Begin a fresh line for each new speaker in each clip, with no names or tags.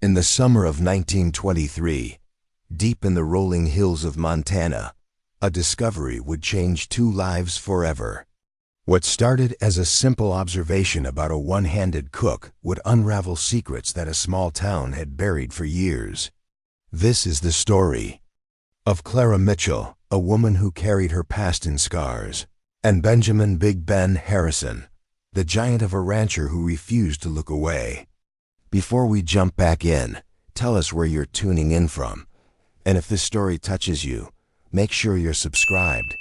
In the summer of 1923, deep in the rolling hills of Montana, a discovery would change two lives forever. What started as a simple observation about a one-handed cook would unravel secrets that a small town had buried for years. This is the story of Clara Mitchell, a woman who carried her past in scars, and Benjamin Big Ben Harrison, the giant of a rancher who refused to look away. Before we jump back in, tell us where you're tuning in from. And if this story touches you, make sure you're subscribed,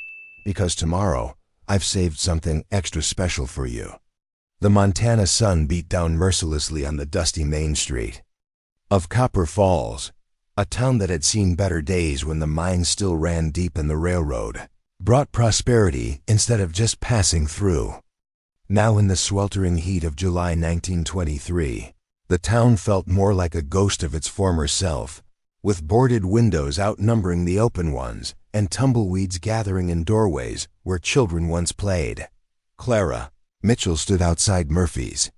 because tomorrow I've saved something extra special for you. The Montana sun beat down mercilessly on the dusty Main Street of Copper Falls, a town that had seen better days when the mine still ran deep in the railroad, brought prosperity instead of just passing through. Now in the sweltering heat of July 1923, the town felt more like a ghost of its former self, with boarded windows outnumbering the open ones and tumbleweeds gathering in doorways where children once played. Clara Mitchell stood outside Murphy's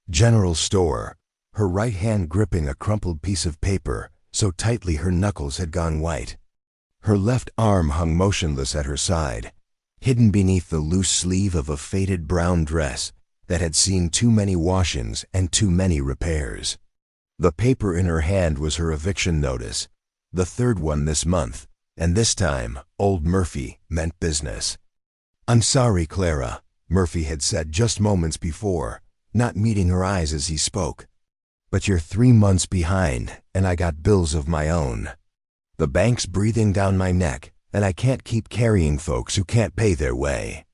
General Store, her right hand gripping a crumpled piece of paper so tightly her knuckles had gone white. Her left arm hung motionless at her side, hidden beneath the loose sleeve of a faded brown dress that had seen too many washings and too many repairs. The paper in her hand was her eviction notice, the third one this month, and this time, old Murphy meant business. "I'm sorry, Clara," Murphy had said just moments before, not meeting her eyes as he spoke. "But you're 3 months behind, and I got bills of my own. The bank's breathing down my neck, and I can't keep carrying folks who can't pay their way."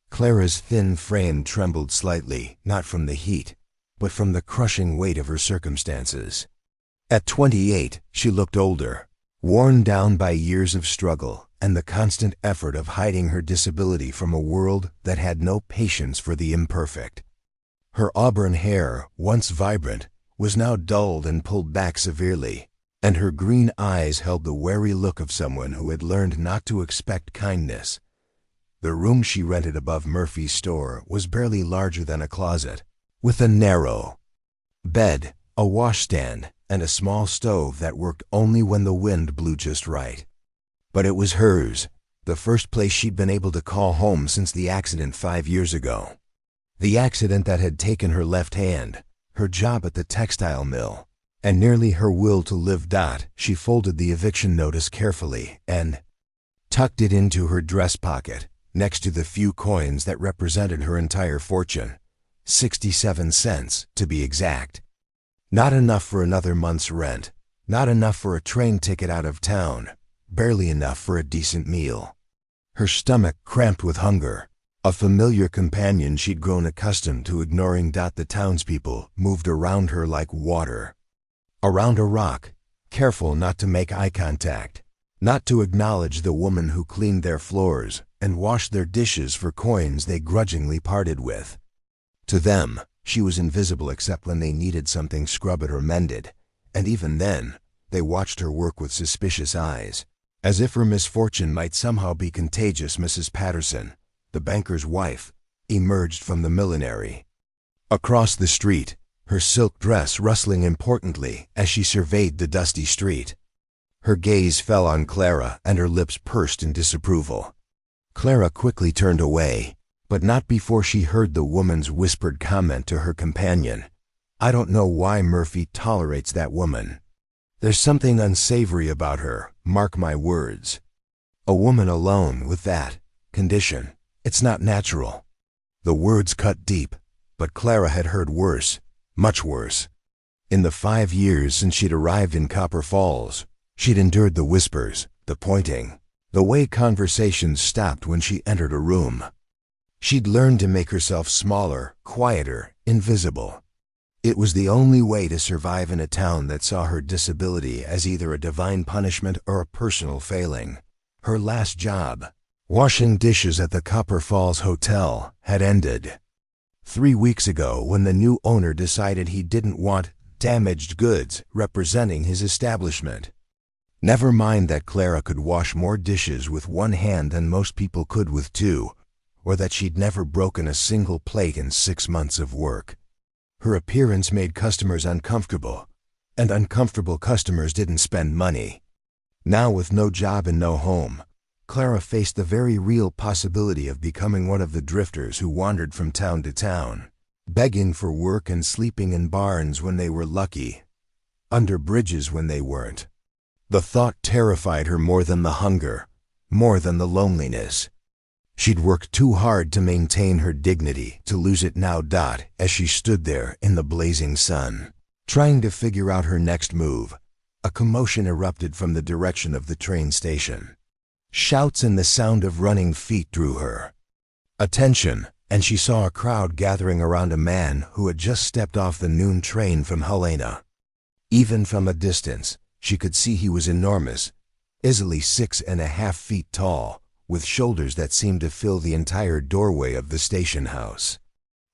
Clara's thin frame trembled slightly, not from the heat, but from the crushing weight of her circumstances. At 28, she looked older, worn down by years of struggle and the constant effort of hiding her disability from a world that had no patience for the imperfect. Her auburn hair, once vibrant, was now dulled and pulled back severely, and her green eyes held the wary look of someone who had learned not to expect kindness. The room she rented above Murphy's store was barely larger than a closet, with a narrow bed, a washstand, and a small stove that worked only when the wind blew just right. But it was hers, the first place she'd been able to call home since the accident 5 years ago. The accident that had taken her left hand, her job at the textile mill, and nearly her will to live. She folded the eviction notice carefully and tucked it into her dress pocket, next to the few coins that represented her entire fortune. 67 cents, to be exact. Not enough for another month's rent, not enough for a train ticket out of town, barely enough for a decent meal. Her stomach cramped with hunger. A familiar companion she'd grown accustomed to ignoring. The townspeople moved around her like water around a rock, careful not to make eye contact, not to acknowledge the woman who cleaned their floors and washed their dishes for coins they grudgingly parted with. To them, she was invisible except when they needed something scrubbed or mended, and even then, they watched her work with suspicious eyes, as if her misfortune might somehow be contagious. Mrs. Patterson, the banker's wife, emerged from the millinery. Across the street, her silk dress rustling importantly as she surveyed the dusty street. Her gaze fell on Clara and her lips pursed in disapproval. Clara quickly turned away, but not before she heard the woman's whispered comment to her companion. "I don't know why Murphy tolerates that woman. There's something unsavory about her, mark my words. A woman alone with that condition, it's not natural." The words cut deep, but Clara had heard worse, much worse. In the 5 years since she'd arrived in Copper Falls, she'd endured the whispers, the pointing, the way conversations stopped when she entered a room. She'd learned to make herself smaller, quieter, invisible. It was the only way to survive in a town that saw her disability as either a divine punishment or a personal failing. Her last job, washing dishes at the Copper Falls Hotel, had ended 3 weeks ago when the new owner decided he didn't want damaged goods representing his establishment. Never mind that Clara could wash more dishes with one hand than most people could with two, or that she'd never broken a single plate in 6 months of work. Her appearance made customers uncomfortable, and uncomfortable customers didn't spend money. Now, with no job and no home, Clara faced the very real possibility of becoming one of the drifters who wandered from town to town, begging for work and sleeping in barns when they were lucky, under bridges when they weren't. The thought terrified her more than the hunger, more than the loneliness. She'd worked too hard to maintain her dignity to lose it now. As she stood there in the blazing sun, trying to figure out her next move, a commotion erupted from the direction of the train station. Shouts and the sound of running feet drew her attention, and she saw a crowd gathering around a man who had just stepped off the noon train from Helena. Even from a distance, she could see he was enormous, easily 6.5 feet tall, with shoulders that seemed to fill the entire doorway of the station house.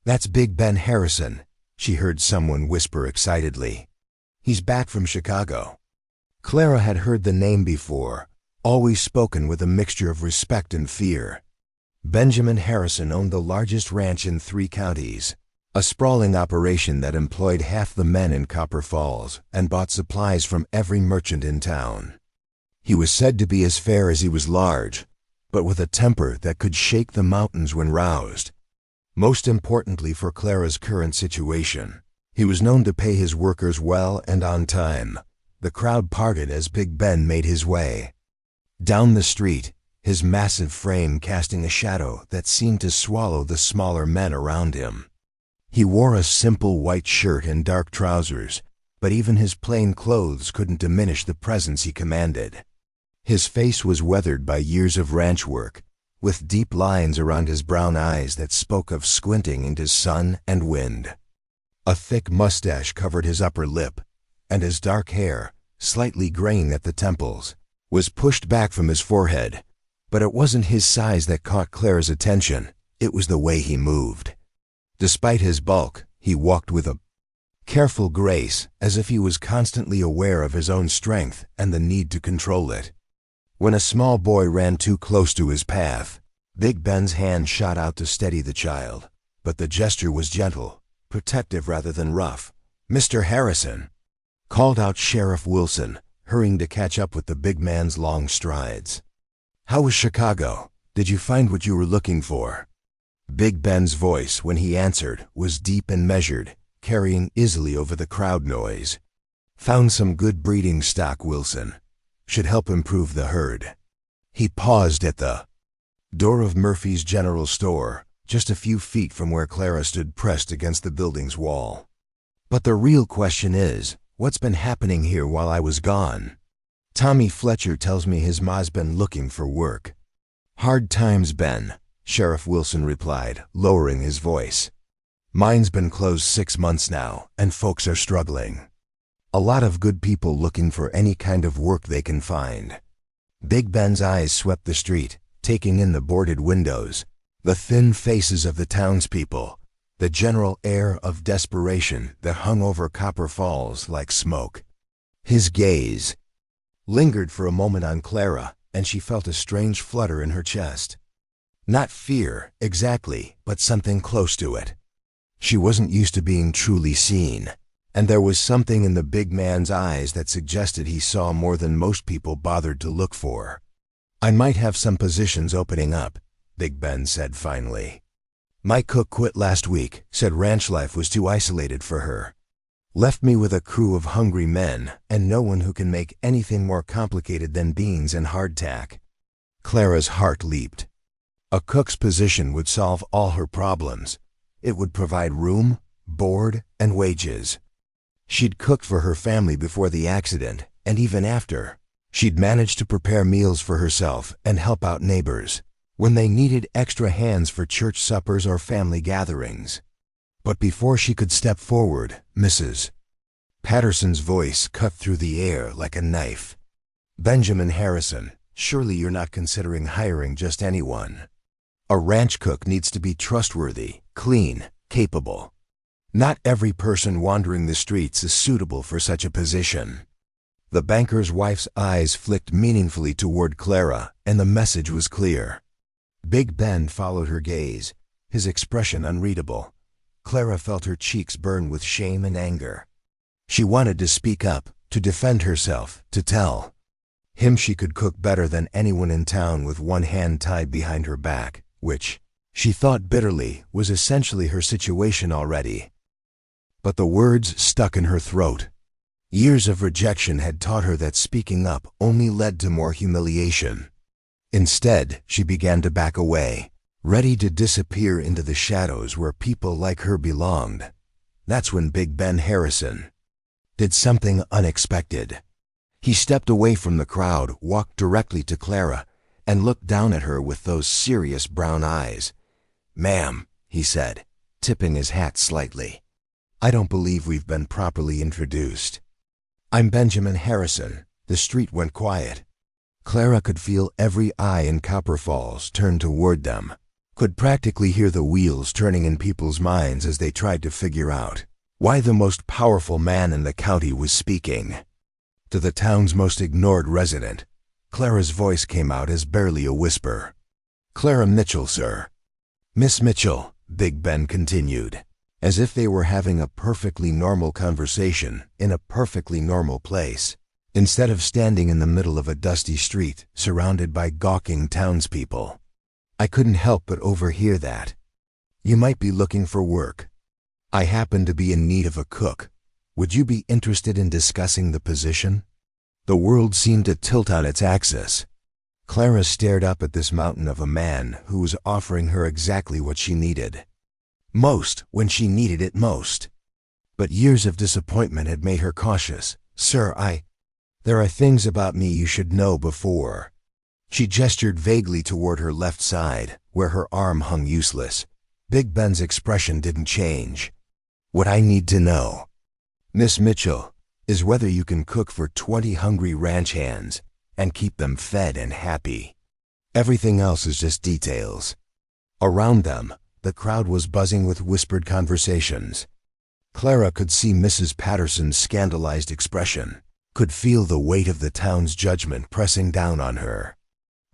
"That's Big Ben Harrison," she heard someone whisper excitedly. "He's back from Chicago." Clara had heard the name before, always spoken with a mixture of respect and fear. Benjamin Harrison owned the largest ranch in 3 counties, a sprawling operation that employed half the men in Copper Falls and bought supplies from every merchant in town. He was said to be as fair as he was large, but with a temper that could shake the mountains when roused. Most importantly for Clara's current situation, he was known to pay his workers well and on time. The crowd parted as Big Ben made his way down the street, his massive frame casting a shadow that seemed to swallow the smaller men around him. He wore a simple white shirt and dark trousers, but even his plain clothes couldn't diminish the presence he commanded. His face was weathered by years of ranch work, with deep lines around his brown eyes that spoke of squinting into sun and wind. A thick mustache covered his upper lip, and his dark hair, slightly graying at the temples, was pushed back from his forehead. But it wasn't his size that caught Clara's attention, it was the way he moved. Despite his bulk, he walked with a careful grace, as if he was constantly aware of his own strength and the need to control it. When a small boy ran too close to his path, Big Ben's hand shot out to steady the child, but the gesture was gentle, protective rather than rough. "Mr. Harrison," called out Sheriff Wilson, hurrying to catch up with the big man's long strides. "How was Chicago? Did you find what you were looking for?" Big Ben's voice, when he answered, was deep and measured, carrying easily over the crowd noise. "Found some good breeding stock, Wilson. Should help improve the herd." He paused at the door of Murphy's General Store, just a few feet from where Clara stood pressed against the building's wall. "But the real question is, what's been happening here while I was gone?" "Tommy Fletcher tells me his ma's been looking for work." "Hard times, Ben," Sheriff Wilson replied, lowering his voice. "Mine's been closed 6 months now, and folks are struggling. A lot of good people looking for any kind of work they can find." Big Ben's eyes swept the street, taking in the boarded windows, the thin faces of the townspeople, the general air of desperation that hung over Copper Falls like smoke. His gaze lingered for a moment on Clara, and she felt a strange flutter in her chest. Not fear, exactly, but something close to it. She wasn't used to being truly seen, and there was something in the big man's eyes that suggested he saw more than most people bothered to look for. "I might have some positions opening up," Big Ben said finally. "My cook quit last week, said ranch life was too isolated for her. Left me with a crew of hungry men and no one who can make anything more complicated than beans and hardtack." Clara's heart leaped. A cook's position would solve all her problems. It would provide room, board, and wages. She'd cooked for her family before the accident, and even after. She'd managed to prepare meals for herself and help out neighbors when they needed extra hands for church suppers or family gatherings. But before she could step forward, Mrs. Patterson's voice cut through the air like a knife. "Benjamin Harrison, surely you're not considering hiring just anyone. A ranch cook needs to be trustworthy, clean, capable. Not every person wandering the streets is suitable for such a position." The banker's wife's eyes flicked meaningfully toward Clara, and the message was clear. Big Ben followed her gaze, his expression unreadable. Clara felt her cheeks burn with shame and anger. She wanted to speak up, to defend herself, to tell him she could cook better than anyone in town with one hand tied behind her back, which, she thought bitterly, was essentially her situation already. But the words stuck in her throat. Years of rejection had taught her that speaking up only led to more humiliation. Instead, she began to back away, ready to disappear into the shadows where people like her belonged. That's when Big Ben Harrison did something unexpected. He stepped away from the crowd, walked directly to Clara, and looked down at her with those serious brown eyes. "Ma'am," he said, tipping his hat slightly, "I don't believe we've been properly introduced. I'm Benjamin Harrison." The street went quiet. Clara could feel every eye in Copper Falls turn toward them, could practically hear the wheels turning in people's minds as they tried to figure out why the most powerful man in the county was speaking. To the town's most ignored resident, Clara's voice came out as barely a whisper. "Clara Mitchell, sir." "Miss Mitchell," Big Ben continued, as if they were having a perfectly normal conversation in a perfectly normal place, instead of standing in the middle of a dusty street surrounded by gawking townspeople. "I couldn't help but overhear that. You might be looking for work. I happen to be in need of a cook. Would you be interested in discussing the position?" The world seemed to tilt on its axis. Clara stared up at this mountain of a man who was offering her exactly what she needed. Most when she needed it most. But years of disappointment had made her cautious. "Sir, there are things about me you should know before." She gestured vaguely toward her left side, where her arm hung useless. Big Ben's expression didn't change. "What I need to know, Miss Mitchell, is whether you can cook for 20 hungry ranch hands and keep them fed and happy. Everything else is just details." Around them, the crowd was buzzing with whispered conversations. Clara could see Mrs. Patterson's scandalized expression, could feel the weight of the town's judgment pressing down on her.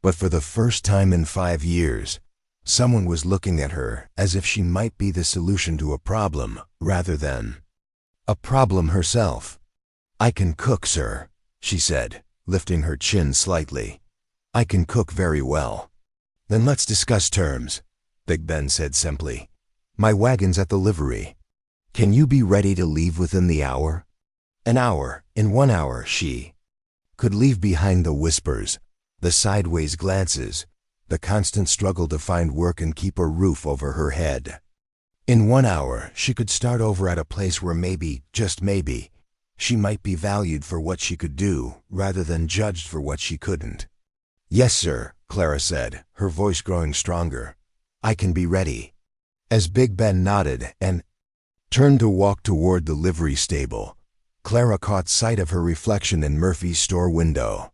But for the first time in 5 years, someone was looking at her as if she might be the solution to a problem rather than a problem herself. "I can cook, sir," she said, lifting her chin slightly. "I can cook very well." "Then let's discuss terms," Big Ben said simply. "My wagon's at the livery. Can you be ready to leave within the hour?" An hour, in 1 hour, she could leave behind the whispers, the sideways glances, the constant struggle to find work and keep a roof over her head. In 1 hour, she could start over at a place where maybe, just maybe, she might be valued for what she could do, rather than judged for what she couldn't. "Yes, sir," Clara said, her voice growing stronger. "I can be ready." As Big Ben nodded and turned to walk toward the livery stable, Clara caught sight of her reflection in Murphy's store window.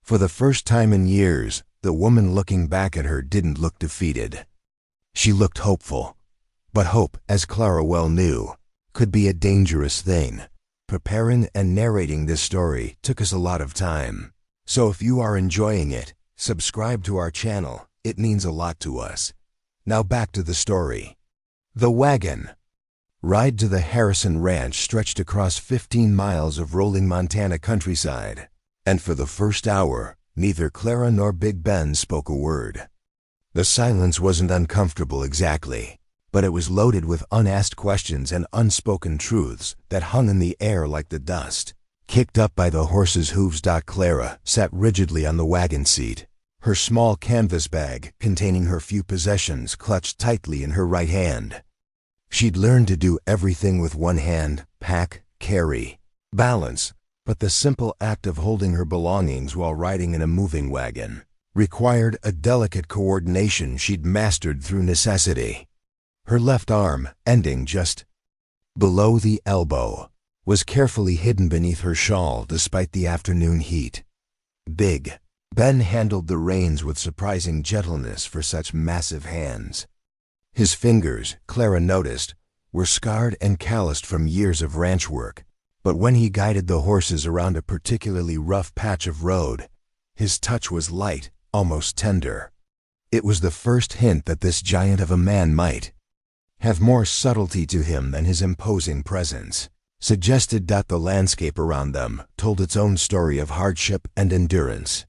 For the first time in years, the woman looking back at her didn't look defeated. She looked hopeful. But hope, as Clara well knew, could be a dangerous thing. Preparing and narrating this story took us a lot of time. So if you are enjoying it, subscribe to our channel. It means a lot to us. Now back to the story. The wagon ride to the Harrison Ranch stretched across 15 miles of rolling Montana countryside, and for the first hour, neither Clara nor Big Ben spoke a word. The silence wasn't uncomfortable exactly, but it was loaded with unasked questions and unspoken truths that hung in the air like the dust kicked up by the horse's hooves. Clara sat rigidly on the wagon seat, her small canvas bag containing her few possessions clutched tightly in her right hand. She'd learned to do everything with one hand: pack, carry, balance, but the simple act of holding her belongings while riding in a moving wagon required a delicate coordination she'd mastered through necessity. Her left arm, ending just below the elbow, was carefully hidden beneath her shawl despite the afternoon heat. Big Ben handled the reins with surprising gentleness for such massive hands. His fingers, Clara noticed, were scarred and calloused from years of ranch work, but when he guided the horses around a particularly rough patch of road, his touch was light, almost tender. It was the first hint that this giant of a man might have more subtlety to him than his imposing presence. suggested that the landscape around them told its own story of hardship and endurance.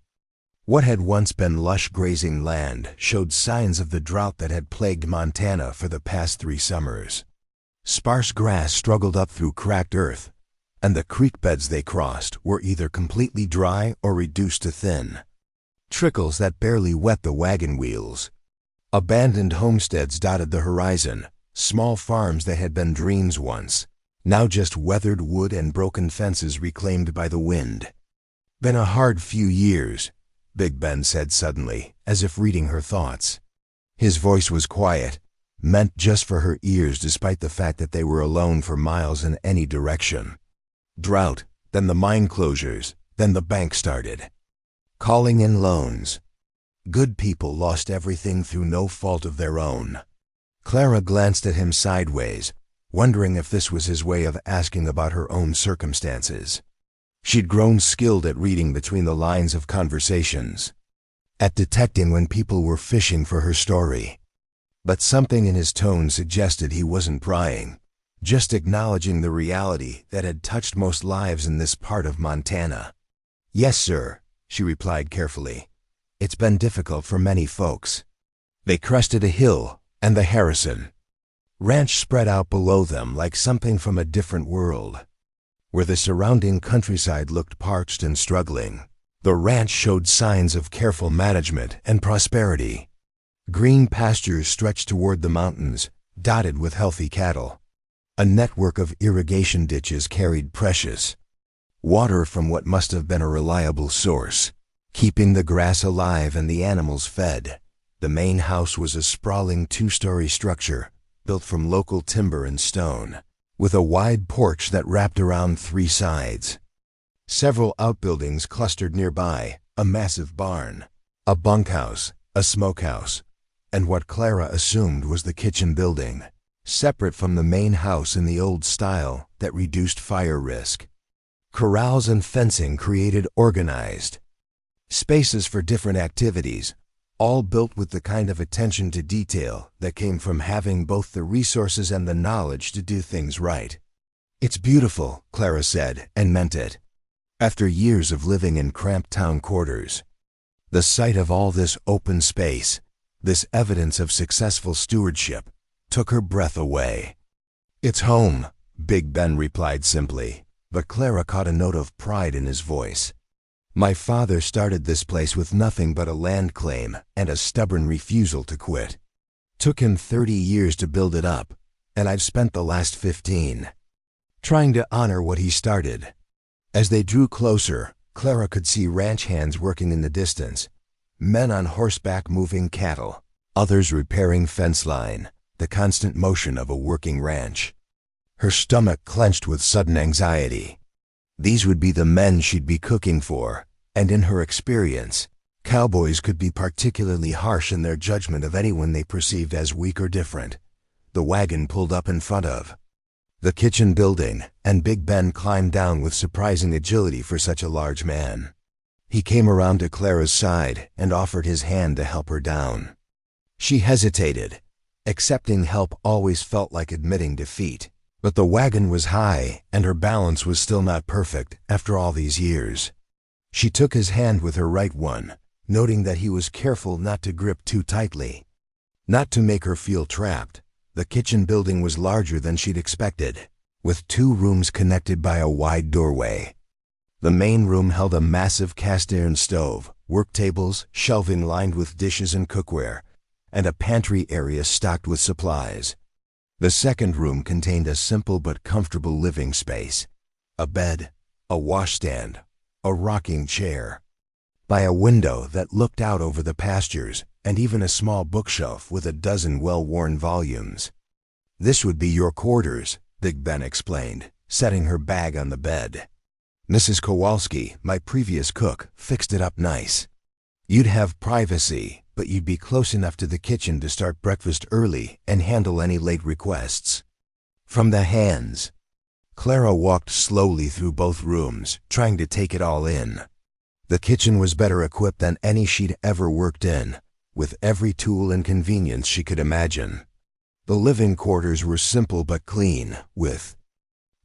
What had once been lush grazing land showed signs of the drought that had plagued Montana for the past 3 summers. Sparse grass struggled up through cracked earth, and the creek beds they crossed were either completely dry or reduced to thin trickles that barely wet the wagon wheels. Abandoned homesteads dotted the horizon, small farms that had been dreams once, now just weathered wood and broken fences reclaimed by the wind. "Been a hard few years," Big Ben said suddenly, as if reading her thoughts. His voice was quiet, meant just for her ears despite the fact that they were alone for miles in any direction. Drought, then the mine closures, then the bank started. Calling in loans. Good people lost everything through no fault of their own. Clara glanced at him sideways, wondering if this was his way of asking about her own circumstances. She'd grown skilled at reading between the lines of conversations, at detecting when people were fishing for her story. But something in his tone suggested he wasn't prying, just acknowledging the reality that had touched most lives in this part of Montana. "Yes, sir," she replied carefully. "It's been difficult for many folks." They crested a hill, and the Harrison Ranch spread out below them like something from a different world. Where the surrounding countryside looked parched and struggling, the ranch showed signs of careful management and prosperity. Green pastures stretched toward the mountains, dotted with healthy cattle. A network of irrigation ditches carried precious water from what must have been a reliable source, keeping the grass alive and the animals fed. The main house was a sprawling 2-story structure, built from local timber and stone, with a wide porch that wrapped around 3 sides. Several outbuildings clustered nearby, a massive barn, a bunkhouse, a smokehouse, and what Clara assumed was the kitchen building, separate from the main house in the old style that reduced fire risk. Corrals and fencing created organized spaces for different activities, all built with the kind of attention to detail that came from having both the resources and the knowledge to do things right. "It's beautiful," Clara said, and meant it. After years of living in cramped town quarters, the sight of all this open space, this evidence of successful stewardship, took her breath away. "It's home," Big Ben replied simply, but Clara caught a note of pride in his voice. "My father started this place with nothing but a land claim and a stubborn refusal to quit. Took him 30 years to build it up, and I've spent the last 15 trying to honor what he started." As they drew closer, Clara could see ranch hands working in the distance, men on horseback moving cattle, others repairing fence line, the constant motion of a working ranch. Her stomach clenched with sudden anxiety. These would be the men she'd be cooking for, and in her experience, cowboys could be particularly harsh in their judgment of anyone they perceived as weak or different. The wagon pulled up in front of the kitchen building, and Big Ben climbed down with surprising agility for such a large man. He came around to Clara's side and offered his hand to help her down. She hesitated. Accepting help always felt like admitting defeat. But the wagon was high, and her balance was still not perfect after all these years. She took his hand with her right one, noting that he was careful not to grip too tightly. Not to make her feel trapped, the kitchen building was larger than she'd expected, with 2 rooms connected by a wide doorway. The main room held a massive cast-iron stove, work tables, shelving lined with dishes and cookware, and a pantry area stocked with supplies. The second room contained a simple but comfortable living space, a bed, a washstand, a rocking chair. By a window that looked out over the pastures, and even a small bookshelf with a dozen well-worn volumes. "This would be your quarters," Big Ben explained, setting her bag on the bed. "Mrs. Kowalski, my previous cook, fixed it up nice. You'd have privacy, but you'd be close enough to the kitchen to start breakfast early and handle any late requests." From the hands, Clara walked slowly through both rooms, trying to take it all in. The kitchen was better equipped than any she'd ever worked in, with every tool and convenience she could imagine. The living quarters were simple but clean, with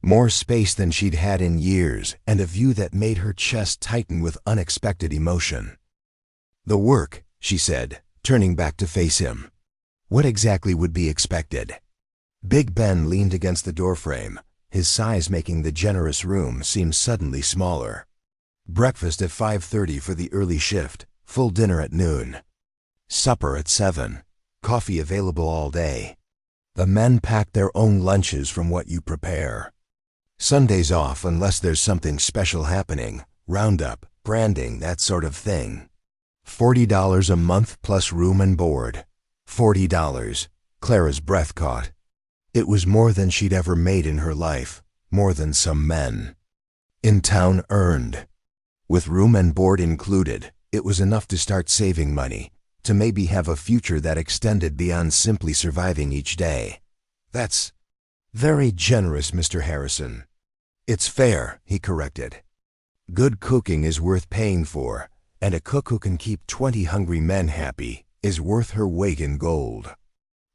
More space than she'd had in years, and a view that made her chest tighten with unexpected emotion. "The work," she said, turning back to face him. "What exactly would be expected?" Big Ben leaned against the doorframe, his size making the generous room seem suddenly smaller. "Breakfast at 5:30 for the early shift, full dinner at noon. Supper at 7, coffee available all day. The men pack their own lunches from what you prepare. Sundays off unless there's something special happening, roundup, branding, that sort of thing. $40 a month plus room and board." $40. Clara's breath caught. It was more than she'd ever made in her life, more than some men in town earned. With room and board included, it was enough to start saving money, to maybe have a future that extended beyond simply surviving each day. "That's very generous, Mr. Harrison." "It's fair," he corrected. "Good cooking is worth paying for, and a cook who can keep 20 hungry men happy is worth her weight in gold."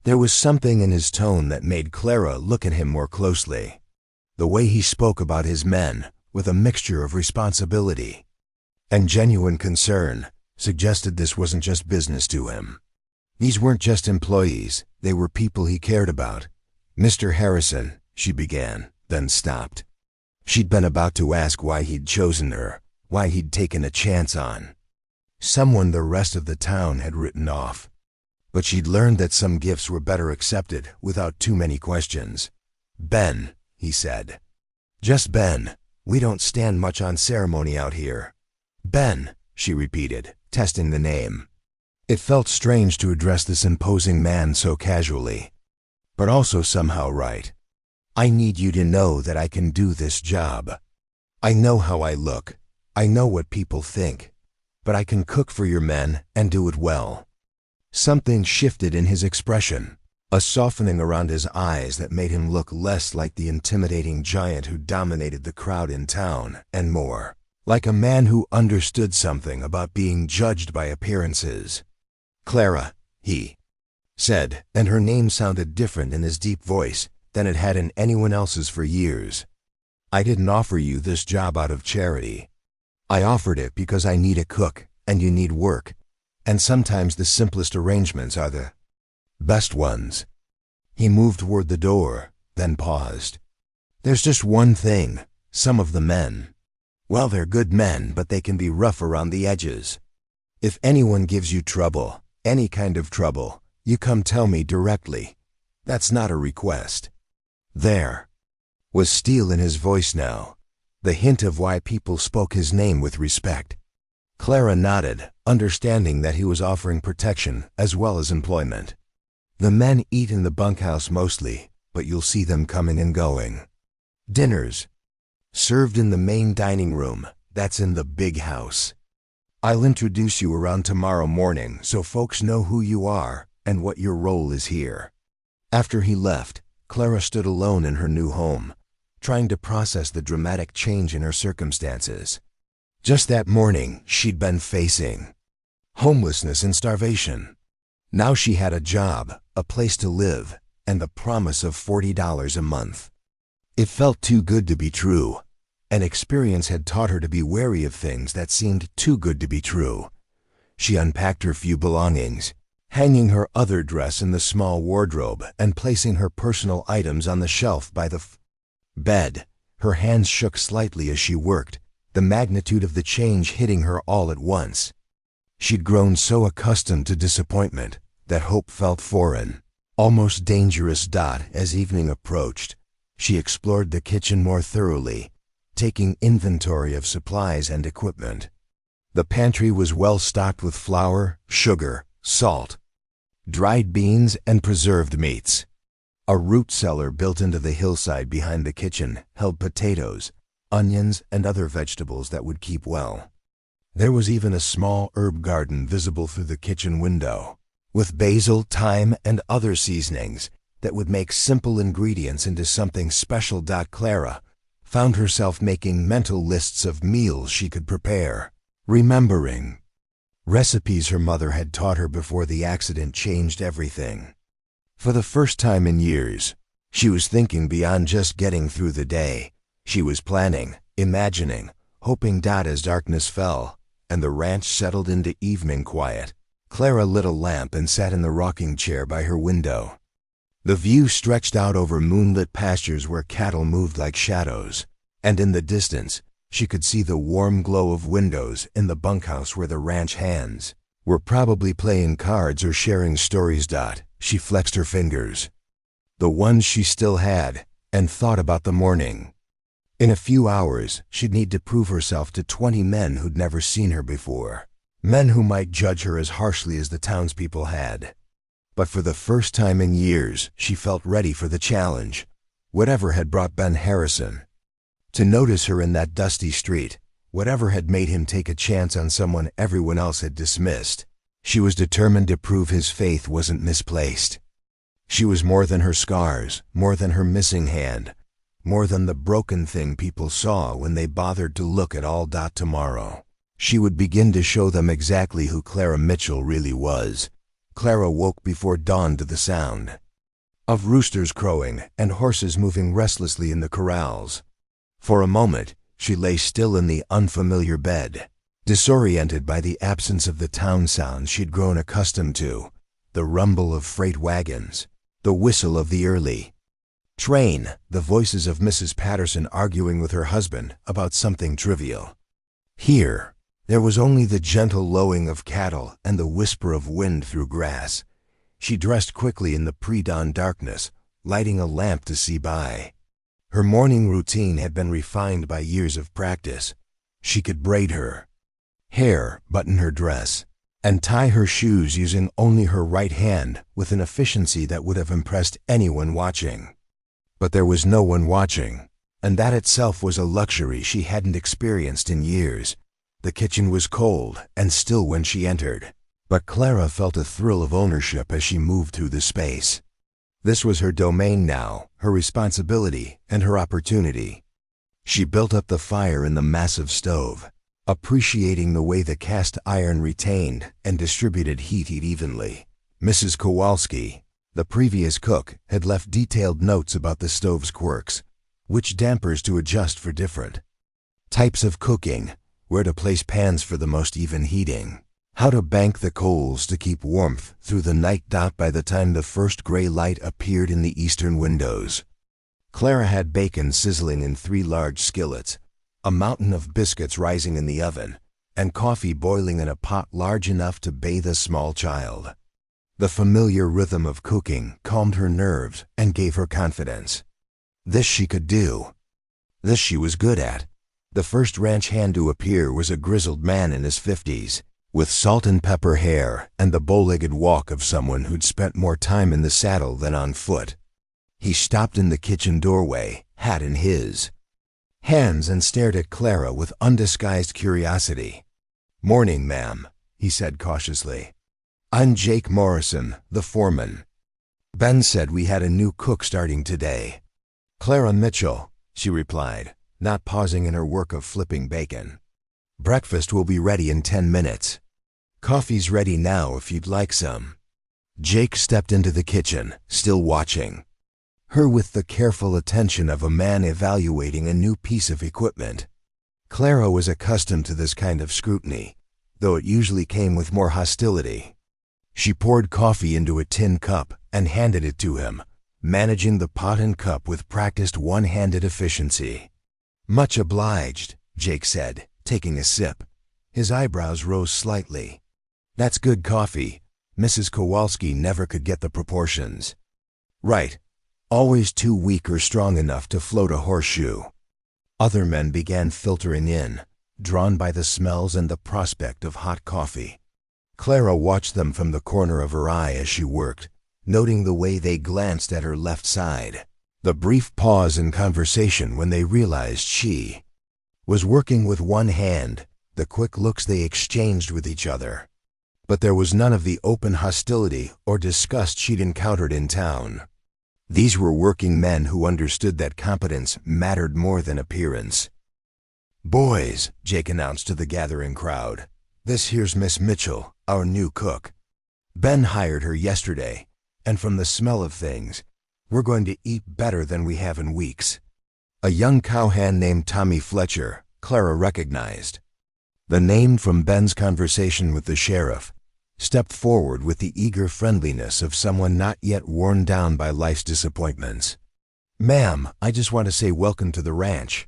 There was something in his tone that made Clara look at him more closely. The way he spoke about his men, with a mixture of responsibility and genuine concern, suggested this wasn't just business to him. These weren't just employees, they were people he cared about. "Mr. Harrison," she began, then stopped. She'd been about to ask why he'd chosen her, why he'd taken a chance on someone the rest of the town had written off. But she'd learned that some gifts were better accepted without too many questions. "Ben," he said. "Just Ben. We don't stand much on ceremony out here." "Ben," she repeated, testing the name. It felt strange to address this imposing man so casually, but also somehow right. "I need you to know that I can do this job. I know how I look. I know what people think. But I can cook for your men and do it well." Something shifted in his expression, a softening around his eyes that made him look less like the intimidating giant who dominated the crowd in town, and more like a man who understood something about being judged by appearances. "Clara," he said, and her name sounded different in his deep voice than it had in anyone else's for years. "I didn't offer you this job out of charity. I offered it because I need a cook, and you need work. And sometimes the simplest arrangements are the best ones." He moved toward the door, then paused. "There's just one thing. Some of the men, well, they're good men, but they can be rough around the edges. If anyone gives you trouble, any kind of trouble, you come tell me directly. That's not a request." There was steel in his voice now, the hint of why people spoke his name with respect. Clara nodded, understanding that he was offering protection as well as employment. "The men eat in the bunkhouse mostly, but you'll see them coming and going. Dinners served in the main dining room, that's in the big house. I'll introduce you around tomorrow morning so folks know who you are and what your role is here." After he left, Clara stood alone in her new home, trying to process the dramatic change in her circumstances. Just that morning, she'd been facing homelessness and starvation. Now she had a job, a place to live, and the promise of $40 a month. It felt too good to be true, and experience had taught her to be wary of things that seemed too good to be true. She unpacked her few belongings, hanging her other dress in the small wardrobe and placing her personal items on the shelf by the bed. Her hands shook slightly as she worked, the magnitude of the change hitting her all at once. She'd grown so accustomed to disappointment that hope felt foreign, almost dangerous. As evening approached, she explored the kitchen more thoroughly, taking inventory of supplies and equipment. The pantry was well stocked with flour, sugar, salt, dried beans, and preserved meats. A root cellar built into the hillside behind the kitchen held potatoes, onions, and other vegetables that would keep well. There was even a small herb garden visible through the kitchen window, with basil, thyme, and other seasonings that would make simple ingredients into something special. Clara found herself making mental lists of meals she could prepare, remembering recipes her mother had taught her before the accident changed everything. For the first time in years, She was thinking beyond just getting through the day. She was planning, imagining, hoping as darkness fell, and the ranch settled into evening quiet. Clara lit a lamp and sat in the rocking chair by her window. The view stretched out over moonlit pastures where cattle moved like shadows, and in the distance, she could see the warm glow of windows in the bunkhouse where the ranch hands were probably playing cards or sharing stories. She flexed her fingers, the ones she still had, and thought about the morning. In a few hours, she'd need to prove herself to 20 men who'd never seen her before, men who might judge her as harshly as the townspeople had. But for the first time in years, she felt ready for the challenge, whatever had brought Ben Harrison to notice her in that dusty street, whatever had made him take a chance on someone everyone else had dismissed. She was determined to prove his faith wasn't misplaced. She was more than her scars, more than her missing hand, more than the broken thing people saw when they bothered to look at all. Tomorrow, she would begin to show them exactly who Clara Mitchell really was. Clara woke before dawn to the sound of roosters crowing and horses moving restlessly in the corrals. For a moment, she lay still in the unfamiliar bed, disoriented by the absence of the town sounds she'd grown accustomed to, the rumble of freight wagons, the whistle of the early train, the voices of Mrs. Patterson arguing with her husband about something trivial. Here, there was only the gentle lowing of cattle and the whisper of wind through grass. She dressed quickly in the pre-dawn darkness, lighting a lamp to see by. Her morning routine had been refined by years of practice. She could braid her hair, button her dress, and tie her shoes using only her right hand with an efficiency that would have impressed anyone watching. But there was no one watching, and that itself was a luxury she hadn't experienced in years. The kitchen was cold and still when she entered, but Clara felt a thrill of ownership as she moved through the space. This was her domain now, her responsibility and her opportunity. She built up the fire in the massive stove, appreciating the way the cast iron retained and distributed heat evenly. Mrs. Kowalski, the previous cook, had left detailed notes about the stove's quirks, which dampers to adjust for different types of cooking, where to place pans for the most even heating, how to bank the coals to keep warmth through the night. By the time the first gray light appeared in the eastern windows, Clara had bacon sizzling in 3 large skillets, a mountain of biscuits rising in the oven, and coffee boiling in a pot large enough to bathe a small child. The familiar rhythm of cooking calmed her nerves and gave her confidence. This she could do. This she was good at. The first ranch hand to appear was a grizzled man in his 50s, with salt and pepper hair and the bow-legged walk of someone who'd spent more time in the saddle than on foot. He stopped in the kitchen doorway, hat in his hands, and stared at Clara with undisguised curiosity. "Morning, ma'am," he said cautiously. "I'm Jake Morrison, the foreman. Ben said we had a new cook starting today." "Clara Mitchell," she replied, not pausing in her work of flipping bacon. "Breakfast will be ready in 10 minutes. Coffee's ready now if you'd like some." Jake stepped into the kitchen, still watching her with the careful attention of a man evaluating a new piece of equipment. Clara was accustomed to this kind of scrutiny, though it usually came with more hostility. She poured coffee into a tin cup and handed it to him, managing the pot and cup with practiced one-handed efficiency. "Much obliged," Jake said, taking a sip. His eyebrows rose slightly. "That's good coffee. Mrs. Kowalski never could get the proportions right. Always too weak or strong enough to float a horseshoe." Other men began filtering in, drawn by the smells and the prospect of hot coffee. Clara watched them from the corner of her eye as she worked, noting the way they glanced at her left side, the brief pause in conversation when they realized she was working with one hand, the quick looks they exchanged with each other. But there was none of the open hostility or disgust she'd encountered in town. These were working men who understood that competence mattered more than appearance. "Boys," Jake announced to the gathering crowd, "this here's Miss Mitchell, our new cook. Ben hired her yesterday, and from the smell of things, We're going to eat better than we have in weeks." A young cowhand named Tommy Fletcher, Clara recognized. The name from Ben's conversation with the sheriff, stepped forward with the eager friendliness of someone not yet worn down by life's disappointments. "Ma'am, I just want to say welcome to the ranch.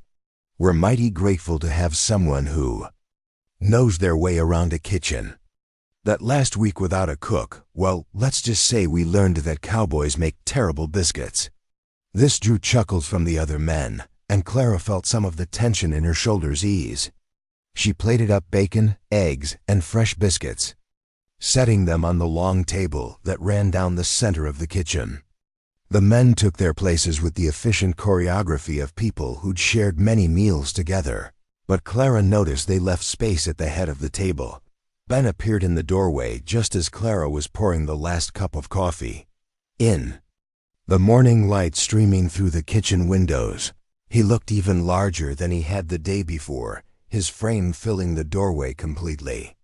We're mighty grateful to have someone who knows their way around a kitchen. That last week without a cook, well, let's just say we learned that cowboys make terrible biscuits." This drew chuckles from the other men, and Clara felt some of the tension in her shoulders ease. She plated up bacon, eggs, and fresh biscuits, setting them on the long table that ran down the center of the kitchen. The men took their places with the efficient choreography of people who'd shared many meals together, but Clara noticed they left space at the head of the table. Ben appeared in the doorway just as Clara was pouring the last cup of coffee. The morning light streaming through the kitchen windows, he looked even larger than he had the day before, his frame filling the doorway completely.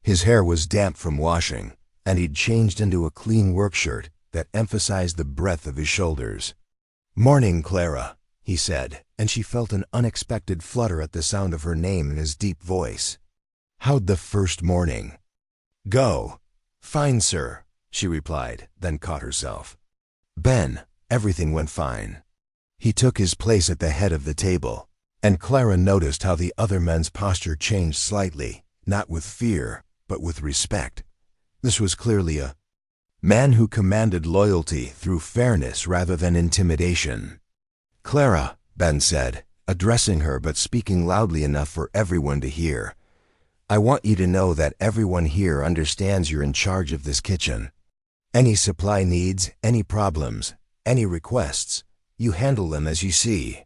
His hair was damp from washing, and he'd changed into a clean work shirt that emphasized the breadth of his shoulders. "Morning, Clara," he said, and she felt an unexpected flutter at the sound of her name in his deep voice. "How'd the first morning go?" "Fine, sir," she replied, then caught herself. "Ben, everything went fine." He took his place at the head of the table, and Clara noticed how the other men's posture changed slightly, not with fear, but with respect. This was clearly a man who commanded loyalty through fairness rather than intimidation. "Clara," Ben said, addressing her but speaking loudly enough for everyone to hear, "I want you to know that everyone here understands you're in charge of this kitchen. Any supply needs, any problems, any requests, you handle them as you see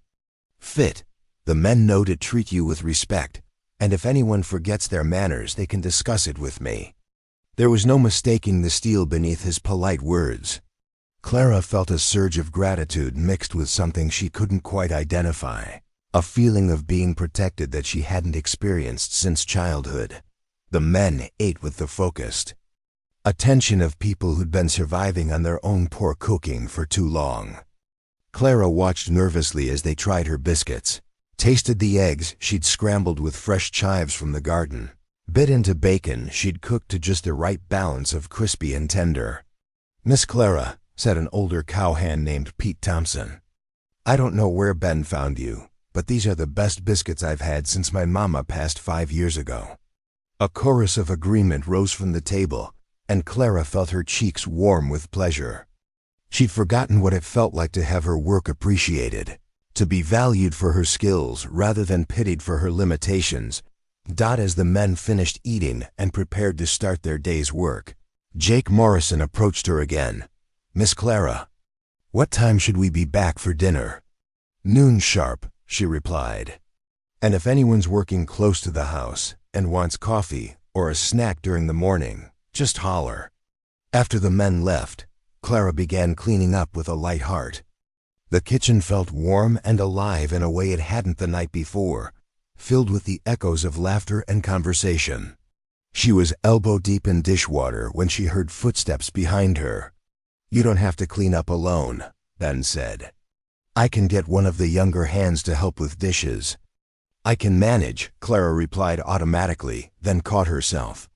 fit. The men know to treat you with respect, and if anyone forgets their manners, they can discuss it with me." There was no mistaking the steel beneath his polite words. Clara felt a surge of gratitude mixed with something she couldn't quite identify, a feeling of being protected that she hadn't experienced since childhood. The men ate with the focused attention of people who'd been surviving on their own poor cooking for too long. Clara watched nervously as they tried her biscuits, tasted the eggs she'd scrambled with fresh chives from the garden, bit into bacon she'd cooked to just the right balance of crispy and tender. "Miss Clara," said an older cowhand named Pete Thompson, "I don't know where Ben found you, but these are the best biscuits I've had since my mama passed 5 years ago." A chorus of agreement rose from the table, and Clara felt her cheeks warm with pleasure. She'd forgotten what it felt like to have her work appreciated, to be valued for her skills rather than pitied for her limitations. As the men finished eating and prepared to start their day's work, Jake Morrison approached her again. "Miss Clara, what time should we be back for dinner?" "Noon sharp," she replied. "And if anyone's working close to the house and wants coffee or a snack during the morning, just holler." After the men left, Clara began cleaning up with a light heart. The kitchen felt warm and alive in a way it hadn't the night before, filled with the echoes of laughter and conversation. She was elbow-deep in dishwater when she heard footsteps behind her. "You don't have to clean up alone," Ben said. "I can get one of the younger hands to help with dishes." "I can manage," Clara replied automatically, then caught herself.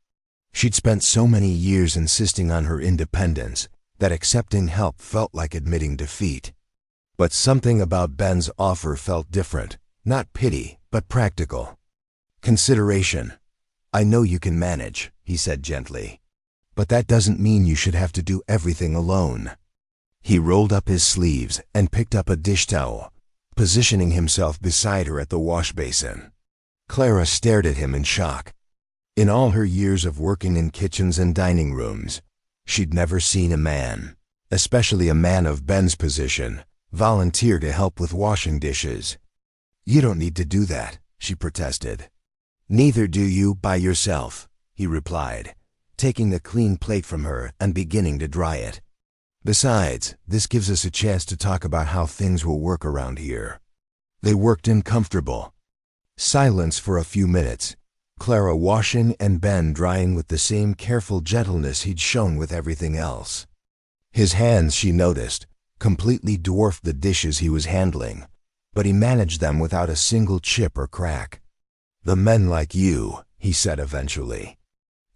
She'd spent so many years insisting on her independence that accepting help felt like admitting defeat. But something about Ben's offer felt different, not pity, but practical consideration. "I know you can manage," he said gently, "but that doesn't mean you should have to do everything alone." He rolled up his sleeves and picked up a dish towel, positioning himself beside her at the wash basin. Clara stared at him in shock. In all her years of working in kitchens and dining rooms, she'd never seen a man, especially a man of Ben's position, volunteer to help with washing dishes. "You don't need to do that," she protested. "Neither do you by yourself," he replied, taking the clean plate from her and beginning to dry it. "Besides, this gives us a chance to talk about how things will work around here." They worked in comfortable silence for a few minutes, Clara washing and Ben drying with the same careful gentleness he'd shown with everything else. His hands, she noticed, completely dwarfed the dishes he was handling, but he managed them without a single chip or crack. "The men like you," he said eventually.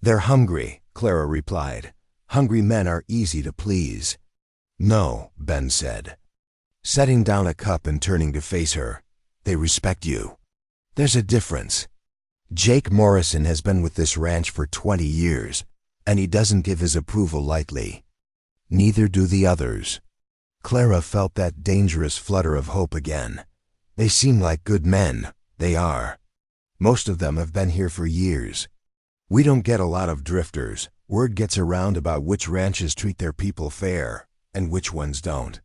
"They're hungry," Clara replied. "Hungry men are easy to please." "No," Ben said, setting down a cup and turning to face her. "They respect you. There's a difference. Jake Morrison has been with this ranch for 20 years, and he doesn't give his approval lightly. Neither do the others." Clara felt that dangerous flutter of hope again. "They seem like good men. They are. Most of them have been here for years. We don't get a lot of drifters. Word gets around about which ranches treat their people fair, and which ones don't."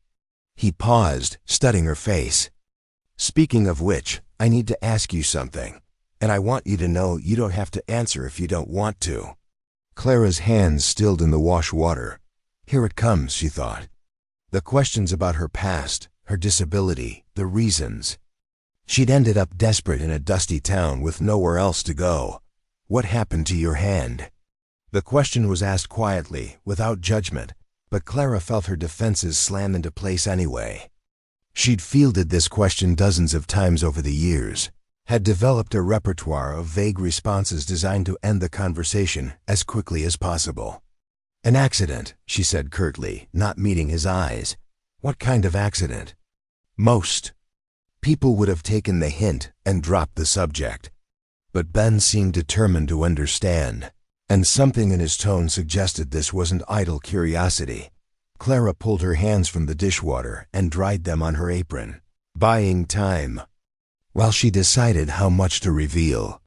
He paused, studying her face. "Speaking of which, I need to ask you something, and I want you to know you don't have to answer if you don't want to." Clara's hands stilled in the wash water. Here it comes, she thought. The questions about her past, her disability, the reasons. She'd ended up desperate in a dusty town with nowhere else to go. "What happened to your hand?" The question was asked quietly, without judgment, but Clara felt her defenses slam into place anyway. She'd fielded this question dozens of times over the years, had developed a repertoire of vague responses designed to end the conversation as quickly as possible. "An accident," she said curtly, not meeting his eyes. "What kind of accident?" "Most people would have taken the hint and dropped the subject." But Ben seemed determined to understand, and something in his tone suggested this wasn't idle curiosity. Clara pulled her hands from the dishwater and dried them on her apron, buying time, while she decided how much to reveal.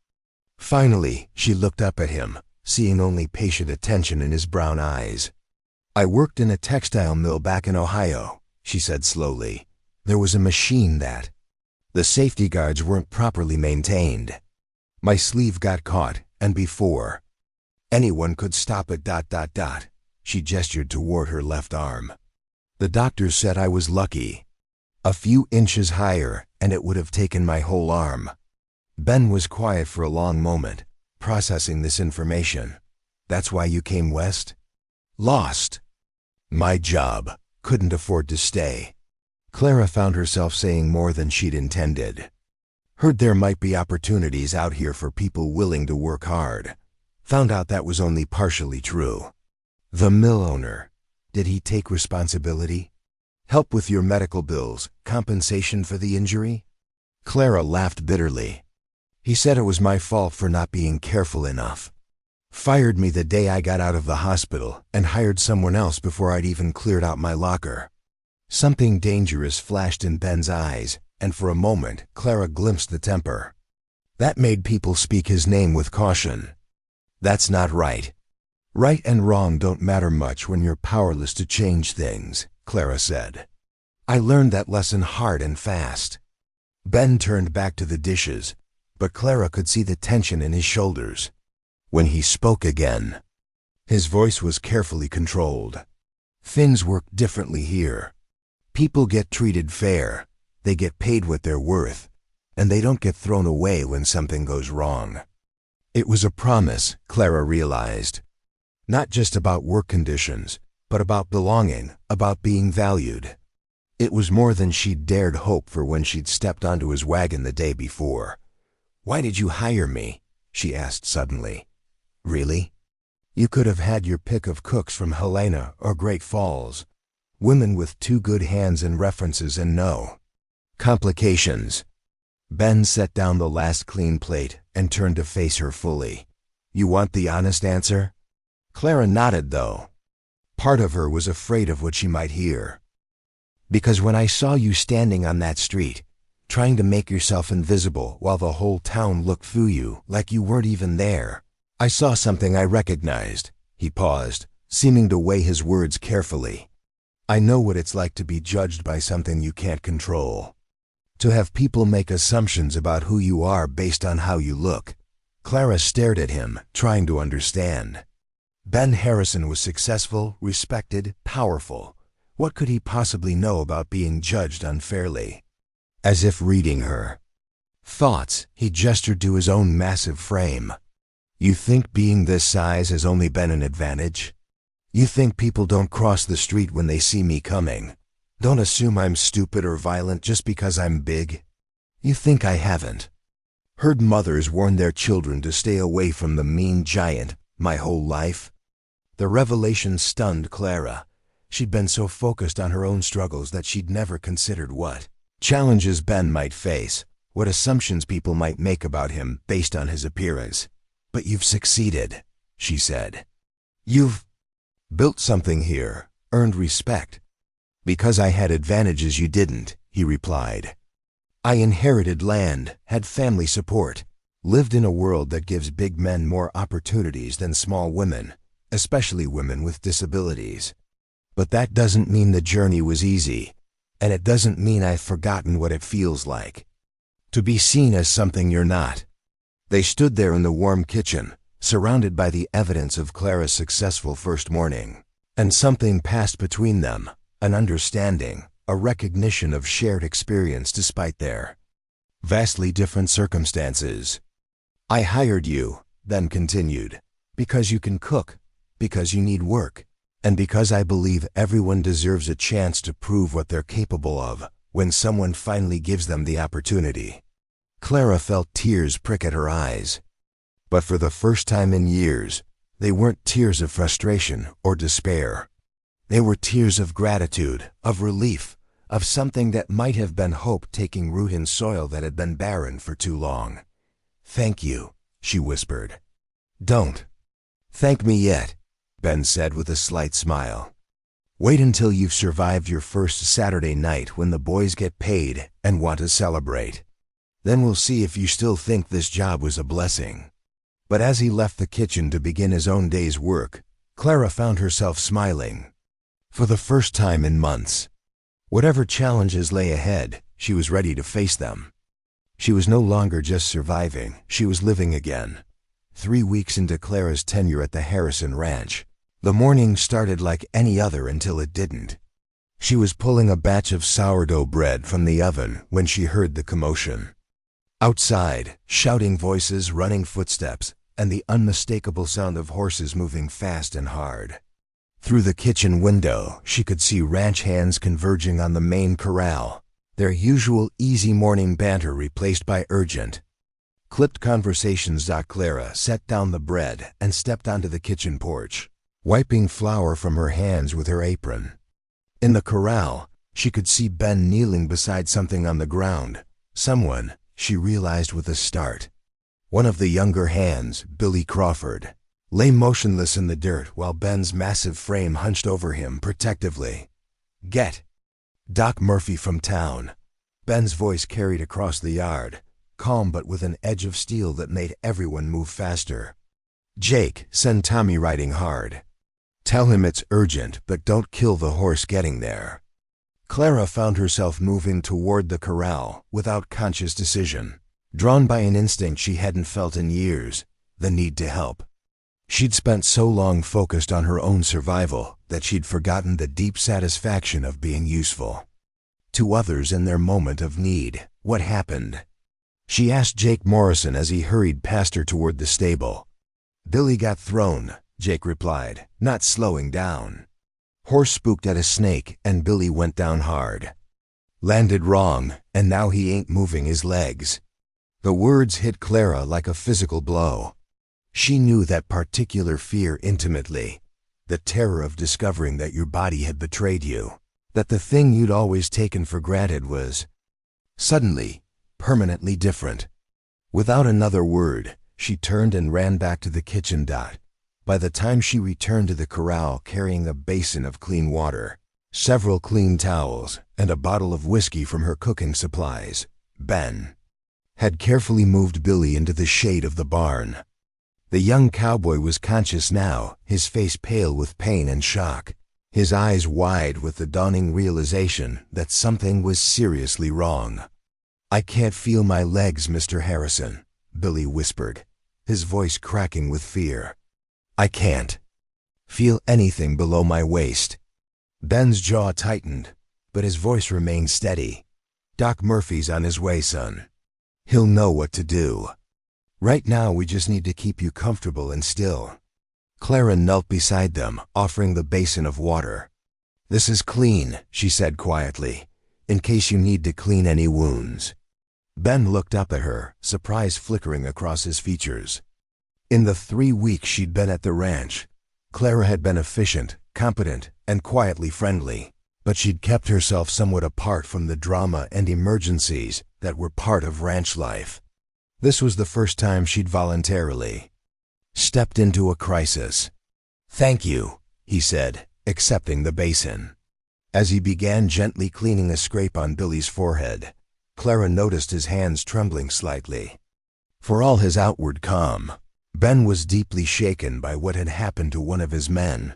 Finally, she looked up at him, seeing only patient attention in his brown eyes. "I worked in a textile mill back in Ohio," she said slowly. "There was a machine that the safety guards weren't properly maintained. My sleeve got caught, and before anyone could stop it, ... She gestured toward her left arm. "The doctors said I was lucky. A few inches higher, and it would have taken my whole arm." Ben was quiet for a long moment, processing this information. "That's why you came west?" "Lost my job. Couldn't afford to stay." Clara found herself saying more than she'd intended. "Heard there might be opportunities out here for people willing to work hard. Found out that was only partially true." "The mill owner, did he take responsibility? Help with your medical bills, compensation for the injury?" Clara laughed bitterly. "He said it was my fault for not being careful enough. Fired me the day I got out of the hospital and hired someone else before I'd even cleared out my locker." Something dangerous flashed in Ben's eyes, and for a moment Clara glimpsed the temper. That made people speak his name with caution. "That's not right." "Right and wrong don't matter much when you're powerless to change things," Clara said. "I learned that lesson hard and fast." Ben turned back to the dishes, but Clara could see the tension in his shoulders. When he spoke again, his voice was carefully controlled. "Things work differently here. People get treated fair, they get paid what they're worth, and they don't get thrown away when something goes wrong." It was a promise, Clara realized. Not just about work conditions, but about belonging, about being valued. It was more than she'd dared hope for when she'd stepped onto his wagon the day before. "Why did you hire me?" she asked suddenly. "Really? You could have had your pick of cooks from Helena or Great Falls. Women with 2 good hands and references and no complications." Ben set down the last clean plate and turned to face her fully. "You want the honest answer?" Clara nodded, though. Part of her was afraid of what she might hear. "Because when I saw you standing on that street, trying to make yourself invisible while the whole town looked through you like you weren't even there, I saw something I recognized." He paused, seeming to weigh his words carefully. "I know what it's like to be judged by something you can't control. To have people make assumptions about who you are based on how you look." Clara stared at him, trying to understand. Ben Harrison was successful, respected, powerful. What could he possibly know about being judged unfairly? As if reading her thoughts, he gestured to his own massive frame. "You think being this size has only been an advantage? You think people don't cross the street when they see me coming? Don't assume I'm stupid or violent just because I'm big. You think I haven't heard mothers warn their children to stay away from the mean giant my whole life? The revelation stunned Clara. She'd been so focused on her own struggles that she'd never considered what challenges Ben might face, what assumptions people might make about him based on his appearance. But you've succeeded, she said. You've built something here, earned respect. Because I had advantages you didn't, he replied. I inherited land, had family support, lived in a world that gives big men more opportunities than small women, especially women with disabilities. But that doesn't mean the journey was easy, and it doesn't mean I've forgotten what it feels like to be seen as something you're not. They stood there in the warm kitchen, surrounded by the evidence of Clara's successful first morning, and something passed between them, an understanding, a recognition of shared experience despite their vastly different circumstances. I hired you, Ben continued, because you can cook, because you need work, and because I believe everyone deserves a chance to prove what they're capable of when someone finally gives them the opportunity. Clara felt tears prick at her eyes. But for the first time in years, they weren't tears of frustration or despair. They were tears of gratitude, of relief, of something that might have been hope taking root in soil that had been barren for too long. Thank you, she whispered. Don't thank me yet, Ben said with a slight smile. Wait until you've survived your first Saturday night when the boys get paid and want to celebrate. Then we'll see if you still think this job was a blessing. But as he left the kitchen to begin his own day's work, Clara found herself smiling. For the first time in months. Whatever challenges lay ahead, she was ready to face them. She was no longer just surviving, she was living again. 3 weeks into Clara's tenure at the Harrison Ranch, the morning started like any other until it didn't. She was pulling a batch of sourdough bread from the oven when she heard the commotion. Outside, shouting voices, running footsteps, and the unmistakable sound of horses moving fast and hard. Through the kitchen window, she could see ranch hands converging on the main corral, their usual easy morning banter replaced by urgent, clipped conversations. Clara set down the bread and stepped onto the kitchen porch, wiping flour from her hands with her apron. In the corral, she could see Ben kneeling beside something on the ground. Someone, she realized with a start. One of the younger hands, Billy Crawford, lay motionless in the dirt while Ben's massive frame hunched over him protectively. Get Doc Murphy from town. Ben's voice carried across the yard, calm but with an edge of steel that made everyone move faster. Jake, send Tommy riding hard. Tell him it's urgent, but don't kill the horse getting there. Clara found herself moving toward the corral without conscious decision, drawn by an instinct she hadn't felt in years, the need to help. She'd spent so long focused on her own survival that she'd forgotten the deep satisfaction of being useful to others in their moment of need. What happened? She asked Jake Morrison as he hurried past her toward the stable. Billy got thrown, Jake replied, not slowing down. Horse spooked at a snake and Billy went down hard. Landed wrong, and now he ain't moving his legs. The words hit Clara like a physical blow. She knew that particular fear intimately, the terror of discovering that your body had betrayed you, that the thing you'd always taken for granted was suddenly, permanently different. Without another word, she turned and ran back to the kitchen. By the time she returned to the corral carrying a basin of clean water, several clean towels, and a bottle of whiskey from her cooking supplies, Ben had carefully moved Billy into the shade of the barn. The young cowboy was conscious now, his face pale with pain and shock, his eyes wide with the dawning realization that something was seriously wrong. I can't feel my legs, Mr. Harrison, Billy whispered, his voice cracking with fear. I can't feel anything below my waist. Ben's jaw tightened, but his voice remained steady. Doc Murphy's on his way, son. He'll know what to do. Right now we just need to keep you comfortable and still. Clara knelt beside them, offering the basin of water. "This is clean," she said quietly, "in case you need to clean any wounds." Ben looked up at her, surprise flickering across his features. In the 3 weeks she'd been at the ranch, Clara had been efficient, competent, and quietly friendly, but she'd kept herself somewhat apart from the drama and emergencies that were part of ranch life. This was the first time she'd voluntarily stepped into a crisis. "Thank you," he said, accepting the basin. As he began gently cleaning a scrape on Billy's forehead, Clara noticed his hands trembling slightly. For all his outward calm, Ben was deeply shaken by what had happened to one of his men.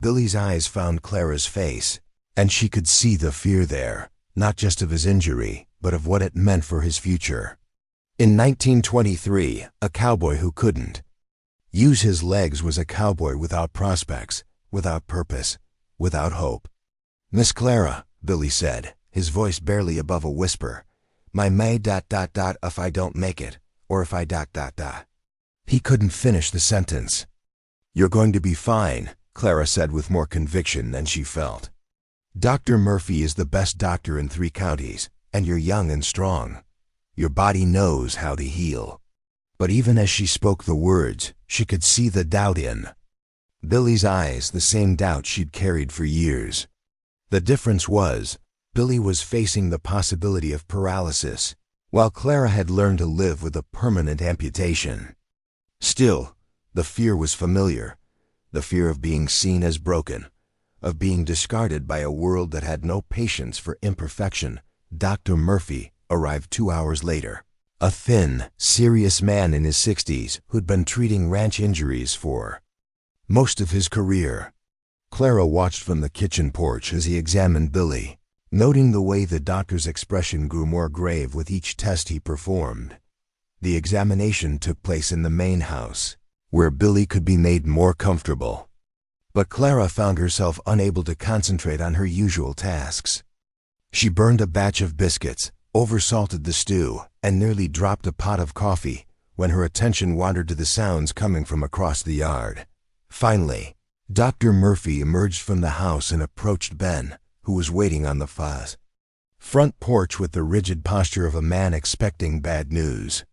Billy's eyes found Clara's face, and she could see the fear there, not just of his injury, but of what it meant for his future. In 1923, a cowboy who couldn't use his legs was a cowboy without prospects, without purpose, without hope. "Miss Clara," Billy said, his voice barely above a whisper, "my may ... if I don't make it, or if I ... He couldn't finish the sentence. "You're going to be fine," Clara said with more conviction than she felt. "Dr. Murphy is the best doctor in 3 counties, and you're young and strong. Your body knows how to heal." But even as she spoke the words, she could see the doubt in Billy's eyes, the same doubt she'd carried for years. The difference was, Billy was facing the possibility of paralysis, while Clara had learned to live with a permanent amputation. Still, the fear was familiar, the fear of being seen as broken, of being discarded by a world that had no patience for imperfection. Dr. Murphy arrived 2 hours later, a thin, serious man in his 60s who'd been treating ranch injuries for most of his career. Clara watched from the kitchen porch as he examined Billy, noting the way the doctor's expression grew more grave with each test he performed. The examination took place in the main house, where Billy could be made more comfortable. But Clara found herself unable to concentrate on her usual tasks. She burned a batch of biscuits, oversalted the stew, and nearly dropped a pot of coffee when her attention wandered to the sounds coming from across the yard. Finally, Dr. Murphy emerged from the house and approached Ben, who was waiting on the front porch with the rigid posture of a man expecting bad news.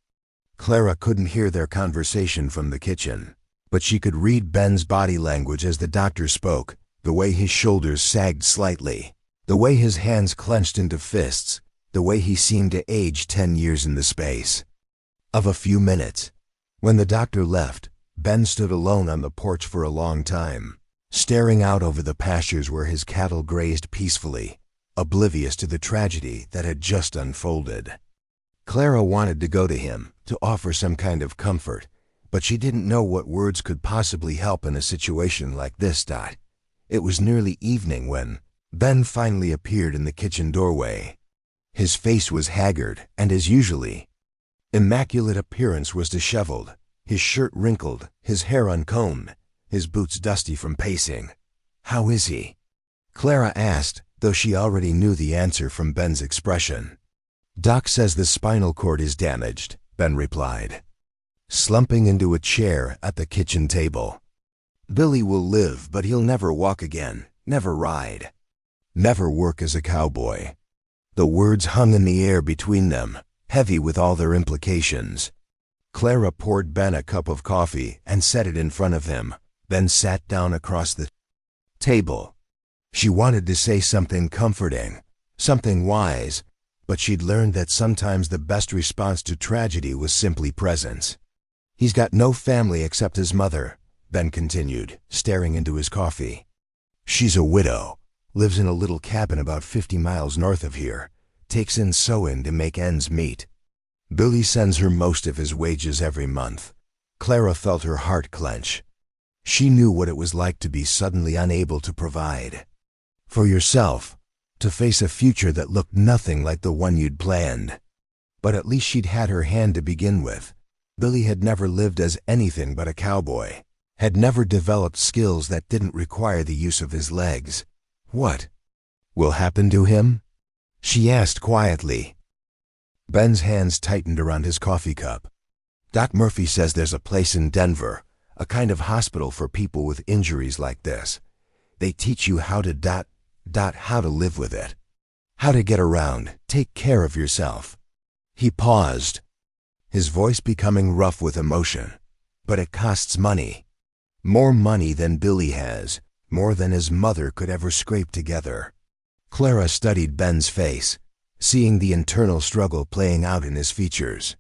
Clara couldn't hear their conversation from the kitchen, but she could read Ben's body language as the doctor spoke, the way his shoulders sagged slightly, the way his hands clenched into fists, the way he seemed to age 10 years in the space of a few minutes. When the doctor left, Ben stood alone on the porch for a long time, staring out over the pastures where his cattle grazed peacefully, oblivious to the tragedy that had just unfolded. Clara wanted to go to him, to offer some kind of comfort, but she didn't know what words could possibly help in a situation like this. It was nearly evening when Ben finally appeared in the kitchen doorway. His face was haggard, and his usually immaculate appearance was disheveled, his shirt wrinkled, his hair uncombed, his boots dusty from pacing. "How is he?" Clara asked, though she already knew the answer from Ben's expression. "Doc says the spinal cord is damaged," Ben replied, slumping into a chair at the kitchen table. "Billy will live, but he'll never walk again, never ride, never work as a cowboy." The words hung in the air between them, heavy with all their implications. Clara poured Ben a cup of coffee and set it in front of him, then sat down across the table. She wanted to say something comforting, something wise, but she'd learned that sometimes the best response to tragedy was simply presence. "He's got no family except his mother," Ben continued, staring into his coffee. "She's a widow, lives in a little cabin about 50 miles north of here, takes in sewing to make ends meet. Billy sends her most of his wages every month." Clara felt her heart clench. She knew what it was like to be suddenly unable to provide for yourself, to face a future that looked nothing like the one you'd planned. But at least she'd had her hand to begin with. Billy had never lived as anything but a cowboy, had never developed skills that didn't require the use of his legs. "What will happen to him?" she asked quietly. Ben's hands tightened around his coffee cup. "Doc Murphy says there's a place in Denver, a kind of hospital for people with injuries like this. They teach you how to How to live with it. How to get around, take care of yourself. He paused, his voice becoming rough with emotion. But it costs money. More money than Billy has, more than his mother could ever scrape together. Clara studied Ben's face, seeing the internal struggle playing out in his features.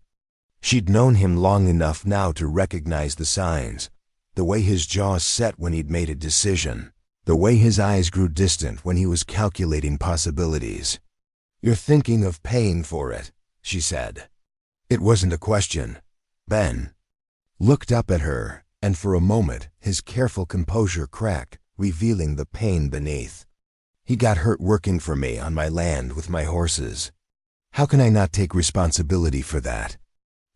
She'd known him long enough now to recognize the signs, the way his jaw set when he'd made a decision, the way his eyes grew distant when he was calculating possibilities. "You're thinking of paying for it," she said. It wasn't a question. Ben looked up at her, and for a moment his careful composure cracked, revealing the pain beneath. "He got hurt working for me on my land with my horses. How can I not take responsibility for that?"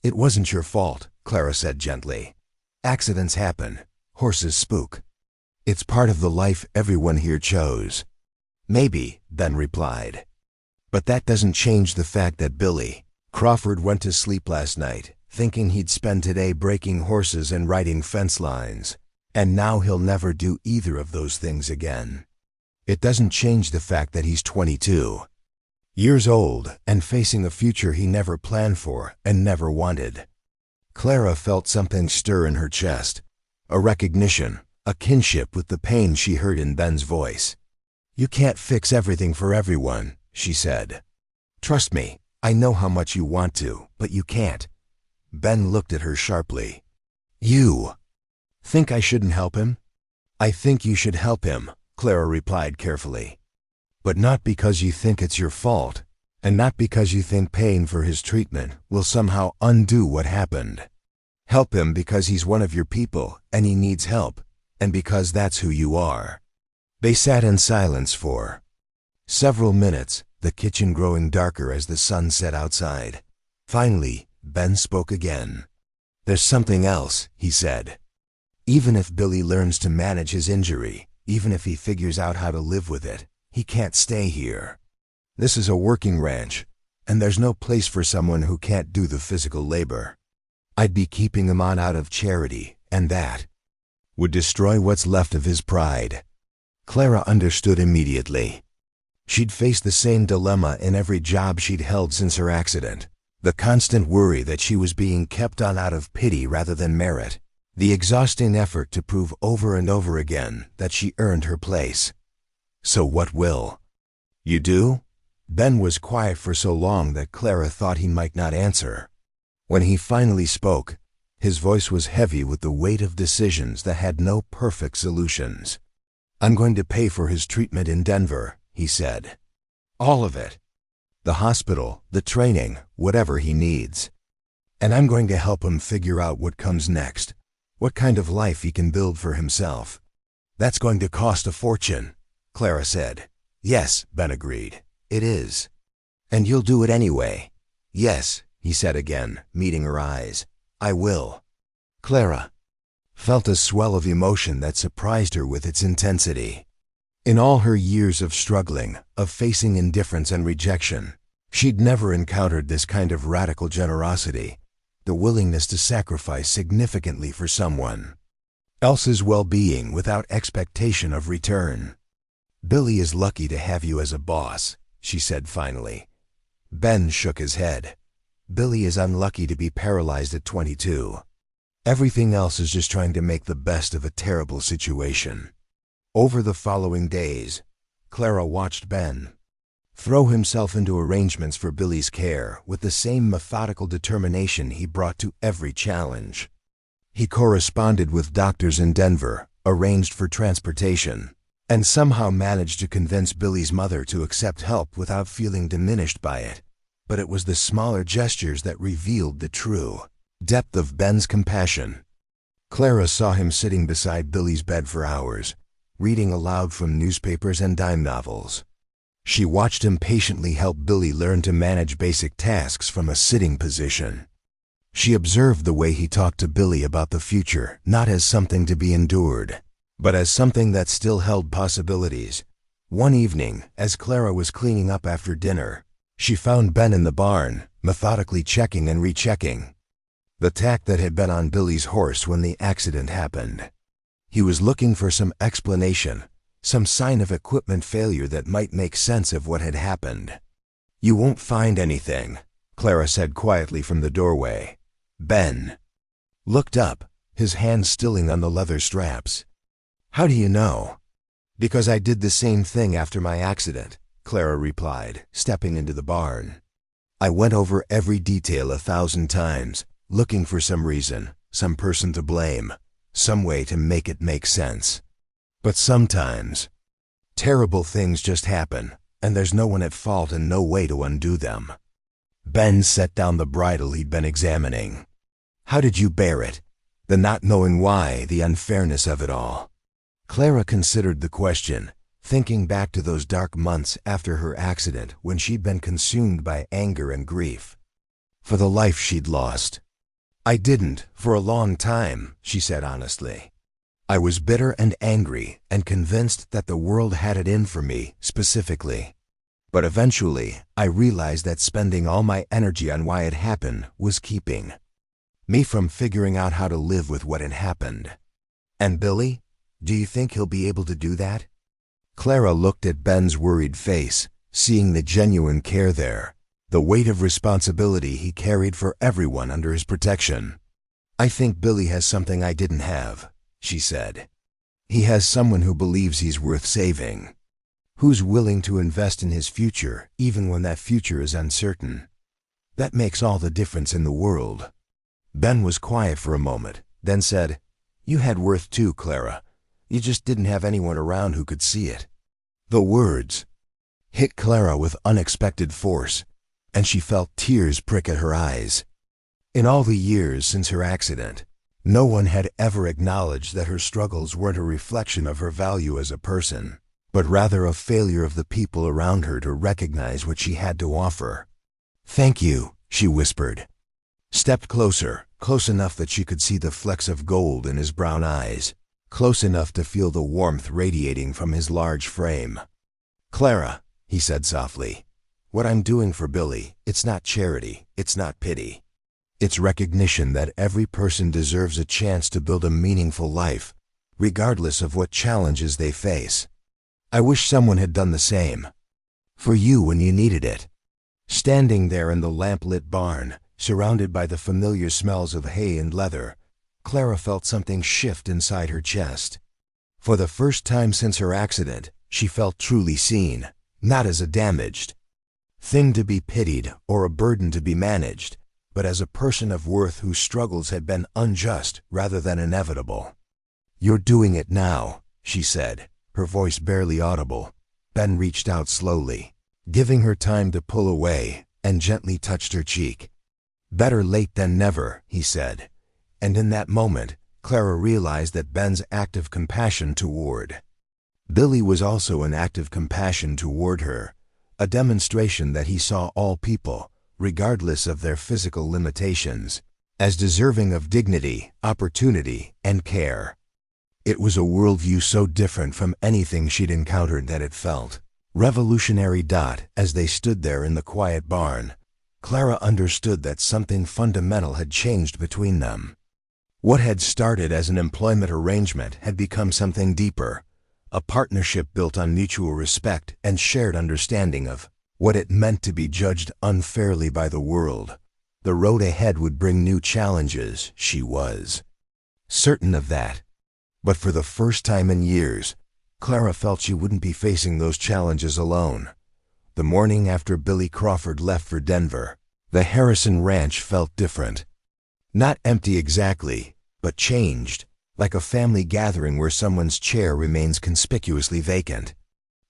"It wasn't your fault," Clara said gently. "Accidents happen. Horses spook. It's part of the life everyone here chose." "Maybe," Ben replied. "But that doesn't change the fact that Billy Crawford went to sleep last night, thinking he'd spend today breaking horses and riding fence lines, and now he'll never do either of those things again. It doesn't change the fact that he's 22 years old and facing a future he never planned for and never wanted." Clara felt something stir in her chest, a recognition, a kinship with the pain she heard in Ben's voice. "You can't fix everything for everyone," she said. "Trust me, I know how much you want to, but you can't." Ben looked at her sharply. "You think I shouldn't help him?" "I think you should help him," Clara replied carefully. "But not because you think it's your fault, and not because you think paying for his treatment will somehow undo what happened. Help him because he's one of your people and he needs help, and because that's who you are." They sat in silence for several minutes, the kitchen growing darker as the sun set outside. Finally, Ben spoke again. "There's something else," he said. "Even if Billy learns to manage his injury, even if he figures out how to live with it, he can't stay here. This is a working ranch, and there's no place for someone who can't do the physical labor. I'd be keeping him on out of charity, and that would destroy what's left of his pride." Clara understood immediately. She'd faced the same dilemma in every job she'd held since her accident. The constant worry that she was being kept on out of pity rather than merit. The exhausting effort to prove over and over again that she earned her place. "So what will you do?" Ben was quiet for so long that Clara thought he might not answer. When he finally spoke, his voice was heavy with the weight of decisions that had no perfect solutions. "I'm going to pay for his treatment in Denver," he said. "All of it. The hospital, the training, whatever he needs. And I'm going to help him figure out what comes next, what kind of life he can build for himself." "That's going to cost a fortune," Clara said. "Yes," Ben agreed. "It is." "And you'll do it anyway?" "Yes," he said again, meeting her eyes. "I will." Clara felt a swell of emotion that surprised her with its intensity. In all her years of struggling, of facing indifference and rejection, she'd never encountered this kind of radical generosity, the willingness to sacrifice significantly for someone else's well-being without expectation of return. "Billy is lucky to have you as a boss," she said finally. Ben shook his head. "Billy is unlucky to be paralyzed at 22. Everything else is just trying to make the best of a terrible situation." Over the following days, Clara watched Ben throw himself into arrangements for Billy's care with the same methodical determination he brought to every challenge. He corresponded with doctors in Denver, arranged for transportation, and somehow managed to convince Billy's mother to accept help without feeling diminished by it. But it was the smaller gestures that revealed the true depth of Ben's compassion. Clara saw him sitting beside Billy's bed for hours, reading aloud from newspapers and dime novels. She watched him patiently help Billy learn to manage basic tasks from a sitting position. She observed the way he talked to Billy about the future, not as something to be endured, but as something that still held possibilities. One evening, as Clara was cleaning up after dinner, she found Ben in the barn, methodically checking and rechecking the tack that had been on Billy's horse when the accident happened. He was looking for some explanation, some sign of equipment failure that might make sense of what had happened. "You won't find anything," Clara said quietly from the doorway. Ben looked up, his hand stilling on the leather straps. "How do you know?" "Because I did the same thing after my accident," Clara replied, stepping into the barn. "I went over every detail 1,000 times, looking for some reason, some person to blame, some way to make it make sense. But sometimes, terrible things just happen, and there's no one at fault and no way to undo them." Ben set down the bridle he'd been examining. "How did you bear it? The not knowing why, the unfairness of it all?" Clara considered the question, thinking back to those dark months after her accident when she'd been consumed by anger and grief for the life she'd lost. "I didn't, for a long time," she said honestly. "I was bitter and angry and convinced that the world had it in for me, specifically. But eventually, I realized that spending all my energy on why it happened was keeping me from figuring out how to live with what had happened." "And Billy? Do you think he'll be able to do that?" Clara looked at Ben's worried face, seeing the genuine care there, the weight of responsibility he carried for everyone under his protection. "I think Billy has something I didn't have," she said. "He has someone who believes he's worth saving, who's willing to invest in his future even when that future is uncertain. That makes all the difference in the world." Ben was quiet for a moment, then said, "You had worth too, Clara. You just didn't have anyone around who could see it." The words hit Clara with unexpected force, and she felt tears prick at her eyes. In all the years since her accident, no one had ever acknowledged that her struggles weren't a reflection of her value as a person, but rather a failure of the people around her to recognize what she had to offer. "Thank you," she whispered. Stepped closer, close enough that she could see the flecks of gold in his brown eyes, close enough to feel the warmth radiating from his large frame. "Clara," he said softly, "what I'm doing for Billy, it's not charity, it's not pity. It's recognition that every person deserves a chance to build a meaningful life, regardless of what challenges they face. I wish someone had done the same for you when you needed it." Standing there in the lamp-lit barn, surrounded by the familiar smells of hay and leather, Clara felt something shift inside her chest. For the first time since her accident, she felt truly seen, not as a damaged thing to be pitied or a burden to be managed, but as a person of worth whose struggles had been unjust rather than inevitable. "You're doing it now," she said, her voice barely audible. Ben reached out slowly, giving her time to pull away, and gently touched her cheek. "Better late than never," he said, and in that moment, Clara realized that Ben's act of compassion toward Billy was also an act of compassion toward her, a demonstration that he saw all people, regardless of their physical limitations, as deserving of dignity, opportunity, and care. It was a worldview so different from anything she'd encountered that it felt revolutionary. As they stood there in the quiet barn, Clara understood that something fundamental had changed between them. What had started as an employment arrangement had become something deeper, a partnership built on mutual respect and shared understanding of what it meant to be judged unfairly by the world. The road ahead would bring new challenges, she was certain of that. But for the first time in years, Clara felt she wouldn't be facing those challenges alone. The morning after Billy Crawford left for Denver, the Harrison Ranch felt different. Not empty exactly, but changed, like a family gathering where someone's chair remains conspicuously vacant.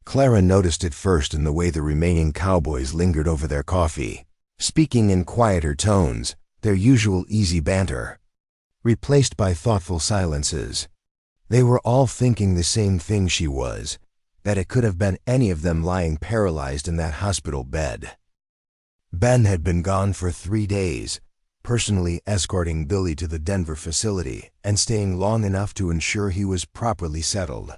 Clara noticed it first in the way the remaining cowboys lingered over their coffee, speaking in quieter tones, their usual easy banter replaced by thoughtful silences. They were all thinking the same thing she was, that it could have been any of them lying paralyzed in that hospital bed. Ben had been gone for 3 days, personally escorting Billy to the Denver facility and staying long enough to ensure he was properly settled.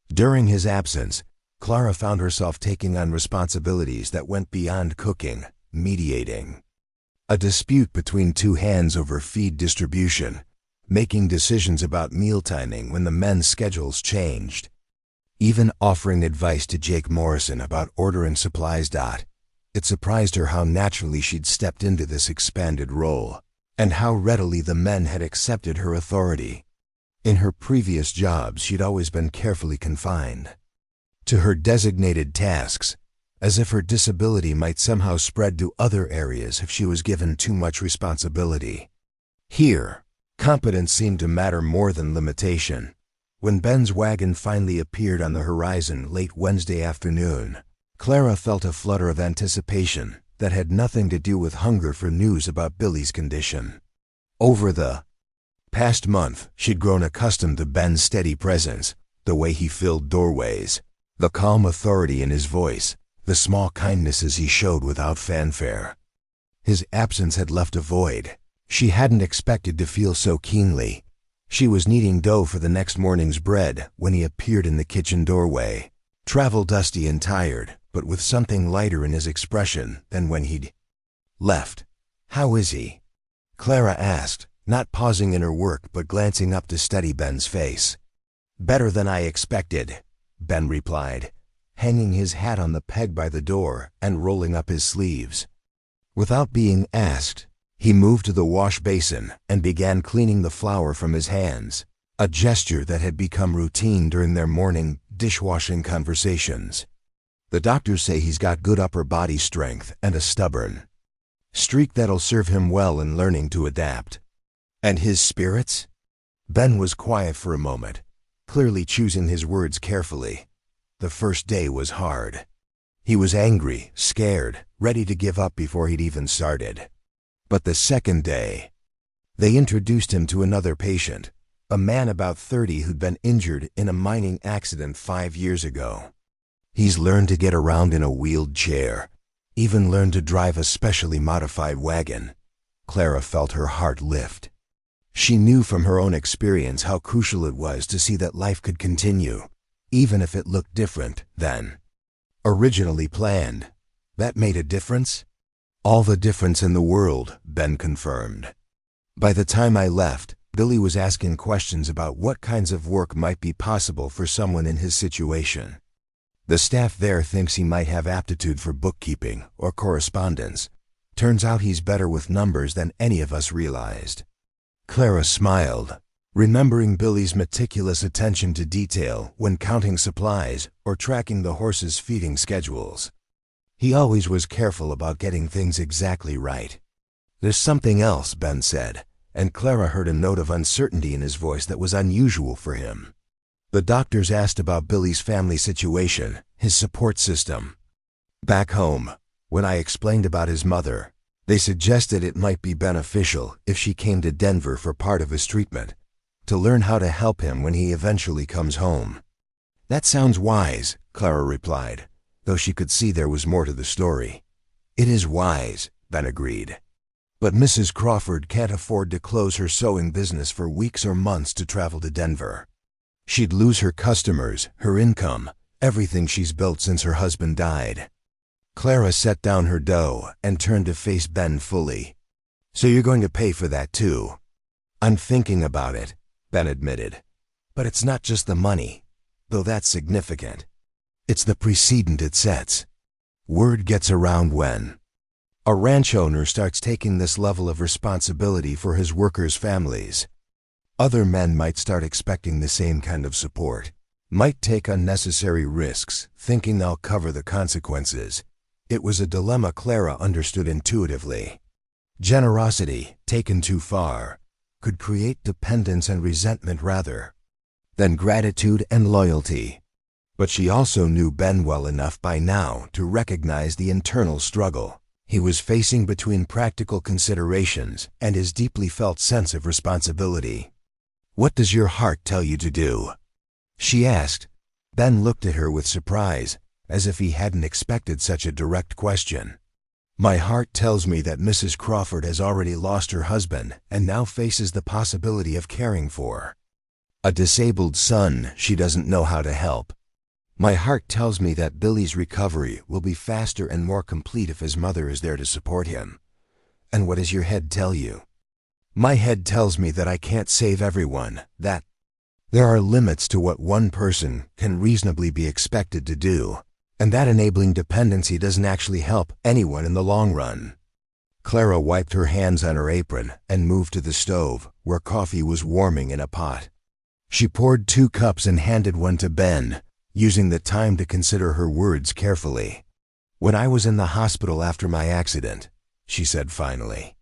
During his absence, Clara found herself taking on responsibilities that went beyond cooking, mediating a dispute between 2 hands over feed distribution, making decisions about meal timing when the men's schedules changed, even offering advice to Jake Morrison about ordering supplies. It surprised her how naturally she'd stepped into this expanded role, and how readily the men had accepted her authority. In her previous jobs, she'd always been carefully confined to her designated tasks, as if her disability might somehow spread to other areas if she was given too much responsibility. Here, competence seemed to matter more than limitation. When Ben's wagon finally appeared on the horizon late Wednesday afternoon, Clara felt a flutter of anticipation that had nothing to do with hunger for news about Billy's condition. Over the past month, she'd grown accustomed to Ben's steady presence, the way he filled doorways, the calm authority in his voice, the small kindnesses he showed without fanfare. His absence had left a void she hadn't expected to feel so keenly. She was kneading dough for the next morning's bread when he appeared in the kitchen doorway, travel-dusty and tired, but with something lighter in his expression than when he'd left. "How is he?" Clara asked, not pausing in her work but glancing up to study Ben's face. "Better than I expected," Ben replied, hanging his hat on the peg by the door and rolling up his sleeves. Without being asked, he moved to the wash basin and began cleaning the flour from his hands, a gesture that had become routine during their morning dishwashing conversations. "The doctors say he's got good upper body strength and a stubborn streak that'll serve him well in learning to adapt." "And his spirits?" Ben was quiet for a moment, clearly choosing his words carefully. The first day was hard. He was angry, scared, ready to give up before he'd even started. But the second day, they introduced him to another patient, a man about 30 who'd been injured in a mining accident 5 years ago. "He's learned to get around in a wheeled chair, even learned to drive a specially modified wagon." Clara felt her heart lift. She knew from her own experience how crucial it was to see that life could continue, even if it looked different than originally planned. That made a difference? "All the difference in the world," Ben confirmed. "By the time I left, Billy was asking questions about what kinds of work might be possible for someone in his situation. The staff there thinks he might have aptitude for bookkeeping or correspondence. Turns out he's better with numbers than any of us realized." Clara smiled, remembering Billy's meticulous attention to detail when counting supplies or tracking the horses' feeding schedules. He always was careful about getting things exactly right. "There's something else," Ben said, and Clara heard a note of uncertainty in his voice that was unusual for him. "The doctors asked about Billy's family situation, his support system. Back home, when I explained about his mother, they suggested it might be beneficial if she came to Denver for part of his treatment, to learn how to help him when he eventually comes home." "That sounds wise," Clara replied, though she could see there was more to the story. "It is wise," Ben agreed. "But Mrs. Crawford can't afford to close her sewing business for weeks or months to travel to Denver. She'd lose her customers, her income, everything she's built since her husband died." Clara set down her dough and turned to face Ben fully. "So you're going to pay for that too?" "I'm thinking about it," Ben admitted. "But it's not just the money, though that's significant. It's the precedent it sets. Word gets around when a ranch owner starts taking this level of responsibility for his workers' families. Other men might start expecting the same kind of support, might take unnecessary risks, thinking they'll cover the consequences. It was a dilemma Clara understood intuitively. Generosity, taken too far, could create dependence and resentment rather than gratitude and loyalty. But she also knew Ben well enough by now to recognize the internal struggle he was facing between practical considerations and his deeply felt sense of responsibility. "What does your heart tell you to do?" she asked. Ben looked at her with surprise, as if he hadn't expected such a direct question. "My heart tells me that Mrs. Crawford has already lost her husband and now faces the possibility of caring for a disabled son she doesn't know how to help. My heart tells me that Billy's recovery will be faster and more complete if his mother is there to support him." "And what does your head tell you?" "My head tells me that I can't save everyone, that There are limits to what one person can reasonably be expected to do, and that enabling dependency doesn't actually help anyone in the long run. Clara wiped her hands on her apron and moved to the stove, where coffee was warming in a pot. She poured 2 cups and handed one to Ben, using the time to consider her words carefully. "When I was in the hospital after my accident," she said finally,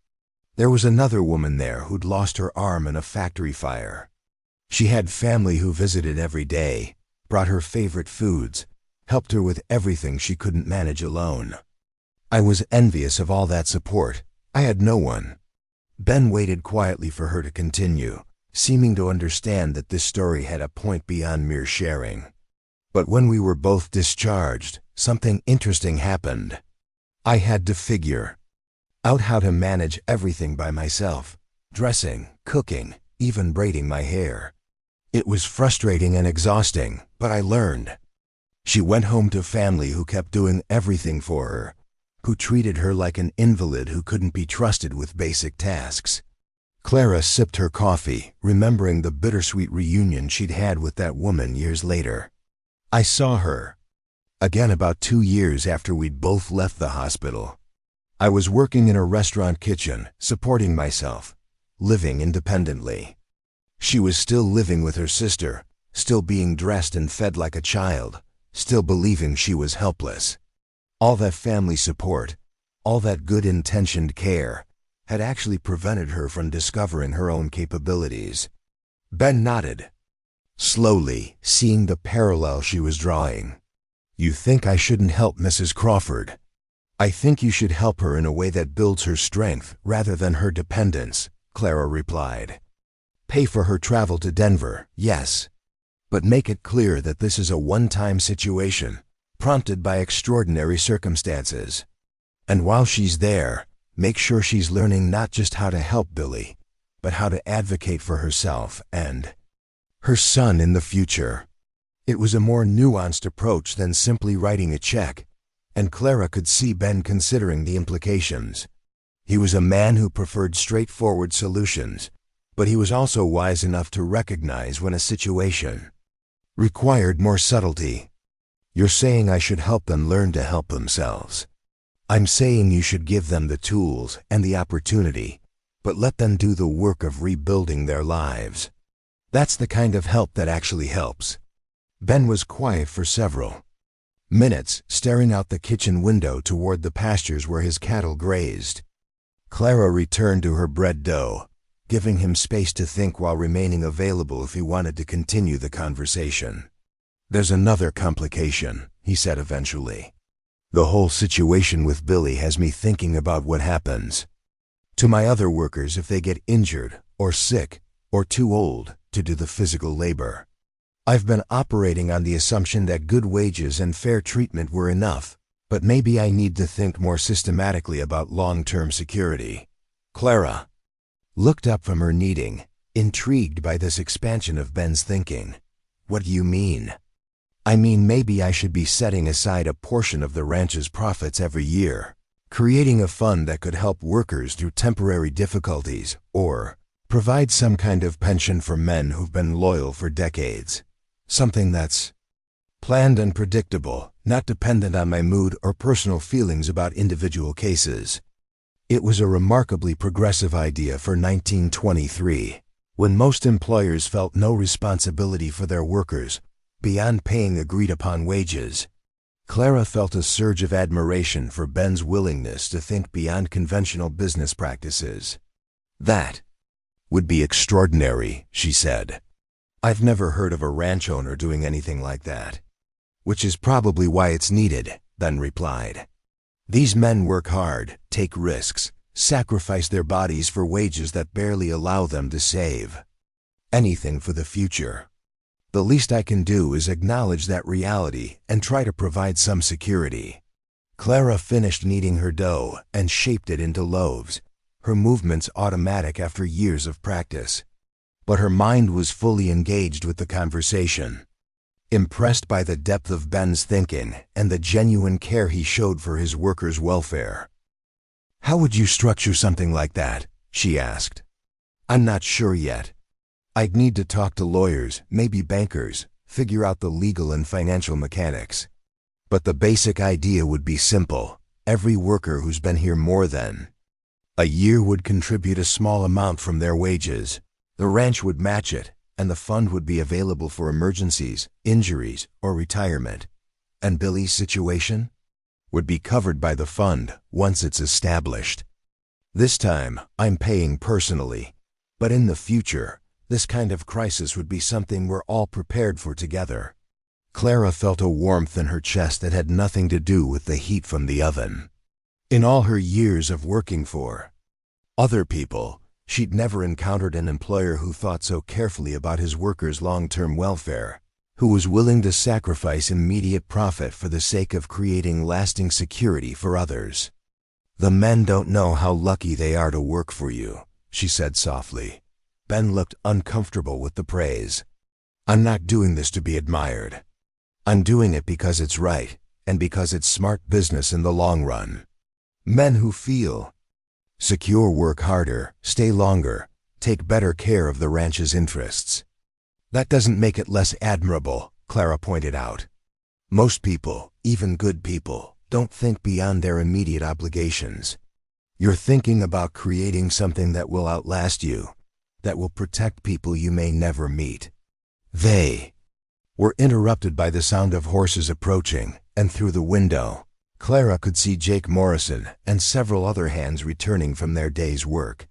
"there was another woman there who'd lost her arm in a factory fire. She had family who visited every day, brought her favorite foods, helped her with everything she couldn't manage alone. I was envious of all that support. I had no one." Ben waited quietly for her to continue, seeming to understand that this story had a point beyond mere sharing. "But when we were both discharged, something interesting happened. I had to figure out how to manage everything by myself, dressing, cooking, even braiding my hair. It was frustrating and exhausting, but I learned." She went home to family who kept doing everything for her, who treated her like an invalid who couldn't be trusted with basic tasks. Clara sipped her coffee, remembering the bittersweet reunion she'd had with that woman years later. "I saw her again about 2 years after we'd both left the hospital. I was working in a restaurant kitchen, supporting myself, living independently. She was still living with her sister, still being dressed and fed like a child, still believing she was helpless. All that family support, all that good-intentioned care, had actually prevented her from discovering her own capabilities." Ben nodded, slowly, seeing the parallel she was drawing. "You think I shouldn't help Mrs. Crawford? I think you should help her in a way that builds her strength rather than her dependence," Clara replied. "Pay for her travel to Denver, yes, but make it clear that this is a one-time situation, prompted by extraordinary circumstances. And while she's there, make sure she's learning not just how to help Billy, but how to advocate for herself and her son in the future." It was a more nuanced approach than simply writing a check, and Clara could see Ben considering the implications. He was a man who preferred straightforward solutions, but he was also wise enough to recognize when a situation required more subtlety. "You're saying I should help them learn to help themselves. I'm saying you should give them the tools and the opportunity, but let them do the work of rebuilding their lives. That's the kind of help that actually helps." Ben was quiet for several minutes, staring out the kitchen window toward the pastures where his cattle grazed. Clara returned to her bread dough, giving him space to think while remaining available if he wanted to continue the conversation. "There's another complication," he said eventually. "The whole situation with Billy has me thinking about what happens to my other workers if they get injured or sick or too old to do the physical labor. I've been operating on the assumption that good wages and fair treatment were enough, but maybe I need to think more systematically about long-term security." Clara looked up from her kneading, intrigued by this expansion of Ben's thinking. "What do you mean?" "I mean, maybe I should be setting aside a portion of the ranch's profits every year, creating a fund that could help workers through temporary difficulties, or provide some kind of pension for men who've been loyal for decades. Something that's planned and predictable, not dependent on my mood or personal feelings about individual cases." It was a remarkably progressive idea for 1923, when most employers felt no responsibility for their workers beyond paying agreed-upon wages. Clara felt a surge of admiration for Ben's willingness to think beyond conventional business practices. "That would be extraordinary," she said. "I've never heard of a ranch owner doing anything like that." "Which is probably why it's needed," Ben replied. "These men work hard, take risks, sacrifice their bodies for wages that barely allow them to save anything for the future. The least I can do is acknowledge that reality and try to provide some security." Clara finished kneading her dough and shaped it into loaves, her movements automatic after years of practice. But her mind was fully engaged with the conversation, impressed by the depth of Ben's thinking and the genuine care he showed for his workers' welfare. "How would you structure something like that?" she asked. "I'm not sure yet. I'd need to talk to lawyers, maybe bankers, figure out the legal and financial mechanics. But the basic idea would be simple. Every worker who's been here more than a year would contribute a small amount from their wages. The ranch would match it, and the fund would be available for emergencies, injuries, or retirement. And Billy's situation would be covered by the fund once it's established. This time, I'm paying personally. But in the future, this kind of crisis would be something we're all prepared for together. Clara felt a warmth in her chest that had nothing to do with the heat from the oven. In all her years of working for other people, she'd never encountered an employer who thought so carefully about his workers' long-term welfare, who was willing to sacrifice immediate profit for the sake of creating lasting security for others. "The men don't know how lucky they are to work for you," she said softly. Ben looked uncomfortable with the praise. "I'm not doing this to be admired. I'm doing it because it's right, and because it's smart business in the long run. Men who feel secure work harder, stay longer, take better care of the ranch's interests." "That doesn't make it less admirable," Clara pointed out. "Most people, even good people, don't think beyond their immediate obligations. You're thinking about creating something that will outlast you, that will protect people you may never meet." They were interrupted by the sound of horses approaching, and through the window, Clara could see Jake Morrison and several other hands returning from their day's work.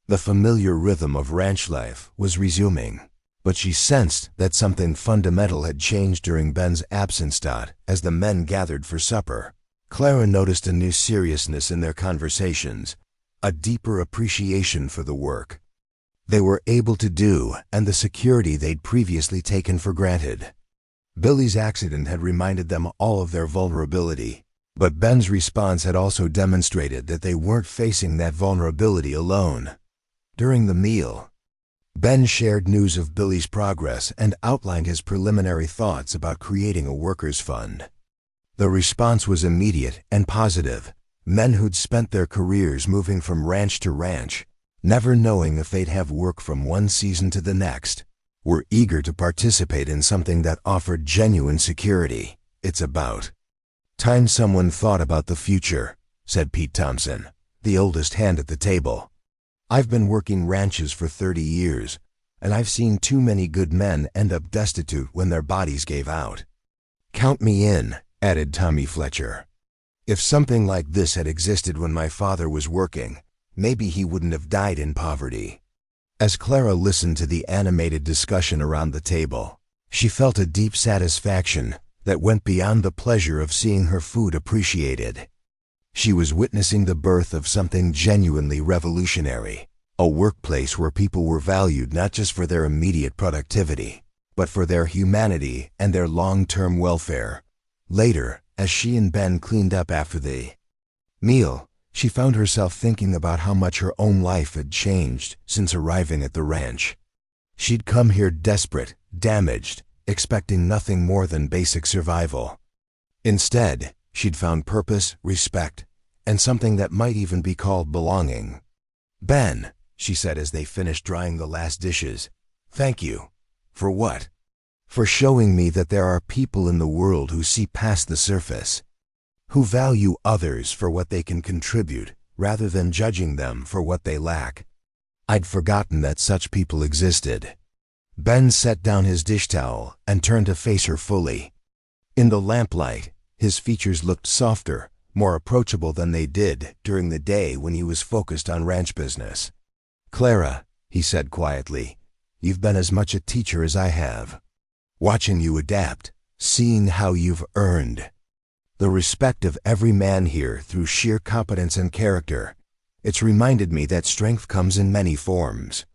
The familiar rhythm of ranch life was resuming, but she sensed that something fundamental had changed during Ben's absence. As the men gathered for supper, Clara noticed a new seriousness in their conversations, a deeper appreciation for the work they were able to do and the security they'd previously taken for granted. Billy's accident had reminded them all of their vulnerability, but Ben's response had also demonstrated that they weren't facing that vulnerability alone. During the meal, Ben shared news of Billy's progress and outlined his preliminary thoughts about creating a workers' fund. The response was immediate and positive. Men who'd spent their careers moving from ranch to ranch, never knowing if they'd have work from one season to the next, were eager to participate in something that offered genuine security. "It's about time someone thought about the future," said Pete Thompson, the oldest hand at the table. "I've been working ranches for 30 years, and I've seen too many good men end up destitute when their bodies gave out." "Count me in," added Tommy Fletcher. "If something like this had existed when my father was working, maybe he wouldn't have died in poverty." As Clara listened to the animated discussion around the table, she felt a deep satisfaction that went beyond the pleasure of seeing her food appreciated. She was witnessing the birth of something genuinely revolutionary, a workplace where people were valued not just for their immediate productivity, but for their humanity and their long-term welfare. Later, as she and Ben cleaned up after the meal, she found herself thinking about how much her own life had changed since arriving at the ranch. She'd come here desperate, damaged, expecting nothing more than basic survival. Instead, she'd found purpose, respect, and something that might even be called belonging. "Ben," she said as they finished drying the last dishes, "thank you." "For what?" "For showing me that there are people in the world who see past the surface, who value others for what they can contribute rather than judging them for what they lack. I'd forgotten that such people existed." Ben set down his dish towel and turned to face her fully. In the lamplight, his features looked softer, more approachable than they did during the day when he was focused on ranch business. "Clara," he said quietly, "you've been as much a teacher as I have. Watching you adapt, seeing how you've earned the respect of every man here through sheer competence and character, it's reminded me that strength comes in many forms."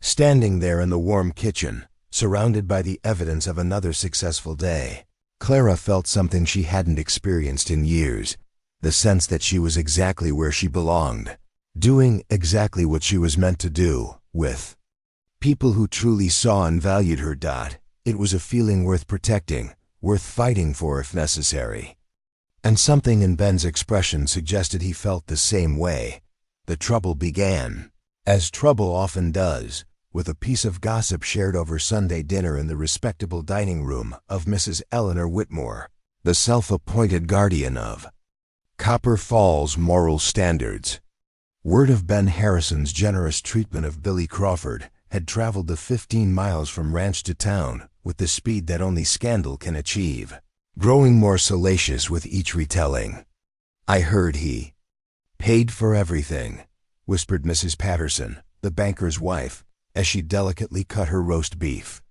Standing there in the warm kitchen, surrounded by the evidence of another successful day, Clara felt something she hadn't experienced in years, the sense that she was exactly where she belonged, doing exactly what she was meant to do, with people who truly saw and valued her. It was a feeling worth protecting, worth fighting for if necessary. And something in Ben's expression suggested he felt the same way. The trouble began, as trouble often does, with a piece of gossip shared over Sunday dinner in the respectable dining room of Mrs. Eleanor Whitmore, the self-appointed guardian of Copper Falls moral standards. Word of Ben Harrison's generous treatment of Billy Crawford had traveled the 15 miles from ranch to town with the speed that only scandal can achieve, growing more salacious with each retelling. "I heard he paid for everything," whispered Mrs. Patterson, the banker's wife, as she delicately cut her roast beef.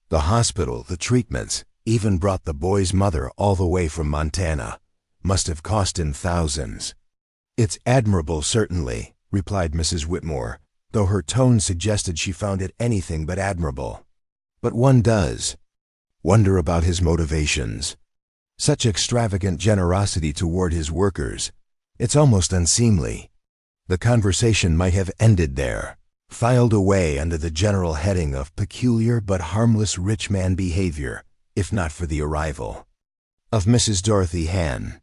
"The hospital, the treatments, even brought the boy's mother all the way from Montana. Must have cost him thousands." "It's admirable, certainly," replied Mrs. Whitmore, though her tone suggested she found it anything but admirable. "But one does wonder about his motivations. Such extravagant generosity toward his workers. It's almost unseemly." The conversation might have ended there, filed away under the general heading of peculiar but harmless rich man behavior, if not for the arrival of Mrs. Dorothy Hann.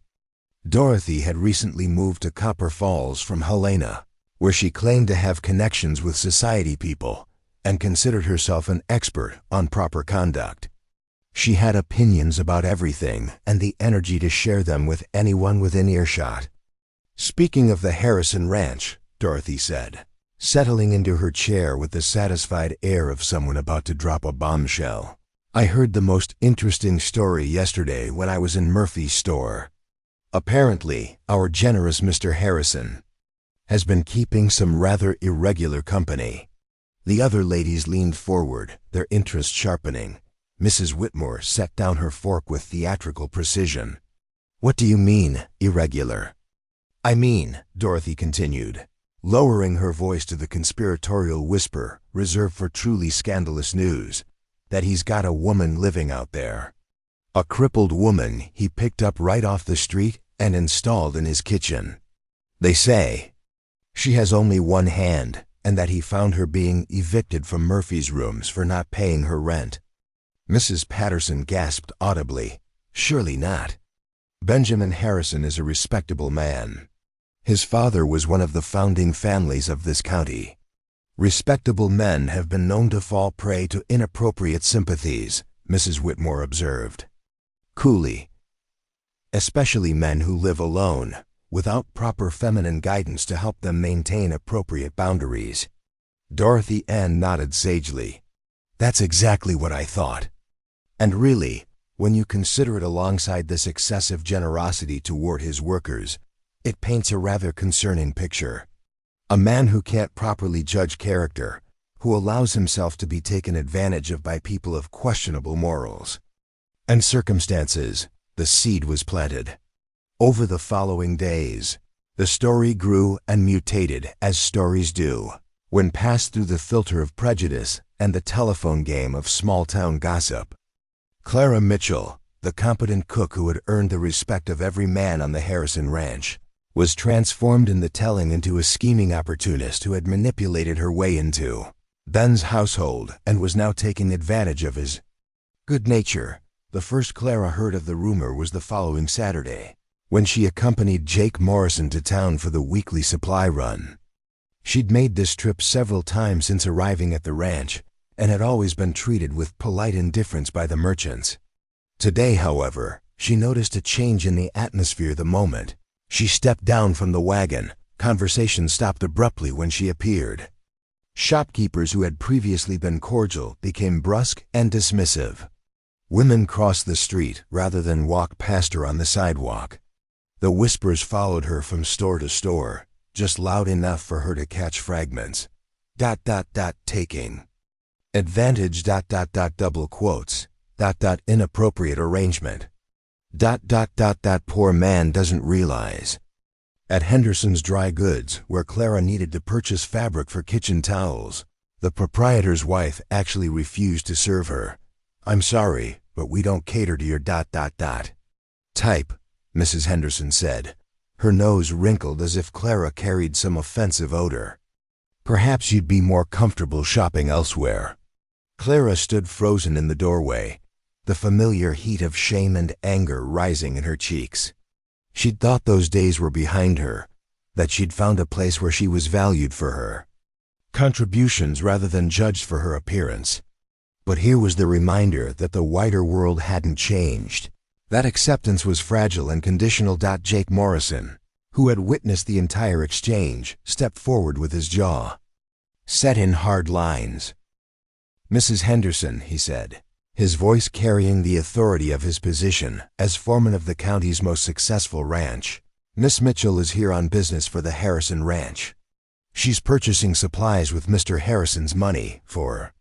Dorothy had recently moved to Copper Falls from Helena, where she claimed to have connections with society people and considered herself an expert on proper conduct. She had opinions about everything and the energy to share them with anyone within earshot. "Speaking of the Harrison Ranch," Dorothy said, settling into her chair with the satisfied air of someone about to drop a bombshell, "I heard the most interesting story yesterday when I was in Murphy's store. Apparently, our generous Mr. Harrison has been keeping some rather irregular company." The other ladies leaned forward, their interest sharpening. Mrs. Whitmore set down her fork with theatrical precision. "What do you mean, irregular?" "I mean," Dorothy continued, lowering her voice to the conspiratorial whisper reserved for truly scandalous news, "that he's got a woman living out there. A crippled woman he picked up right off the street and installed in his kitchen. They say she has only one hand, and that he found her being evicted from Murphy's rooms for not paying her rent." Mrs. Patterson gasped audibly. "Surely not. Benjamin Harrison is a respectable man. His father was one of the founding families of this county. Respectable men have been known to fall prey to inappropriate sympathies," Mrs. Whitmore observed coolly, "especially men who live alone, without proper feminine guidance to help them maintain appropriate boundaries." Dorothy Ann nodded sagely. "That's exactly what I thought. And really, when you consider it alongside this excessive generosity toward his workers, it paints a rather concerning picture. A man who can't properly judge character, who allows himself to be taken advantage of by people of questionable morals and circumstances." The seed was planted. Over the following days, the story grew and mutated as stories do, when passed through the filter of prejudice and the telephone game of small-town gossip. Clara Mitchell, the competent cook who had earned the respect of every man on the Harrison Ranch, was transformed in the telling into a scheming opportunist who had manipulated her way into Ben's household and was now taking advantage of his good nature. The first Clara heard of the rumor was the following Saturday, when she accompanied Jake Morrison to town for the weekly supply run. She'd made this trip several times since arriving at the ranch and had always been treated with polite indifference by the merchants. Today, however, she noticed a change in the atmosphere the moment she stepped down from the wagon. Conversation stopped abruptly when she appeared. Shopkeepers who had previously been cordial became brusque and dismissive. Women crossed the street rather than walk past her on the sidewalk. The whispers followed her from store to store, just loud enough for her to catch fragments. ... taking advantage ... double quotes ... inappropriate arrangement ... that poor man doesn't realize. At Henderson's Dry Goods, where Clara needed to purchase fabric for kitchen towels, the proprietor's wife actually refused to serve her. "I'm sorry, but we don't cater to your ... type," Mrs. Henderson said, her nose wrinkled as if Clara carried some offensive odor. "Perhaps you'd be more comfortable shopping elsewhere." Clara stood frozen in the doorway, the familiar heat of shame and anger rising in her cheeks. She'd thought those days were behind her, that she'd found a place where she was valued for her contributions rather than judged for her appearance. But here was the reminder that the wider world hadn't changed. That acceptance was fragile and conditional. Jake Morrison, who had witnessed the entire exchange, stepped forward with his jaw set in hard lines. "Mrs. Henderson," he said, his voice carrying the authority of his position as foreman of the county's most successful ranch. "Miss Mitchell is here on business for the Harrison Ranch. She's purchasing supplies with Mr. Harrison's money for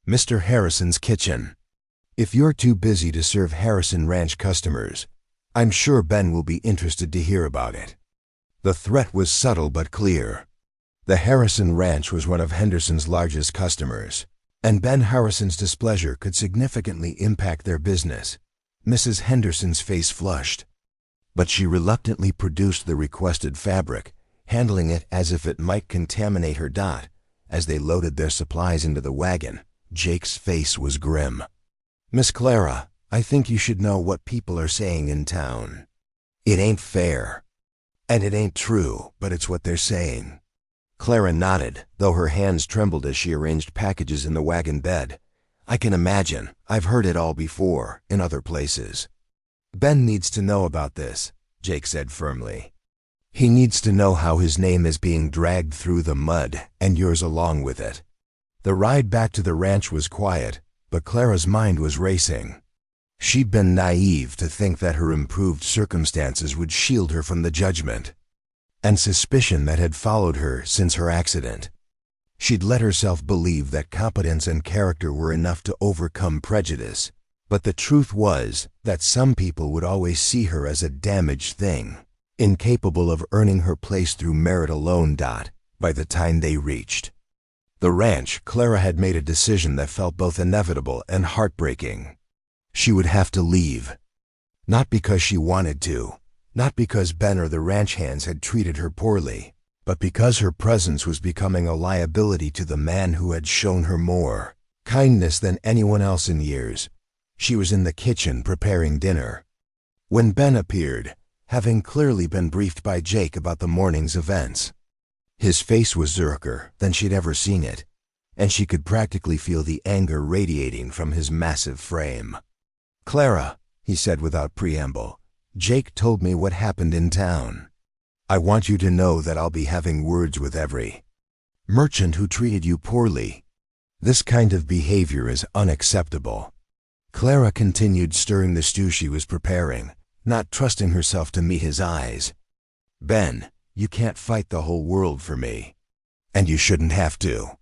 Mr. Harrison's kitchen. If you're too busy to serve Harrison Ranch customers, I'm sure Ben will be interested to hear about it." The threat was subtle but clear. The Harrison Ranch was one of Henderson's largest customers, and Ben Harrison's displeasure could significantly impact their business. Mrs. Henderson's face flushed, but she reluctantly produced the requested fabric, handling it as if it might contaminate her. As they loaded their supplies into the wagon, Jake's face was grim. "Miss Clara, I think you should know what people are saying in town. It ain't fair. And it ain't true, but it's what they're saying." Clara nodded, though her hands trembled as she arranged packages in the wagon bed. "I can imagine. I've heard it all before, in other places." "Ben needs to know about this," Jake said firmly. "He needs to know how his name is being dragged through the mud, and yours along with it." The ride back to the ranch was quiet, but Clara's mind was racing. She'd been naive to think that her improved circumstances would shield her from the judgment and suspicion that had followed her since her accident. She'd let herself believe that competence and character were enough to overcome prejudice, but the truth was that some people would always see her as a damaged thing, incapable of earning her place through merit alone. By the time they reached the ranch, Clara had made a decision that felt both inevitable and heartbreaking. She would have to leave. Not because she wanted to, not because Ben or the ranch hands had treated her poorly, but because her presence was becoming a liability to the man who had shown her more kindness than anyone else in years. She was in the kitchen preparing dinner when Ben appeared, having clearly been briefed by Jake about the morning's events. His face was darker than she'd ever seen it, and she could practically feel the anger radiating from his massive frame. "Clara," he said without preamble, "Jake told me what happened in town. I want you to know that I'll be having words with every merchant who treated you poorly. This kind of behavior is unacceptable." Clara continued stirring the stew she was preparing, not trusting herself to meet his eyes. "Ben, you can't fight the whole world for me. And you shouldn't have to."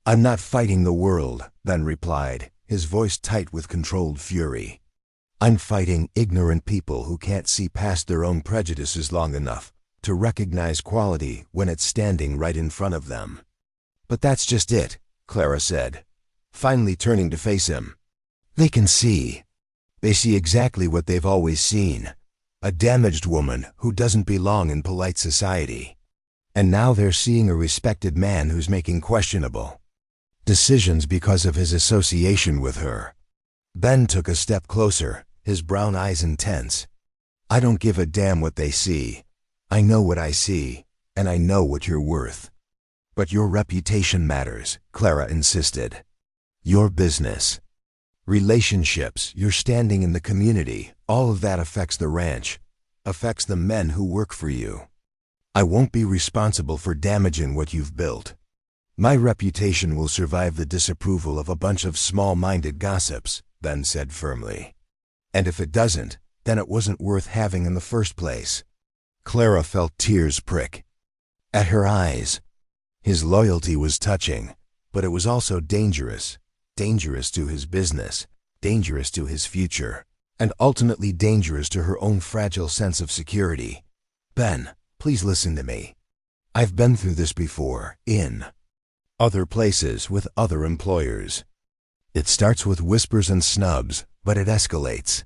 "I'm not fighting the world," Ben replied, his voice tight with controlled fury. "I'm fighting ignorant people who can't see past their own prejudices long enough to recognize quality when it's standing right in front of them." "But that's just it," Clara said, finally turning to face him. "They can see. They see exactly what they've always seen. A damaged woman who doesn't belong in polite society. And now they're seeing a respected man who's making questionable decisions because of his association with her." Ben took a step closer, his brown eyes intense. "I don't give a damn what they see. I know what I see, and I know what you're worth." "But your reputation matters," Clara insisted. "Your business, relationships, your standing in the community, all of that affects the ranch, affects the men who work for you. I won't be responsible for damaging what you've built. My reputation will survive the disapproval of a bunch of small-minded gossips," Ben said firmly. "And if it doesn't, then it wasn't worth having in the first place." Clara felt tears prick at her eyes. His loyalty was touching, but it was also dangerous. Dangerous to his business, dangerous to his future, and ultimately dangerous to her own fragile sense of security. "Ben, please listen to me. I've been through this before, in other places with other employers. It starts with whispers and snubs, but it escalates.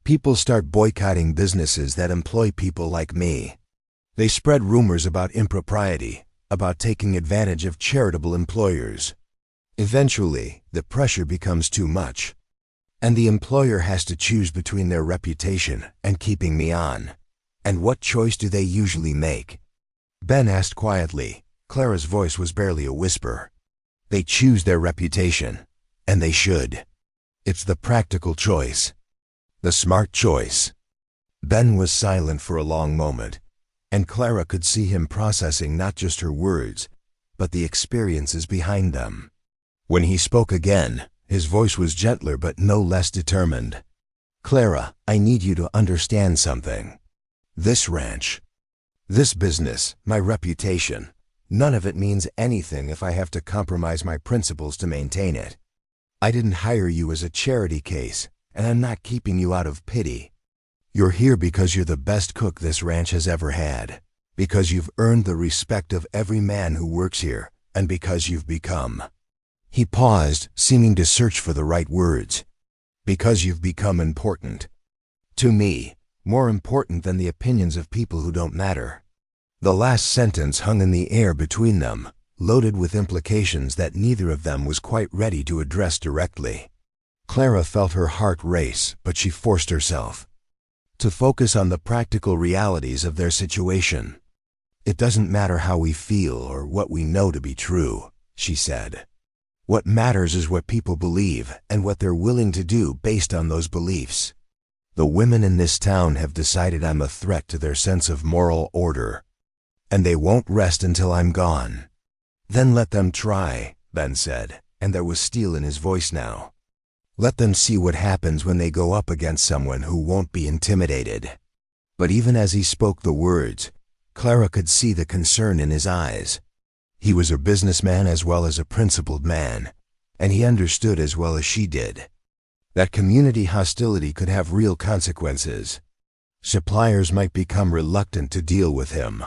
People start boycotting businesses that employ people like me. They spread rumors about impropriety, about taking advantage of charitable employers. Eventually, the pressure becomes too much, and the employer has to choose between their reputation and keeping me on. And what choice do they usually make?" Ben asked quietly, Clara's voice was barely a whisper. They choose their reputation, and they should. It's the practical choice. The smart choice. Ben was silent for a long moment, and Clara could see him processing not just her words, but the experiences behind them. When he spoke again, his voice was gentler but no less determined. Clara, I need you to understand something. This ranch, this business, my reputation, none of it means anything if I have to compromise my principles to maintain it. I didn't hire you as a charity case, and I'm not keeping you out of pity. You're here because you're the best cook this ranch has ever had, because you've earned the respect of every man who works here, and because you've become. He paused, seeming to search for the right words. Because you've become important. To me, more important than the opinions of people who don't matter. The last sentence hung in the air between them, loaded with implications that neither of them was quite ready to address directly. Clara felt her heart race, but she forced herself to focus on the practical realities of their situation. It doesn't matter how we feel or what we know to be true, she said. What matters is what people believe and what they're willing to do based on those beliefs. The women in this town have decided I'm a threat to their sense of moral order, and they won't rest until I'm gone. Then let them try, Ben said, and there was steel in his voice now. Let them see what happens when they go up against someone who won't be intimidated. But even as he spoke the words, Clara could see the concern in his eyes. He was a businessman as well as a principled man, and he understood as well as she did that community hostility could have real consequences. Suppliers might become reluctant to deal with him.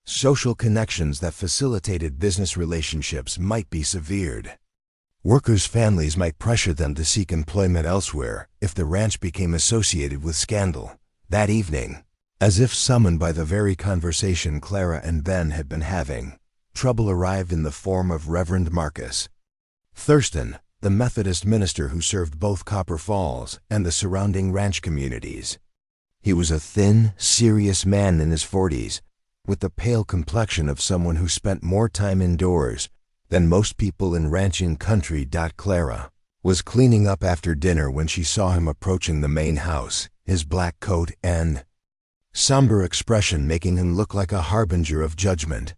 Social connections that facilitated business relationships might be severed. Workers' families might pressure them to seek employment elsewhere if the ranch became associated with scandal. That evening, as if summoned by the very conversation Clara and Ben had been having, trouble arrived in the form of Reverend Marcus Thurston, the Methodist minister who served both Copper Falls and the surrounding ranch communities. He was a thin, serious man in his 40s, with the pale complexion of someone who spent more time indoors than most people in ranching country. Clara was cleaning up after dinner when she saw him approaching the main house, his black coat and somber expression making him look like a harbinger of judgment.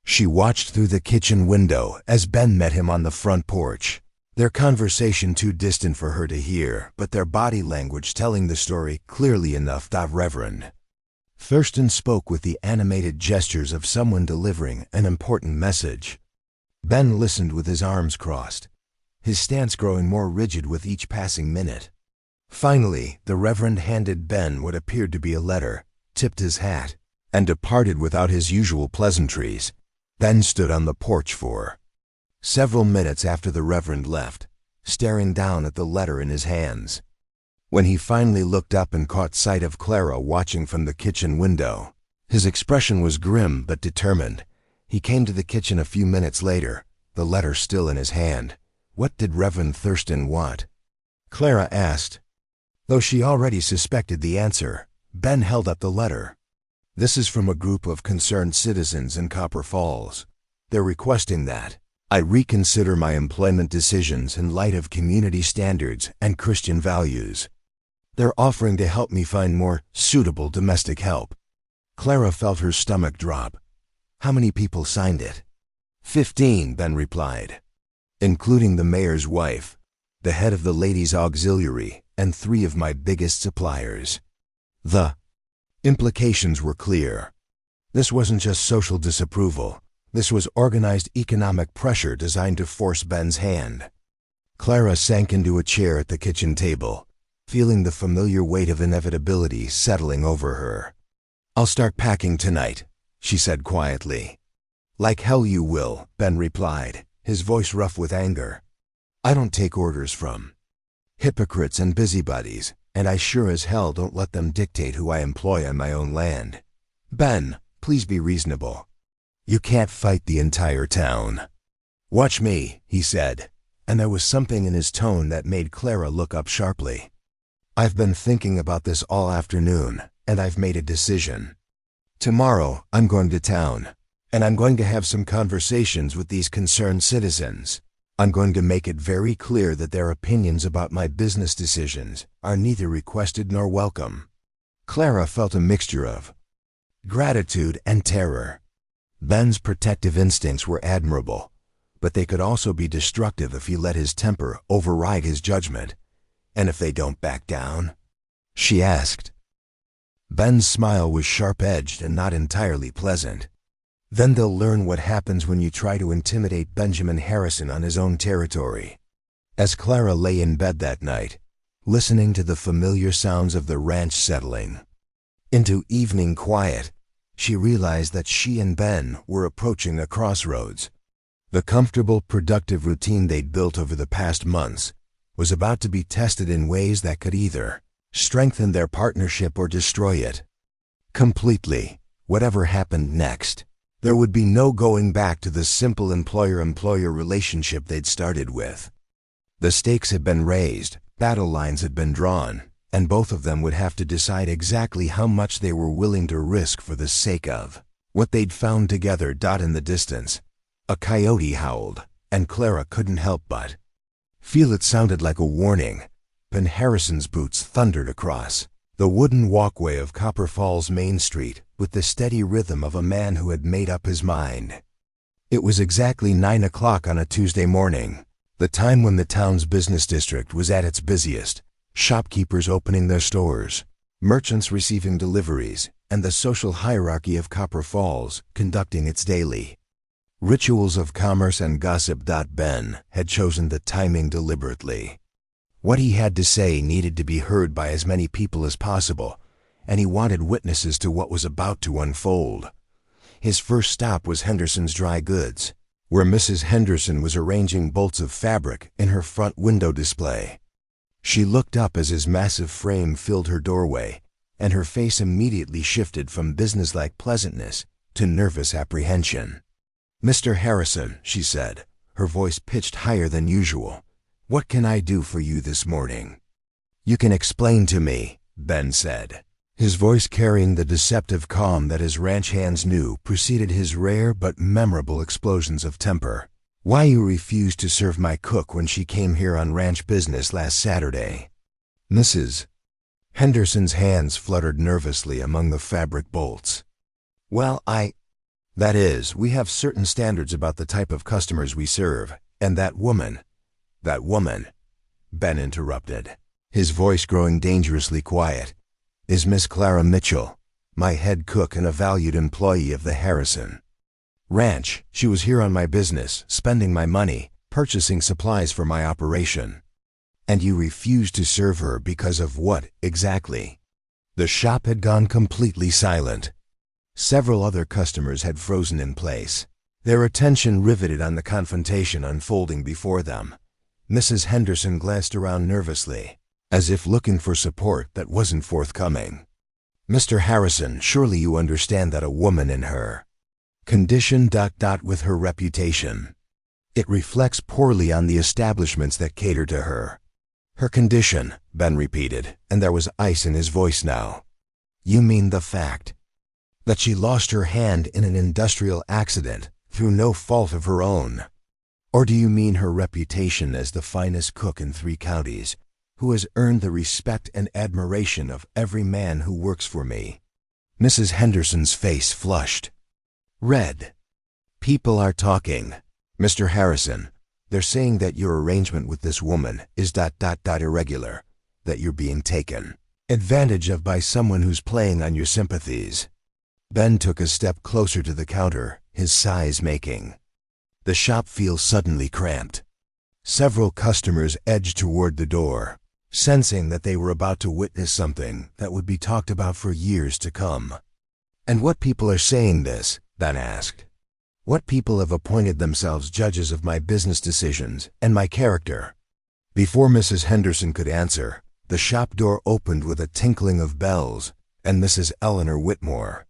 She watched through the kitchen window as Ben met him on the front porch, their conversation too distant for her to hear, but their body language telling the story clearly enough. Reverend Thurston spoke with the animated gestures of someone delivering an important message. Ben listened with his arms crossed, his stance growing more rigid with each passing minute. Finally, the Reverend handed Ben what appeared to be a letter, tipped his hat, and departed without his usual pleasantries. Ben stood on the porch for several minutes after the Reverend left, staring down at the letter in his hands. When he finally looked up and caught sight of Clara watching from the kitchen window, his expression was grim but determined. He came to the kitchen a few minutes later, the letter still in his hand. What did Reverend Thurston want? Clara asked. Though she already suspected the answer, Ben held up the letter. This is from a group of concerned citizens in Copper Falls. They're requesting that I reconsider my employment decisions in light of community standards and Christian values. They're offering to help me find more suitable domestic help. Clara felt her stomach drop. How many people signed it? 15, Ben replied, including the mayor's wife, the head of the ladies' auxiliary, and 3 of my biggest suppliers. The implications were clear. This wasn't just social disapproval. This was organized economic pressure designed to force Ben's hand. Clara sank into a chair at the kitchen table, feeling the familiar weight of inevitability settling over her. I'll start packing tonight, she said quietly. Like hell you will, Ben replied, his voice rough with anger. I don't take orders from hypocrites and busybodies, and I sure as hell don't let them dictate who I employ on my own land. Ben, please be reasonable. You can't fight the entire town. Watch me, he said, and there was something in his tone that made Clara look up sharply. I've been thinking about this all afternoon, and I've made a decision. Tomorrow, I'm going to town. And I'm going to have some conversations with these concerned citizens. I'm going to make it very clear that their opinions about my business decisions are neither requested nor welcome. Clara felt a mixture of gratitude and terror. Ben's protective instincts were admirable, but they could also be destructive if he let his temper override his judgment. And if they don't back down? She asked. Ben's smile was sharp-edged and not entirely pleasant. Then they'll learn what happens when you try to intimidate Benjamin Harrison on his own territory. As Clara lay in bed that night, listening to the familiar sounds of the ranch settling into evening quiet, she realized that she and Ben were approaching a crossroads. The comfortable, productive routine they'd built over the past months was about to be tested in ways that could either strengthen their partnership or destroy it completely. Whatever happened next, there would be no going back to the simple employer-employer relationship they'd started with. The stakes had been raised, battle lines had been drawn, and both of them would have to decide exactly how much they were willing to risk for the sake of what they'd found together. In the distance, a coyote howled, and Clara couldn't help but feel it sounded like a warning. Ben Harrison's boots thundered across the wooden walkway of Copper Falls Main Street with the steady rhythm of a man who had made up his mind. It was exactly 9 o'clock on a Tuesday morning, the time when the town's business district was at its busiest, shopkeepers opening their stores, merchants receiving deliveries, and the social hierarchy of Copper Falls conducting its daily rituals of commerce and gossip. Ben had chosen the timing deliberately. What he had to say needed to be heard by as many people as possible, and he wanted witnesses to what was about to unfold. His first stop was Henderson's Dry Goods, where Mrs. Henderson was arranging bolts of fabric in her front window display. She looked up as his massive frame filled her doorway, and her face immediately shifted from businesslike pleasantness to nervous apprehension. "Mr. Harrison," she said, her voice pitched higher than usual, "what can I do for you this morning?" "You can explain to me," Ben said, his voice carrying the deceptive calm that his ranch hands knew preceded his rare but memorable explosions of temper, "why you refused to serve my cook when she came here on ranch business last Saturday." Mrs. Henderson's hands fluttered nervously among the fabric bolts. "Well, that is, we have certain standards about the type of customers we serve, and that woman, Ben interrupted, his voice growing dangerously quiet, "is Miss Clara Mitchell, my head cook and a valued employee of the Harrison Ranch. She was here on my business, spending my money, purchasing supplies for my operation. And you refused to serve her because of what, exactly?" The shop had gone completely silent. Several other customers had frozen in place, their attention riveted on the confrontation unfolding before them. Mrs. Henderson glanced around nervously, as if looking for support that wasn't forthcoming. "Mr. Harrison, surely you understand that a woman in her condition... with her reputation. It reflects poorly on the establishments that cater to her." "Her condition," Ben repeated, and there was ice in his voice now. "You mean the fact that she lost her hand in an industrial accident through no fault of her own? Or do you mean her reputation as the finest cook in 3 counties, who has earned the respect and admiration of every man who works for me?" Mrs. Henderson's face flushed red. "People are talking, Mr. Harrison. They're saying that your arrangement with this woman is... irregular, that you're being taken advantage of by someone who's playing on your sympathies." Ben took a step closer to the counter, his size making the shop feel suddenly cramped. Several customers edged toward the door, sensing that they were about to witness something that would be talked about for years to come. "And what people are saying this?" Ben asked. "What people have appointed themselves judges of my business decisions and my character?" Before Mrs. Henderson could answer, the shop door opened with a tinkling of bells, and Mrs. Eleanor Whitmore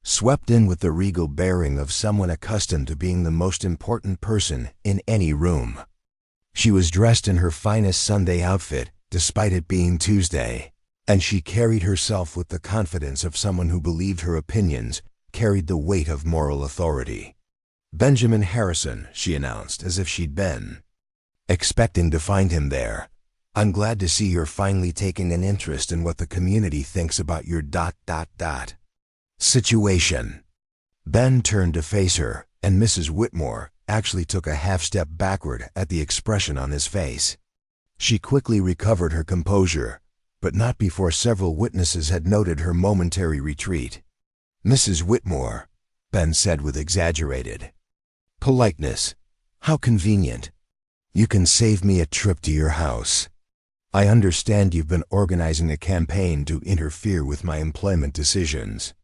swept in with the regal bearing of someone accustomed to being the most important person in any room. She was dressed in her finest Sunday outfit, despite it being Tuesday, and she carried herself with the confidence of someone who believed her opinions carried the weight of moral authority. "Benjamin Harrison," she announced, as if she'd been expecting to find him there. "I'm glad to see you're finally taking an interest in what the community thinks about your ... situation." Ben turned to face her, and Mrs. Whitmore actually took a half-step backward at the expression on his face. She quickly recovered her composure, but not before several witnesses had noted her momentary retreat. "Mrs. Whitmore," Ben said with exaggerated politeness, "how convenient. You can save me a trip to your house. I understand you've been organizing a campaign to interfere with my employment decisions."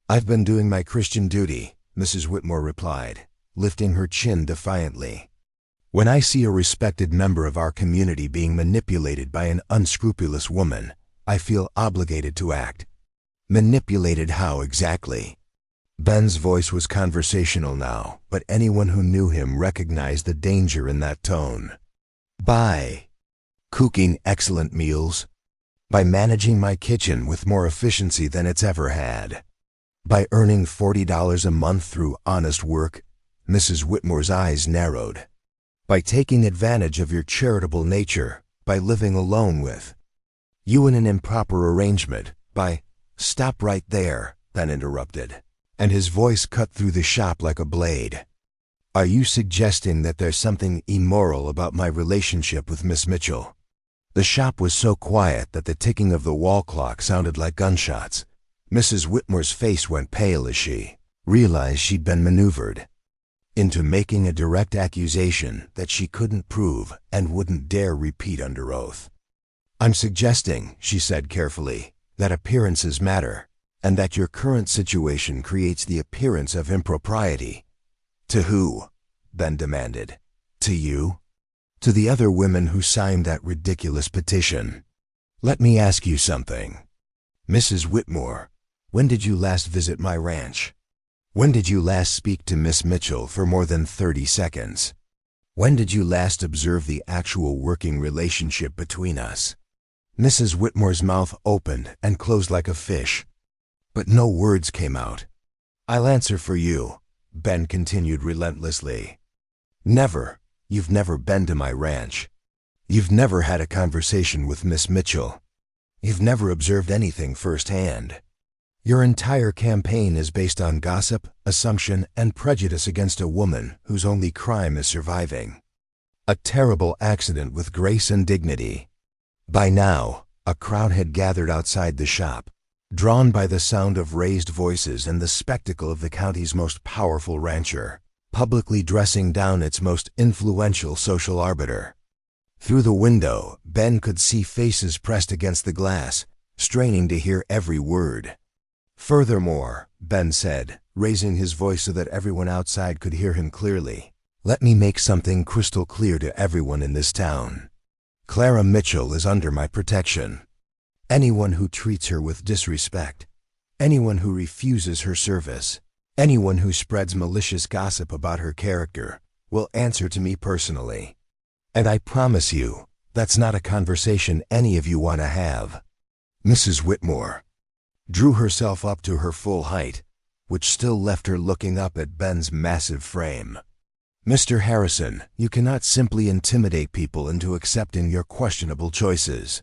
"I've been doing my Christian duty," Mrs. Whitmore replied, lifting her chin defiantly. "When I see a respected member of our community being manipulated by an unscrupulous woman, I feel obligated to act." "Manipulated how exactly?" Ben's voice was conversational now, but anyone who knew him recognized the danger in that tone. "By cooking excellent meals. By managing my kitchen with more efficiency than it's ever had. By earning $40 a month through honest work." Mrs. Whitmore's eyes narrowed. "By taking advantage of your charitable nature, by living alone with you in an improper arrangement, by—" "Stop right there," Ben interrupted, and his voice cut through the shop like a blade. "Are you suggesting that there's something immoral about my relationship with Miss Mitchell?" The shop was so quiet that the ticking of the wall clock sounded like gunshots. Mrs. Whitmore's face went pale as she realized she'd been maneuvered into making a direct accusation that she couldn't prove and wouldn't dare repeat under oath. "I'm suggesting," she said carefully, "that appearances matter, and that your current situation creates the appearance of impropriety." "To who?" Ben demanded. "To you? To the other women who signed that ridiculous petition. Let me ask you something. Mrs. Whitmore, when did you last visit my ranch? When did you last speak to Miss Mitchell for more than 30 seconds? When did you last observe the actual working relationship between us?" Mrs. Whitmore's mouth opened and closed like a fish, but no words came out. "I'll answer for you," Ben continued relentlessly. "Never. You've never been to my ranch. You've never had a conversation with Miss Mitchell. You've never observed anything firsthand. Your entire campaign is based on gossip, assumption, and prejudice against a woman whose only crime is surviving a terrible accident with grace and dignity." By now, a crowd had gathered outside the shop, drawn by the sound of raised voices and the spectacle of the county's most powerful rancher publicly dressing down its most influential social arbiter. Through the window, Ben could see faces pressed against the glass, straining to hear every word. "Furthermore," Ben said, raising his voice so that everyone outside could hear him clearly, "let me make something crystal clear to everyone in this town. Clara Mitchell is under my protection. Anyone who treats her with disrespect, anyone who refuses her service, anyone who spreads malicious gossip about her character will answer to me personally. And I promise you, that's not a conversation any of you want to have." Mrs. Whitmore drew herself up to her full height, which still left her looking up at Ben's massive frame. "Mr. Harrison, you cannot simply intimidate people into accepting your questionable choices.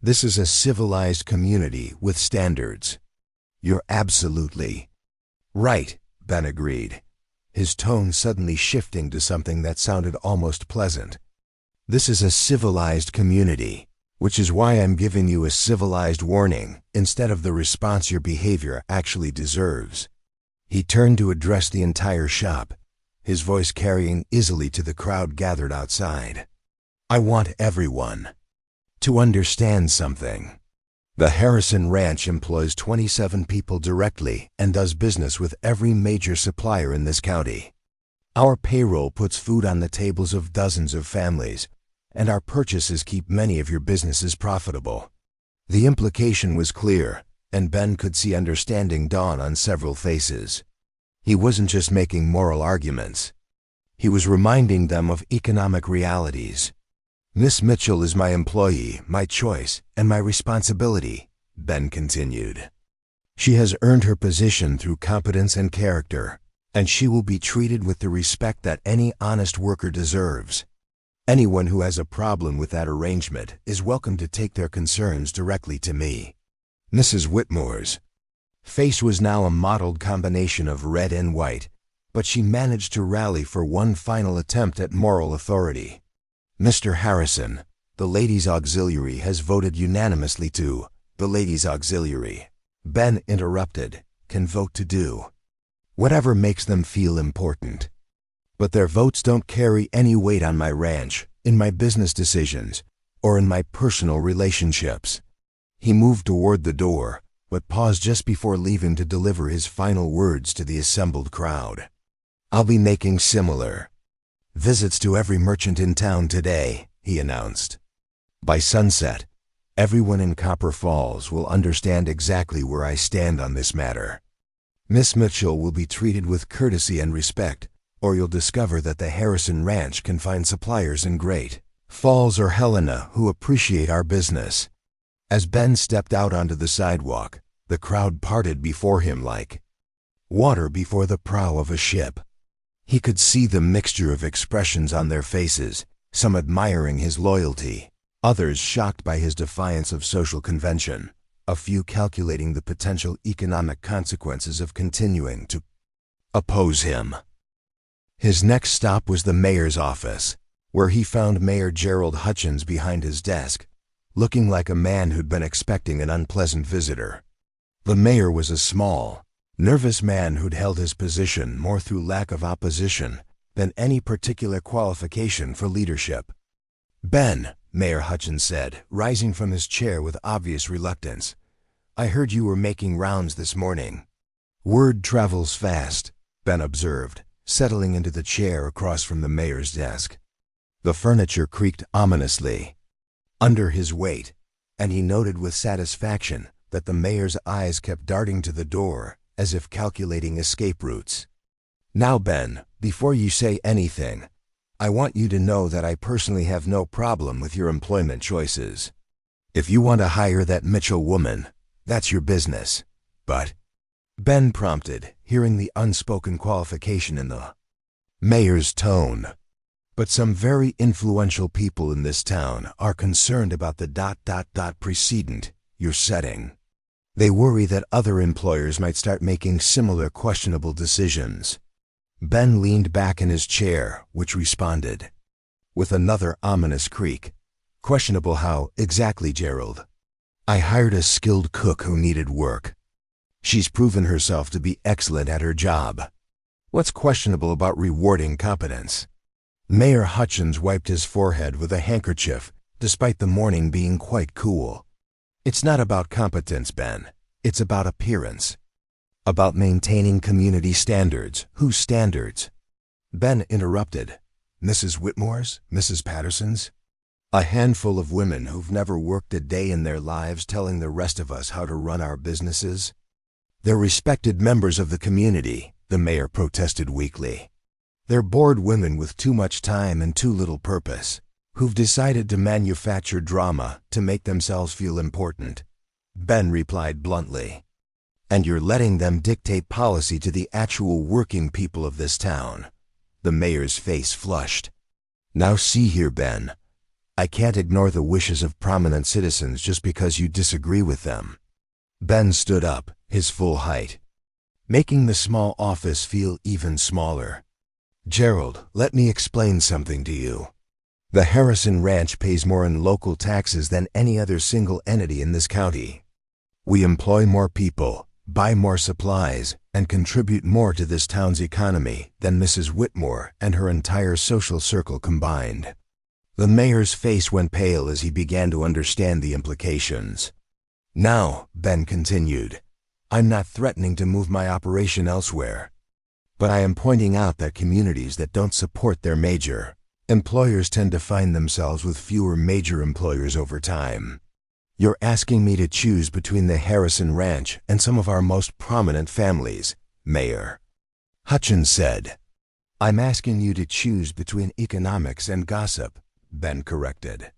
This is a civilized community with standards." "You're absolutely right," Ben agreed, his tone suddenly shifting to something that sounded almost pleasant. "This is a civilized community, which is why I'm giving you a civilized warning instead of the response your behavior actually deserves." He turned to address the entire shop, his voice carrying easily to the crowd gathered outside. "I want everyone to understand something. The Harrison Ranch employs 27 people directly and does business with every major supplier in this county. Our payroll puts food on the tables of dozens of families, and our purchases keep many of your businesses profitable." The implication was clear, and Ben could see understanding dawn on several faces. He wasn't just making moral arguments. He was reminding them of economic realities. "Miss Mitchell is my employee, my choice, and my responsibility," Ben continued. She has earned her position through competence and character, and she will be treated with the respect that any honest worker deserves. Anyone who has a problem with that arrangement is welcome to take their concerns directly to me." Mrs. Whitmore's face was now a mottled combination of red and white, but she managed to rally for one final attempt at moral authority. "Mr. Harrison, the Ladies' Auxiliary has voted unanimously to—" "The Ladies' Auxiliary," Ben interrupted, "can vote to do whatever makes them feel important. But their votes don't carry any weight on my ranch, in my business decisions, or in my personal relationships." He moved toward the door, but paused just before leaving to deliver his final words to the assembled crowd. "I'll be making similar visits to every merchant in town today," he announced. "By sunset, everyone in Copper Falls will understand exactly where I stand on this matter. Miss Mitchell will be treated with courtesy and respect, or you'll discover that the Harrison Ranch can find suppliers in Great Falls or Helena who appreciate our business." As Ben stepped out onto the sidewalk, the crowd parted before him like water before the prow of a ship. He could see the mixture of expressions on their faces, some admiring his loyalty, others shocked by his defiance of social convention, a few calculating the potential economic consequences of continuing to oppose him. His next stop was the mayor's office, where he found Mayor Gerald Hutchins behind his desk, looking like a man who'd been expecting an unpleasant visitor. The mayor was a small, nervous man who'd held his position more through lack of opposition than any particular qualification for leadership. "Ben," Mayor Hutchins said, rising from his chair with obvious reluctance, "I heard you were making rounds this morning." "Word travels fast," Ben observed, settling into the chair across from the mayor's desk. The furniture creaked ominously under his weight, and he noted with satisfaction that the mayor's eyes kept darting to the door as if calculating escape routes. "Now, Ben, before you say anything, I want you to know that I personally have no problem with your employment choices. If you want to hire that Mitchell woman, that's your business. But," Ben prompted, hearing the unspoken qualification in the mayor's tone, "but some very influential people in this town are concerned about the precedent you're setting. They worry that other employers might start making similar questionable decisions." Ben leaned back in his chair, which responded with another ominous creak. "Questionable how exactly, Gerald?" "I hired a skilled cook who needed work. She's proven herself to be excellent at her job. What's questionable about rewarding competence?" Mayor Hutchins wiped his forehead with a handkerchief, despite the morning being quite cool. "It's not about competence, Ben. It's about appearance. About maintaining community standards." "Whose standards?" Ben interrupted. "Mrs. Whitmore's? Mrs. Patterson's? A handful of women who've never worked a day in their lives telling the rest of us how to run our businesses. They're respected members of the community," the mayor protested weakly. "They're bored women with too much time and too little purpose, who've decided to manufacture drama to make themselves feel important," Ben replied bluntly. "And you're letting them dictate policy to the actual working people of this town." The mayor's face flushed. "Now see here, Ben. I can't ignore the wishes of prominent citizens just because you disagree with them." Ben stood up, his full height, making the small office feel even smaller. "Gerald, let me explain something to you. The Harrison Ranch pays more in local taxes than any other single entity in this county. We employ more people, buy more supplies, and contribute more to this town's economy than Mrs. Whitmore and her entire social circle combined." The mayor's face went pale as he began to understand the implications. "Now," Ben continued, "I'm not threatening to move my operation elsewhere, but I am pointing out that communities that don't support their major employers tend to find themselves with fewer major employers over time. You're asking me to choose between the Harrison Ranch and some of our most prominent families, Mayor," Hutchins said. "I'm asking you to choose between economics and gossip," Ben corrected.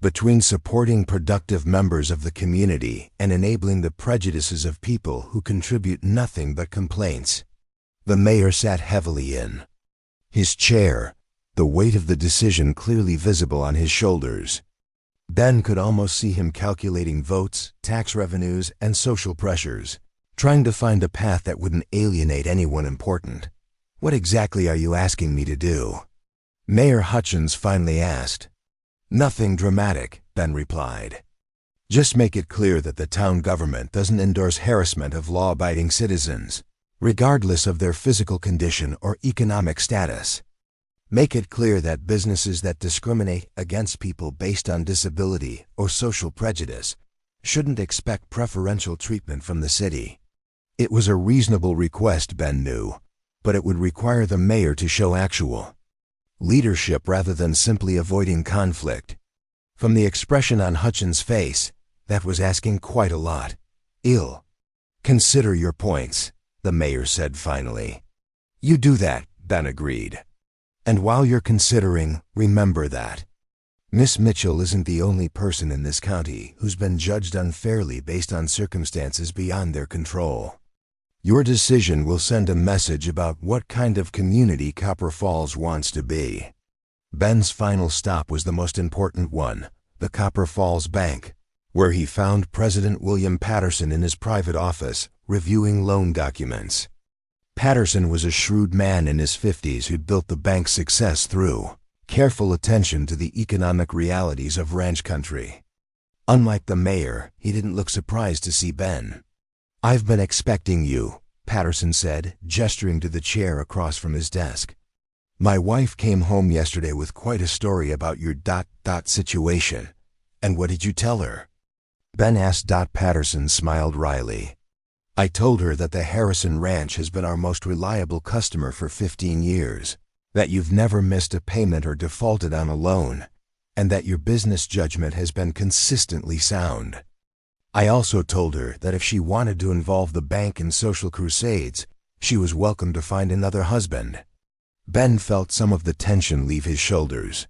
between supporting productive members of the community and enabling the prejudices of people who contribute nothing but complaints. The mayor sat heavily in his chair, the weight of the decision clearly visible on his shoulders. Ben could almost see him calculating votes, tax revenues, and social pressures, trying to find a path that wouldn't alienate anyone important. "What exactly are you asking me to do?" Mayor Hutchins finally asked. "Nothing dramatic," Ben replied. "Just make it clear that the town government doesn't endorse harassment of law-abiding citizens, regardless of their physical condition or economic status. Make it clear that businesses that discriminate against people based on disability or social prejudice shouldn't expect preferential treatment from the city." It was a reasonable request, Ben knew, but it would require the mayor to show actual leadership rather than simply avoiding conflict. From the expression on Hutchins' face, that was asking quite a lot. "I'll consider your points," the mayor said finally. "You do that," Ben agreed. "And while you're considering, remember that Miss Mitchell isn't the only person in this county who's been judged unfairly based on circumstances beyond their control. Your decision will send a message about what kind of community Copper Falls wants to be." Ben's final stop was the most important one, the Copper Falls Bank, where he found President William Patterson in his private office, reviewing loan documents. Patterson was a shrewd man in his 50s who'd built the bank's success through careful attention to the economic realities of ranch country. Unlike the mayor, he didn't look surprised to see Ben. "I've been expecting you," Patterson said, gesturing to the chair across from his desk. "My wife came home yesterday with quite a story about your ... situation. And what did you tell her?" Ben asked. Patterson smiled wryly. "I told her that the Harrison Ranch has been our most reliable customer for 15 years, that you've never missed a payment or defaulted on a loan, and that your business judgment has been consistently sound. I also told her that if she wanted to involve the bank in social crusades, she was welcome to find another husband." Ben felt some of the tension leave his shoulders.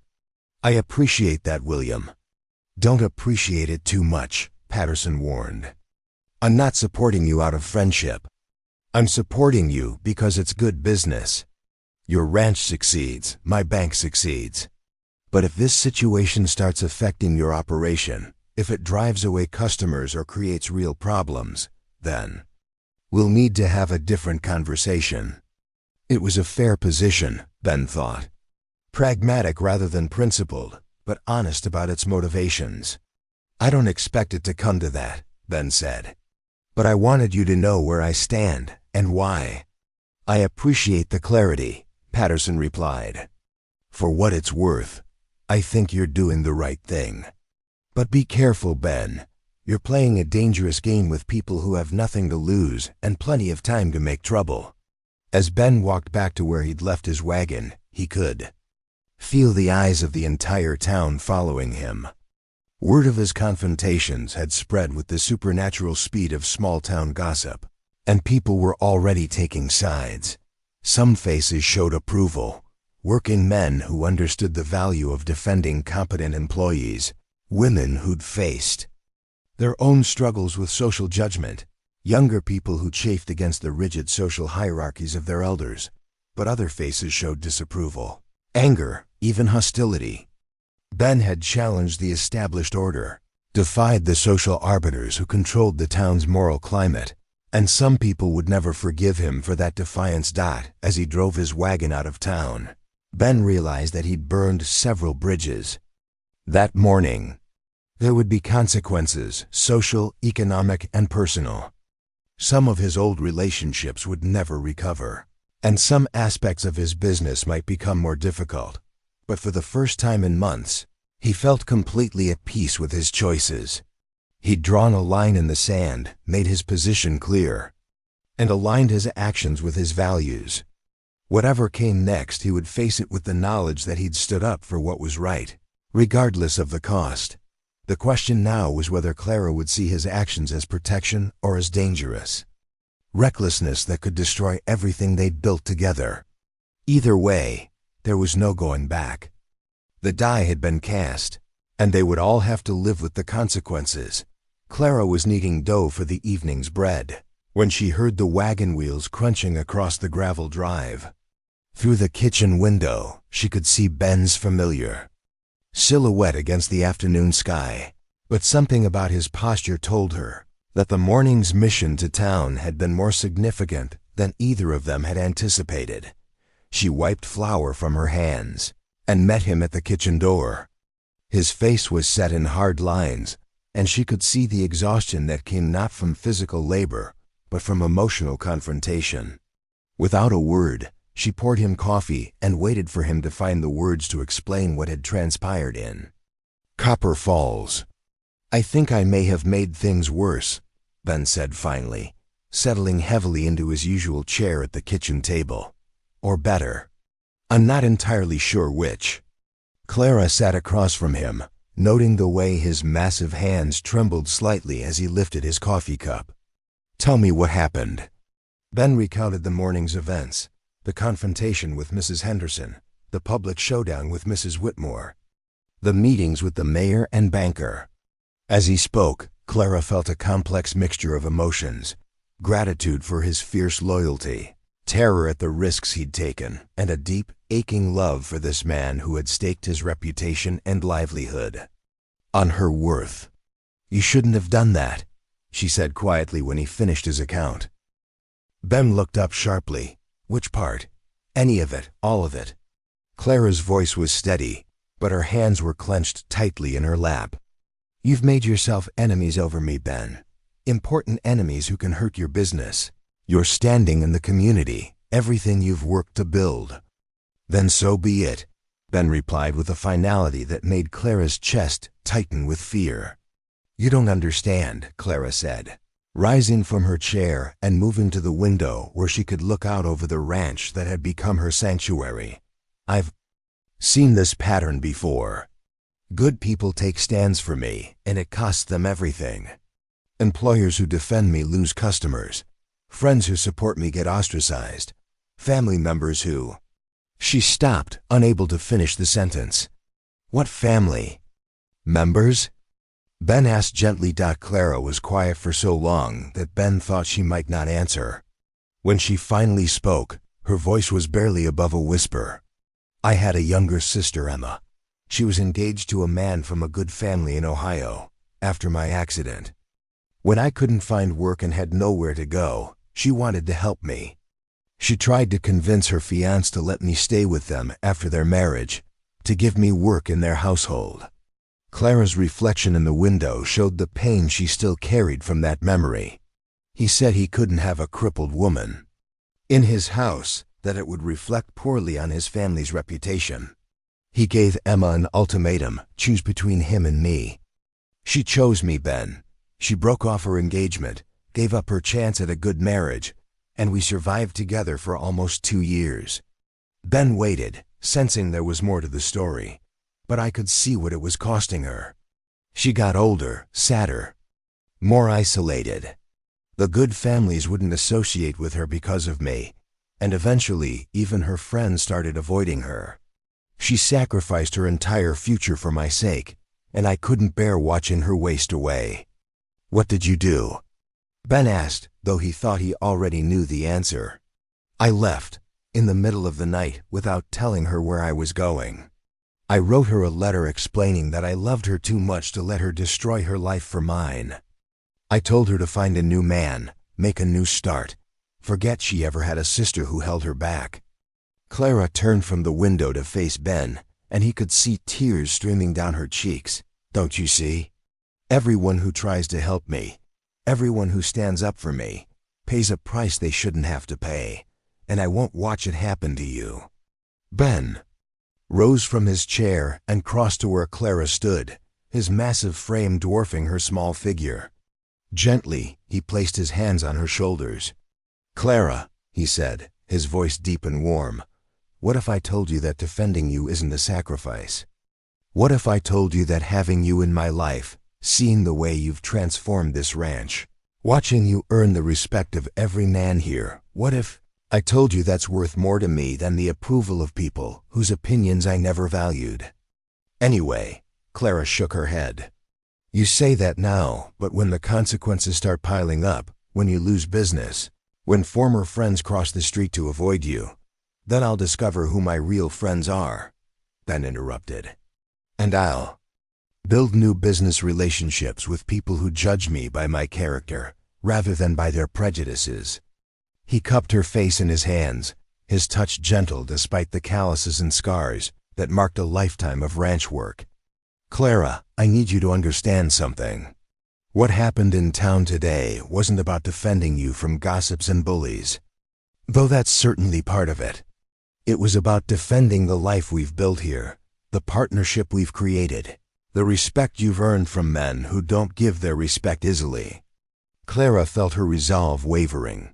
"I appreciate that, William." "Don't appreciate it too much," Patterson warned. "I'm not supporting you out of friendship. I'm supporting you because it's good business. Your ranch succeeds, my bank succeeds. But if this situation starts affecting your operation, if it drives away customers or creates real problems, then we'll need to have a different conversation." It was a fair position, Ben thought. Pragmatic rather than principled, but honest about its motivations. "I don't expect it to come to that," Ben said. "But I wanted you to know where I stand and why." "I appreciate the clarity," Patterson replied. "For what it's worth, I think you're doing the right thing. But be careful, Ben. You're playing a dangerous game with people who have nothing to lose and plenty of time to make trouble." As Ben walked back to where he'd left his wagon, he could feel the eyes of the entire town following him. Word of his confrontations had spread with the supernatural speed of small-town gossip, and people were already taking sides. Some faces showed approval, working men who understood the value of defending competent employees, women who'd faced their own struggles with social judgment, younger people who chafed against the rigid social hierarchies of their elders, but other faces showed disapproval, anger, even hostility. Ben had challenged the established order, defied the social arbiters who controlled the town's moral climate, and some people would never forgive him for that defiance. As he drove his wagon out of town, Ben realized that he'd burned several bridges. That morning, there would be consequences, social, economic, and personal. Some of his old relationships would never recover, and some aspects of his business might become more difficult. But for the first time in months, he felt completely at peace with his choices. He'd drawn a line in the sand, made his position clear, and aligned his actions with his values. Whatever came next, he would face it with the knowledge that he'd stood up for what was right, regardless of the cost. The question now was whether Clara would see his actions as protection or as dangerous recklessness that could destroy everything they'd built together. Either way, there was no going back. The die had been cast, and they would all have to live with the consequences. Clara was kneading dough for the evening's bread when she heard the wagon wheels crunching across the gravel drive. Through the kitchen window, she could see Ben's familiar silhouette against the afternoon sky, but something about his posture told her that the morning's mission to town had been more significant than either of them had anticipated. She wiped flour from her hands and met him at the kitchen door. His face was set in hard lines, and she could see the exhaustion that came not from physical labor, but from emotional confrontation. Without a word, she poured him coffee and waited for him to find the words to explain what had transpired in Copper Falls. "I think I may have made things worse," Ben said finally, settling heavily into his usual chair at the kitchen table. "Or better. I'm not entirely sure which." Clara sat across from him, noting the way his massive hands trembled slightly as he lifted his coffee cup. "Tell me what happened." Ben recounted the morning's events, the confrontation with Mrs. Henderson, the public showdown with Mrs. Whitmore, the meetings with the mayor and banker. As he spoke, Clara felt a complex mixture of emotions: gratitude for his fierce loyalty, terror at the risks he'd taken, and a deep, aching love for this man who had staked his reputation and livelihood on her worth. "You shouldn't have done that," she said quietly when he finished his account. Ben looked up sharply. "Which part? Any of it, all of it?" Clara's voice was steady, but her hands were clenched tightly in her lap. "You've made yourself enemies over me, Ben. Important enemies who can hurt your business, your standing in the community, everything you've worked to build." "Then so be it," Ben replied with a finality that made Clara's chest tighten with fear. "You don't understand," Clara said, rising from her chair and moving to the window where she could look out over the ranch that had become her sanctuary. "I've seen this pattern before. Good people take stands for me, and it costs them everything. Employers who defend me lose customers. Friends who support me get ostracized. Family members who—" She stopped, unable to finish the sentence. "What family members?" Ben asked gently. Clara was quiet for so long that Ben thought she might not answer. When she finally spoke, her voice was barely above a whisper. "I had a younger sister, Emma. She was engaged to a man from a good family in Ohio, after my accident. When I couldn't find work and had nowhere to go, she wanted to help me. She tried to convince her fiancé to let me stay with them after their marriage, to give me work in their household." Clara's reflection in the window showed the pain she still carried from that memory. He said he couldn't have a crippled woman in his house, that it would reflect poorly on his family's reputation. He gave Emma an ultimatum: choose between him and me. She chose me, Ben. She broke off her engagement, gave up her chance at a good marriage, and we survived together for almost 2 years. Ben waited, sensing there was more to the story, but I could see what it was costing her. She got older, sadder, more isolated. The good families wouldn't associate with her because of me, and eventually even her friends started avoiding her. She sacrificed her entire future for my sake, and I couldn't bear watching her waste away. "What did you do?" Ben asked, though he thought he already knew the answer. "I left, in the middle of the night, without telling her where I was going. I wrote her a letter explaining that I loved her too much to let her destroy her life for mine. I told her to find a new man, make a new start, forget she ever had a sister who held her back." Clara turned from the window to face Ben, and he could see tears streaming down her cheeks. "Don't you see? Everyone who tries to help me, everyone who stands up for me, pays a price they shouldn't have to pay, and I won't watch it happen to you." Ben rose from his chair and crossed to where Clara stood, his massive frame dwarfing her small figure. Gently, he placed his hands on her shoulders. "Clara," he said, his voice deep and warm, "what if I told you that defending you isn't a sacrifice? What if I told you that having you in my life, seeing the way you've transformed this ranch, watching you earn the respect of every man here, what if I told you that's worth more to me than the approval of people whose opinions I never valued? Anyway, Clara shook her head. You say that now, but when the consequences start piling up, when you lose business, when former friends cross the street to avoid you, then I'll discover who my real friends are. Ben interrupted. And I'll build new business relationships with people who judge me by my character, rather than by their prejudices. He cupped her face in his hands, his touch gentle despite the calluses and scars that marked a lifetime of ranch work. Clara, I need you to understand something. What happened in town today wasn't about defending you from gossips and bullies, though that's certainly part of it. It was about defending the life we've built here, the partnership we've created, the respect you've earned from men who don't give their respect easily. Clara felt her resolve wavering.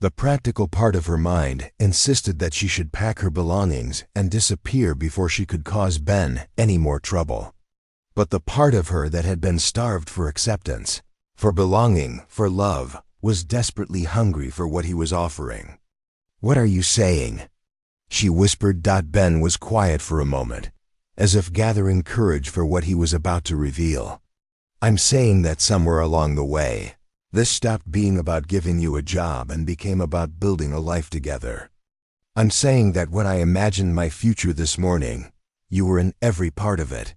The practical part of her mind insisted that she should pack her belongings and disappear before she could cause Ben any more trouble. But the part of her that had been starved for acceptance, for belonging, for love, was desperately hungry for what he was offering. What are you saying? She whispered. Ben was quiet for a moment, as if gathering courage for what he was about to reveal. I'm saying that somewhere along the way, this stopped being about giving you a job and became about building a life together. I'm saying that when I imagined my future this morning, you were in every part of it.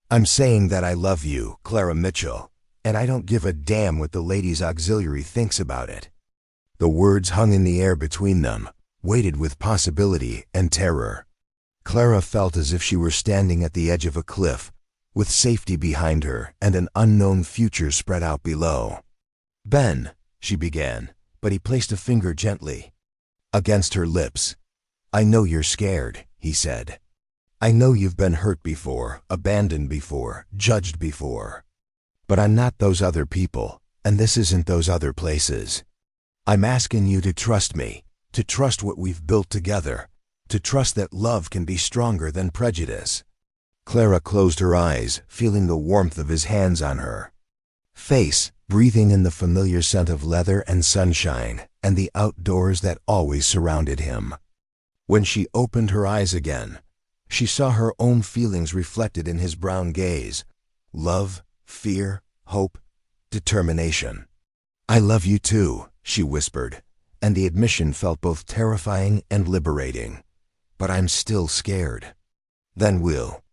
I'm saying that I love you, Clara Mitchell, and I don't give a damn what the ladies' auxiliary thinks about it. The words hung in the air between them, weighted with possibility and terror. Clara felt as if she were standing at the edge of a cliff, with safety behind her and an unknown future spread out below. Ben, she began, but he placed a finger gently against her lips. I know you're scared, he said. I know you've been hurt before, abandoned before, judged before. But I'm not those other people, and this isn't those other places. I'm asking you to trust me, to trust what we've built together, to trust that love can be stronger than prejudice. Clara closed her eyes, feeling the warmth of his hands on her face, breathing in the familiar scent of leather and sunshine and the outdoors that always surrounded him. When she opened her eyes again, she saw her own feelings reflected in his brown gaze: love, fear, hope, determination. I love you too, she whispered, and the admission felt both terrifying and liberating. But I'm still scared. Then we'll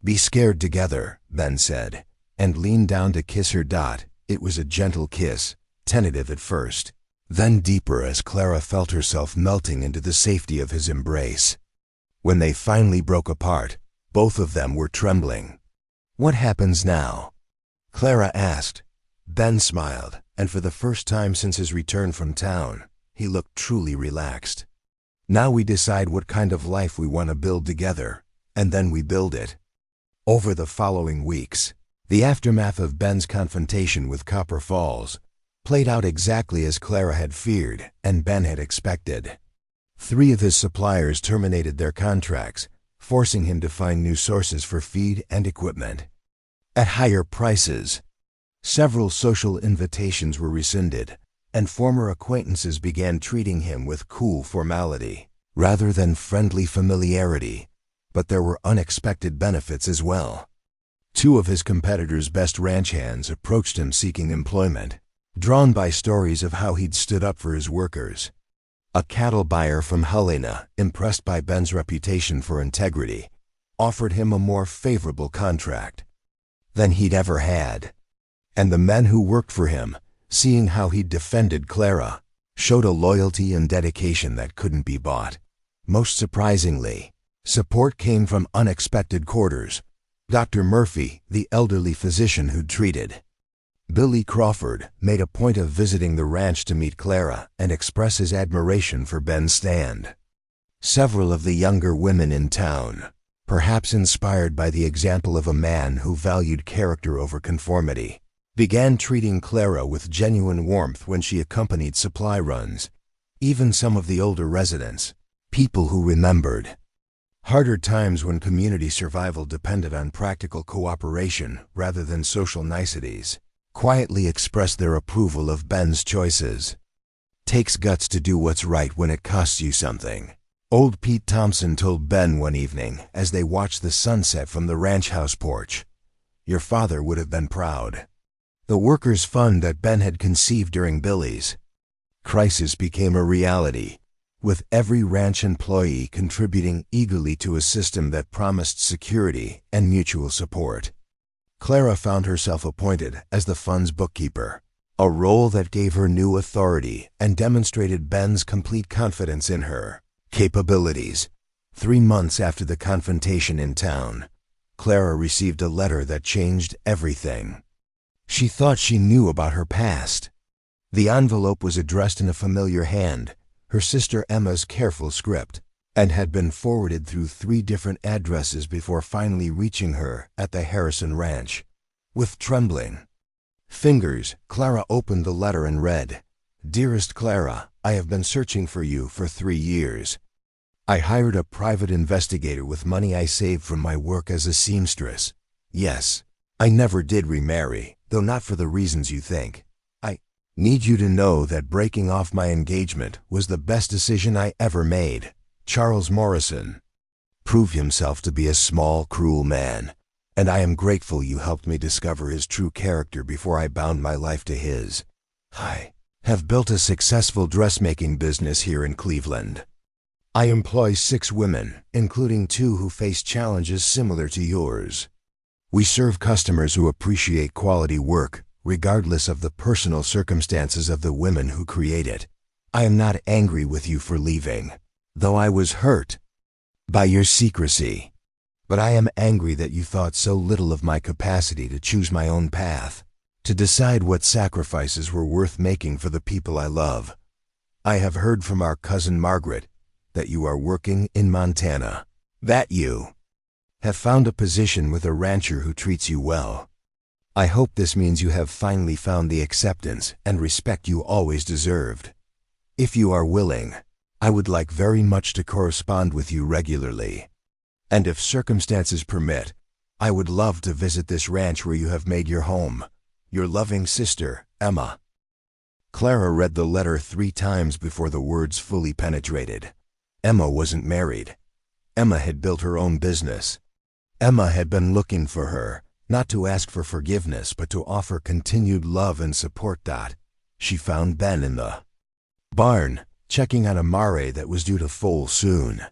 be scared together, Ben said, and leaned down to kiss her. It was a gentle kiss, tentative at first, then deeper as Clara felt herself melting into the safety of his embrace. When they finally broke apart, both of them were trembling. What happens now? Clara asked. Ben smiled, and for the first time since his return from town, he looked truly relaxed. Now we decide what kind of life we want to build together, and then we build it. Over the following weeks, the aftermath of Ben's confrontation with Copper Falls played out exactly as Clara had feared and Ben had expected. 3 of his suppliers terminated their contracts, forcing him to find new sources for feed and equipment at higher prices. Several social invitations were rescinded, and former acquaintances began treating him with cool formality rather than friendly familiarity. But there were unexpected benefits as well. 2 of his competitors' best ranch hands approached him seeking employment, drawn by stories of how he'd stood up for his workers. A cattle buyer from Helena, impressed by Ben's reputation for integrity, offered him a more favorable contract than he'd ever had. And the men who worked for him, seeing how he'd defended Clara, showed a loyalty and dedication that couldn't be bought. Most surprisingly, support came from unexpected quarters. Dr. Murphy, the elderly physician who'd treated Billy Crawford, made a point of visiting the ranch to meet Clara and express his admiration for Ben's stand. Several of the younger women in town, perhaps inspired by the example of a man who valued character over conformity, began treating Clara with genuine warmth when she accompanied supply runs. Even some of the older residents, people who remembered harder times when community survival depended on practical cooperation rather than social niceties, quietly expressed their approval of Ben's choices. Takes guts to do what's right when it costs you something, old Pete Thompson told Ben one evening as they watched the sunset from the ranch house porch. Your father would have been proud. The workers' fund that Ben had conceived during Billy's crisis became a reality, with every ranch employee contributing eagerly to a system that promised security and mutual support. Clara found herself appointed as the fund's bookkeeper, a role that gave her new authority and demonstrated Ben's complete confidence in her capabilities. 3 months after the confrontation in town, Clara received a letter that changed everything. She thought she knew about her past. The envelope was addressed in a familiar hand, her sister Emma's careful script, and had been forwarded through 3 different addresses before finally reaching her at the Harrison Ranch. With trembling fingers, Clara opened the letter and read, "Dearest Clara, I have been searching for you for 3 years. I hired a private investigator with money I saved from my work as a seamstress. Yes, I never did remarry, though not for the reasons you think. I need you to know that breaking off my engagement was the best decision I ever made. Charles Morrison proved himself to be a small, cruel man, and I am grateful you helped me discover his true character before I bound my life to his. I have built a successful dressmaking business here in Cleveland. I employ 6 women, including 2 who face challenges similar to yours. We serve customers who appreciate quality work, regardless of the personal circumstances of the women who create it. I am not angry with you for leaving, though I was hurt by your secrecy. But I am angry that you thought so little of my capacity to choose my own path, to decide what sacrifices were worth making for the people I love. I have heard from our cousin Margaret that you are working in Montana, that you have found a position with a rancher who treats you well. I hope this means you have finally found the acceptance and respect you always deserved. If you are willing, I would like very much to correspond with you regularly. And if circumstances permit, I would love to visit this ranch where you have made your home. Your loving sister, Emma." Clara read the letter 3 times before the words fully penetrated. Emma wasn't married. Emma had built her own business. Emma had been looking for her, not to ask for forgiveness but to offer continued love and support. She found Ben in the barn, checking on a mare that was due to foal soon.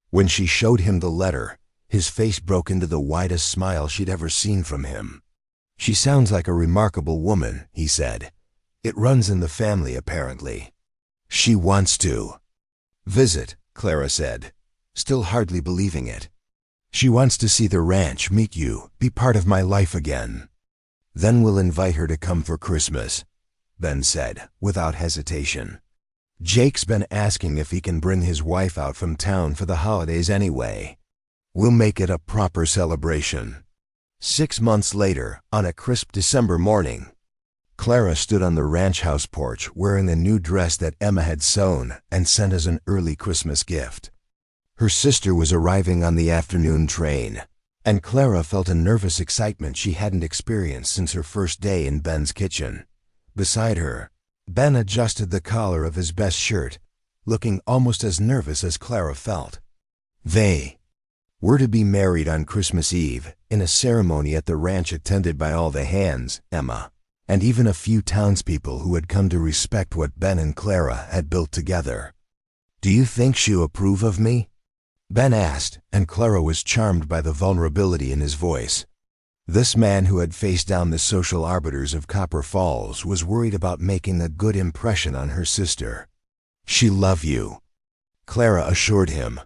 When she showed him the letter, his face broke into the widest smile she'd ever seen from him. "She sounds like a remarkable woman," he said. "It runs in the family, apparently." "She wants to visit," Clara said, still hardly believing it. "She wants to see the ranch, meet you, be part of my life again. Then we'll invite her to come for Christmas," Ben said, without hesitation. "Jake's been asking if he can bring his wife out from town for the holidays anyway. We'll make it a proper celebration." 6 months later, on a crisp December morning, Clara stood on the ranch house porch wearing the new dress that Emma had sewn and sent as an early Christmas gift. Her sister was arriving on the afternoon train, and Clara felt a nervous excitement she hadn't experienced since her first day in Ben's kitchen. Beside her, Ben adjusted the collar of his best shirt, looking almost as nervous as Clara felt. They were to be married on Christmas Eve in a ceremony at the ranch attended by all the hands, Emma, and even a few townspeople who had come to respect what Ben and Clara had built together. "Do you think she'll approve of me?" Ben asked, and Clara was charmed by the vulnerability in his voice. This man who had faced down the social arbiters of Copper Falls was worried about making a good impression on her sister. "She'll love you," Clara assured him.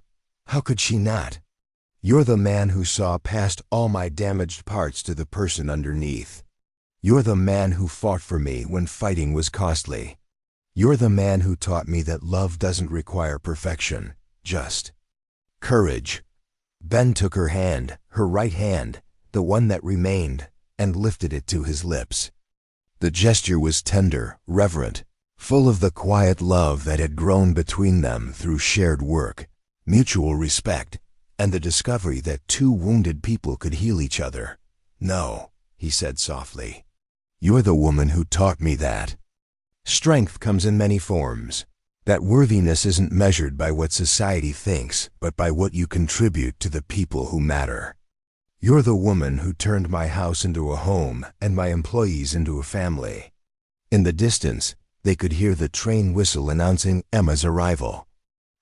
"How could she not? You're the man who saw past all my damaged parts to the person underneath. You're the man who fought for me when fighting was costly. You're the man who taught me that love doesn't require perfection, just courage." Ben took her hand, her right hand, the one that remained, and lifted it to his lips. The gesture was tender, reverent, full of the quiet love that had grown between them through shared work, mutual respect, and the discovery that 2 wounded people could heal each other. "No," he said softly. "You're the woman who taught me that. Strength comes in many forms. That worthiness isn't measured by what society thinks, but by what you contribute to the people who matter." You're the woman who turned my house into a home and my employees into a family. In the distance, they could hear the train whistle announcing Emma's arrival.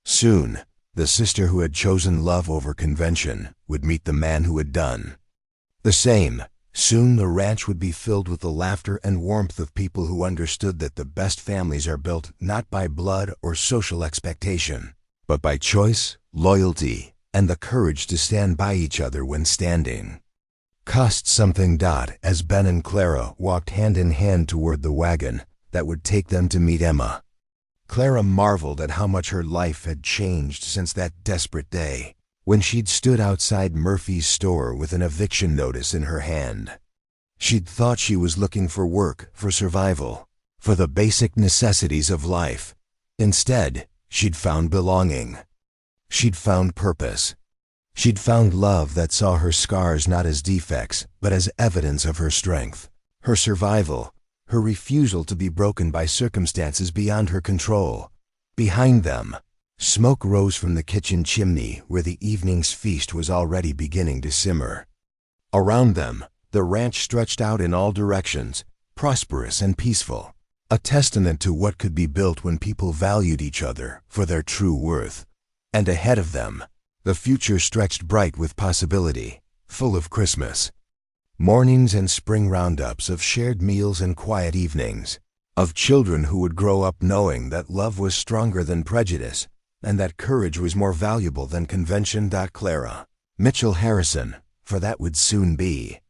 Soon, the sister who had chosen love over convention would meet the man who had done the same. Soon the ranch would be filled with the laughter and warmth of people who understood that the best families are built not by blood or social expectation, but by choice, loyalty, and the courage to stand by each other when standing. Cost something. As Ben and Clara walked hand in hand toward the wagon that would take them to meet Emma, Clara marveled at how much her life had changed since that desperate day when she'd stood outside Murphy's store with an eviction notice in her hand. She'd thought she was looking for work, for survival, for the basic necessities of life. Instead, she'd found belonging. She'd found purpose. She'd found love that saw her scars not as defects, but as evidence of her strength, her survival, her refusal to be broken by circumstances beyond her control. Behind them, smoke rose from the kitchen chimney where the evening's feast was already beginning to simmer. Around them, the ranch stretched out in all directions, prosperous and peaceful, a testament to what could be built when people valued each other for their true worth. And ahead of them, the future stretched bright with possibility, full of Christmas mornings and spring roundups, of shared meals and quiet evenings, of children who would grow up knowing that love was stronger than prejudice and that courage was more valuable than convention. Clara Mitchell Harrison, for that would soon be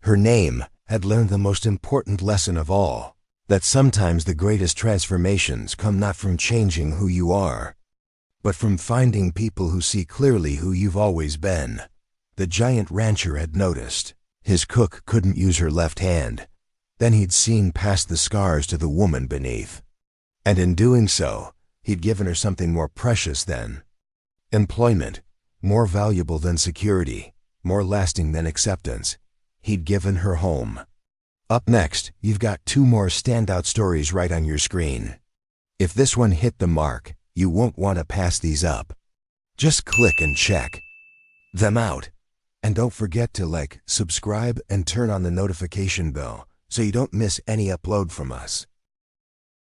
her name, had learned the most important lesson of all, that sometimes the greatest transformations come not from changing who you are, but from finding people who see clearly who you've always been. The giant rancher had noticed his cook couldn't use her left hand. Then he'd seen past the scars to the woman beneath. And in doing so, he'd given her something more precious than employment, more valuable than security, more lasting than acceptance. He'd given her home. Up next, you've got 2 more standout stories right on your screen. If this one hit the mark, you won't want to pass these up. Just click and check them out. And don't forget to like, subscribe, and turn on the notification bell so you don't miss any upload from us.